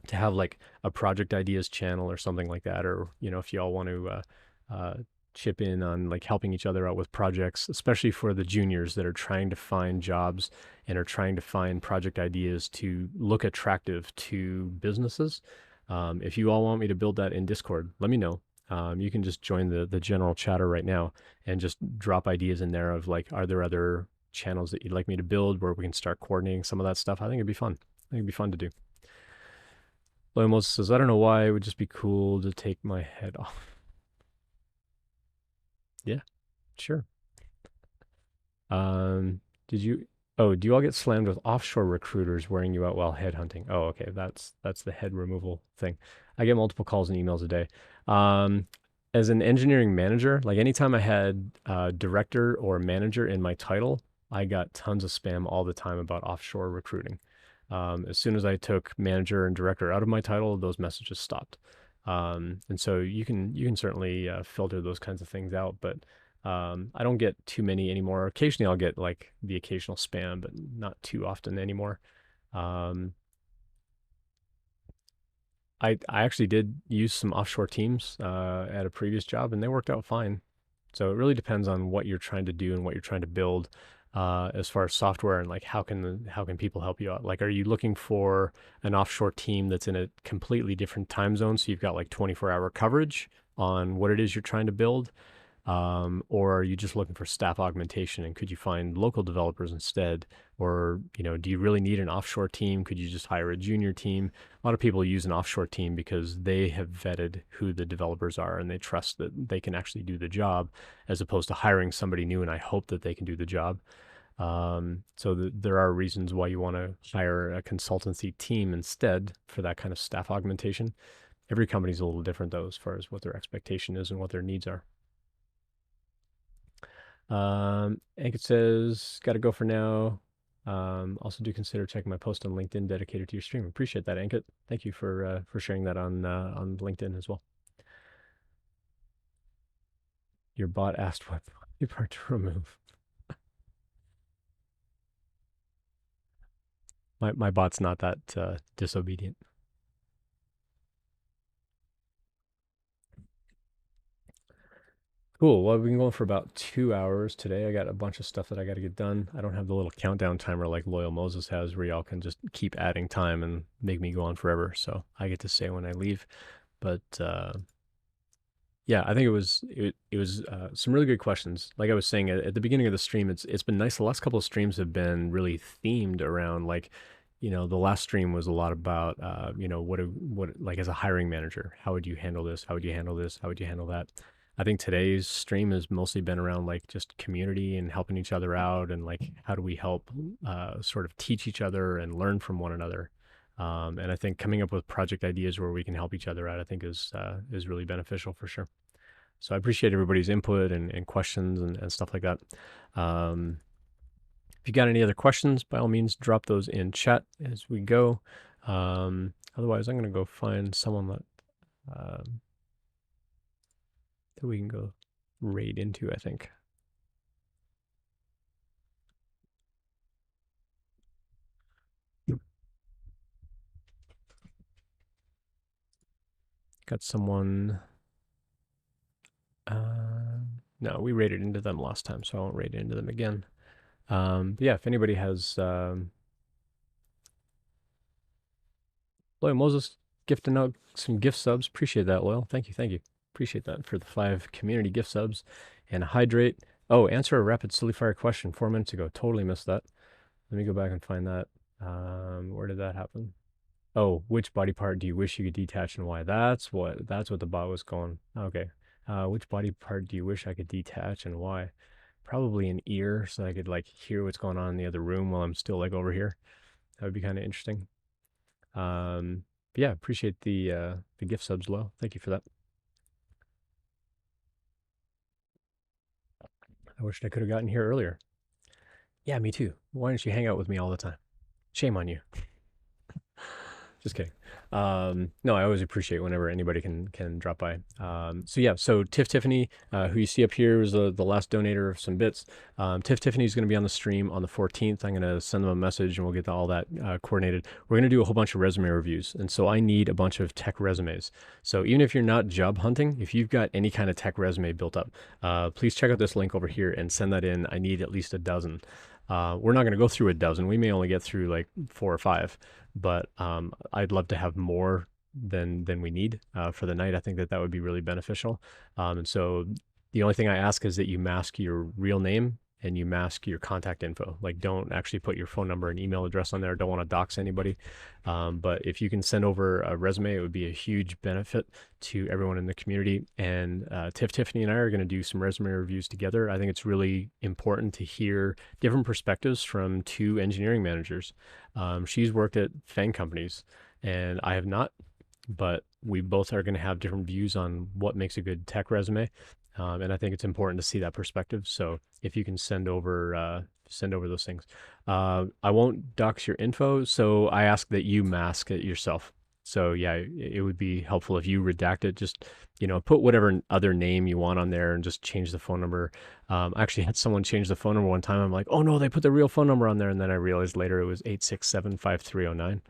to have like a project ideas channel or something like that, or you know, if you all want to chip in on like helping each other out with projects, especially for the juniors that are trying to find jobs and are trying to find project ideas to look attractive to businesses. If you all want me to build that in Discord, let me know. You can just join the general chatter right now and just drop ideas in there of like, are there other channels that you'd like me to build where we can start coordinating some of that stuff? I think it'd be fun. I think it'd be fun to do. Loyal says, I don't know why it would just be cool to take my head off. Yeah, sure. Did you? Oh, do you all get slammed with offshore recruiters wearing you out while headhunting? Oh, okay, that's the head removal thing. I get multiple calls and emails a day. Um, as an engineering manager, like anytime I had director or manager in my title, I got tons of spam all the time about offshore recruiting. As soon as I took manager and director out of my title, those messages stopped. And so you can certainly filter those kinds of things out, but I don't get too many anymore. Occasionally I'll get like the occasional spam, but not too often anymore. Um, I actually did use some offshore teams at a previous job, and they worked out fine. So it really depends on what you're trying to do and what you're trying to build, as far as software and like how can people help you out? Like, are you looking for an offshore team that's in a completely different time zone, so you've got like 24-hour coverage on what it is you're trying to build? Or are you just looking for staff augmentation and could you find local developers instead? Or, do you really need an offshore team? Could you just hire a junior team? A lot of people use an offshore team because they have vetted who the developers are and they trust that they can actually do the job, as opposed to hiring somebody new and I hope that they can do the job. So there are reasons why you want to hire a consultancy team instead for that kind of staff augmentation. Every company's a little different though, as far as what their expectation is and what their needs are. Ankit says, got to go for now. Also do consider checking my post on LinkedIn dedicated to your stream. Appreciate that, Ankit. Thank you for sharing that on LinkedIn as well. Your bot asked what part to remove. My bot's not that disobedient. Cool. Well, we've been going for about 2 hours today. I got a bunch of stuff that I got to get done. I don't have the little countdown timer like Loyal Moses has, where y'all can just keep adding time and make me go on forever. So I get to say when I leave. But yeah, I think it was some really good questions. Like I was saying at the beginning of the stream, it's been nice. The last couple of streams have been really themed around like, the last stream was a lot about what like as a hiring manager, how would you handle this? How would you handle this? How would you handle that? I think today's stream has mostly been around like just community and helping each other out and like how do we help sort of teach each other and learn from one another. And I think coming up with project ideas where we can help each other out, I think is really beneficial for sure. So I appreciate everybody's input and questions and stuff like that. If you got any other questions, by all means, drop those in chat as we go. Otherwise, I'm going to go find someone that we can go raid into, I think. Got someone. No, we raided into them last time, so I won't raid into them again. But yeah, if anybody has Loyal Moses gifting out some gift subs, appreciate that, Loyal. Thank you. Appreciate that for the 5 community gift subs. And Hydrate. Oh, answer a rapid silly fire question 4 minutes ago. Totally missed that. Let me go back and find that. Where did that happen? Oh, which body part do you wish you could detach and why? That's what the bot was going. Okay. Which body part do you wish I could detach and why? Probably an ear, so I could like hear what's going on in the other room while I'm still like over here. That would be kind of interesting. But yeah, appreciate the gift subs, Lo. Thank you for that. I wished I could have gotten here earlier. Yeah, me too. Why don't you hang out with me all the time? Shame on you. Just kidding. No, I always appreciate whenever anybody can drop by. So yeah, so Tiffany, who you see up here is the last donator of some bits. Tiffany is going to be on the stream on the 14th. I'm going to send them a message and we'll get all that coordinated. We're going to do a whole bunch of resume reviews. And so I need a bunch of tech resumes. So even if you're not job hunting, if you've got any kind of tech resume built up, please check out this link over here and send that in. I need at least a dozen. We're not going to go through a dozen. We may only get through like 4 or 5, but I'd love to have more than we need for the night. I think that would be really beneficial. And so the only thing I ask is that you mask your real name and you mask your contact info. Like, don't actually put your phone number and email address on there. Don't want to dox anybody. But if you can send over a resume, it would be a huge benefit to everyone in the community. And Tiffany and I are going to do some resume reviews together. I think it's really important to hear different perspectives from 2 engineering managers. She's worked at FANG companies and I have not, but we both are going to have different views on what makes a good tech resume. And I think it's important to see that perspective. So if you can send over those things, I won't dox your info. So I ask that you mask it yourself. So yeah, it would be helpful if you redact it. Just put whatever other name you want on there and just change the phone number. I actually had someone change the phone number one time. I'm like, oh no, they put the real phone number on there, and then I realized later it was 867-5309.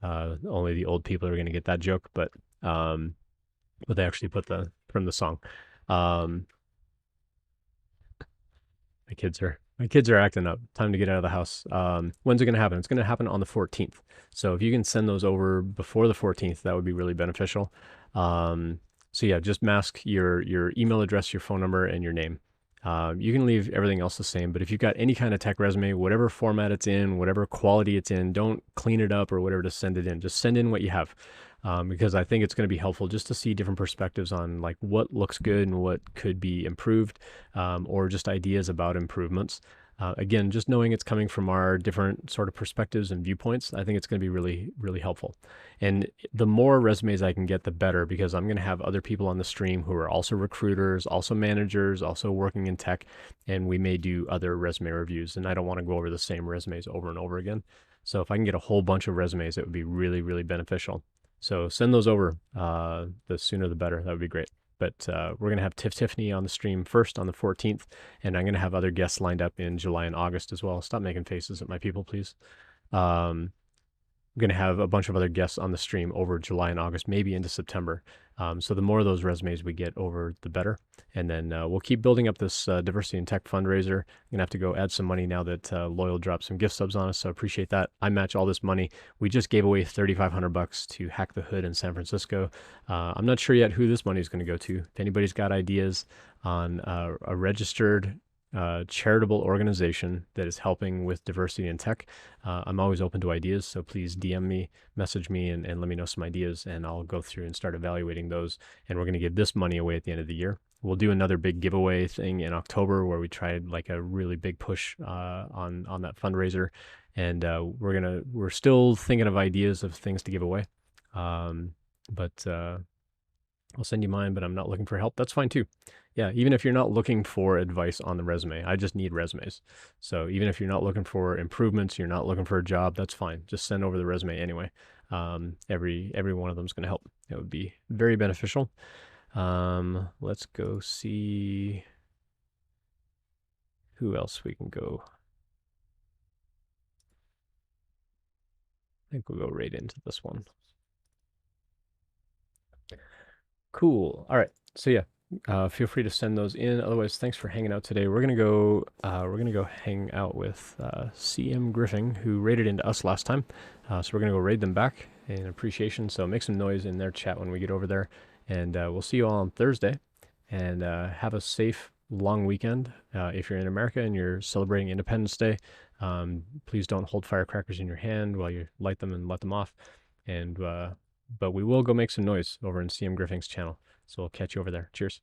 Only the old people are going to get that joke, but they actually put from the song. Um, my kids are acting up. Time to get out of the house. When's it going to happen? It's going to happen on the 14th. So if you can send those over before the 14th, that would be really beneficial. So yeah, just mask your email address, your phone number, and your name. You can leave everything else the same, but if you've got any kind of tech resume, whatever format it's in, whatever quality it's in, don't clean it up or whatever to send it in. Just send in what you have, because I think it's going to be helpful just to see different perspectives on like what looks good and what could be improved, or just ideas about improvements. Again, just knowing it's coming from our different sort of perspectives and viewpoints, I think it's going to be really, really helpful. And the more resumes I can get, the better, because I'm going to have other people on the stream who are also recruiters, also managers, also working in tech, and we may do other resume reviews. And I don't want to go over the same resumes over and over again. So if I can get a whole bunch of resumes, it would be really, really beneficial. So send those over. The sooner the better. That would be great. But we're going to have Tiffany on the stream first on the 14th, and I'm going to have other guests lined up in July and August as well. Stop making faces at my people, please. I'm going to have a bunch of other guests on the stream over July and August, maybe into September. So the more of those resumes we get over, the better. And then we'll keep building up this diversity in tech fundraiser. I'm going to have to go add some money now that Loyal dropped some gift subs on us, so appreciate that. I match all this money. We just gave away $3,500 to Hack the Hood in San Francisco. I'm not sure yet who this money is going to go to. If anybody's got ideas on a registered charitable organization that is helping with diversity in tech, I'm always open to ideas. So please DM me, message me, and let me know some ideas, and I'll go through and start evaluating those. And we're going to give this money away at the end of the year. We'll do another big giveaway thing in October where we tried like a really big push on that fundraiser, and we're still thinking of ideas of things to give away. But I'll send you mine, but I'm not looking for help. That's fine too. Yeah, even if you're not looking for advice on the resume, I just need resumes. So even if you're not looking for improvements, you're not looking for a job, that's fine. Just send over the resume anyway. Every one of them is going to help. It would be very beneficial. Let's go see who else we can go. I think we'll go right into this one. Cool. All right. So yeah, feel free to send those in. Otherwise, thanks for hanging out today. We're gonna go hang out with CM Griffin, who raided into us last time. So we're gonna go raid them back in appreciation. So make some noise in their chat when we get over there, and we'll see you all on Thursday. And have a safe long weekend. If you're in America and you're celebrating Independence Day, please don't hold firecrackers in your hand while you light them and let them off. And but we will go make some noise over in CM Griffin's channel. So we'll catch you over there. Cheers.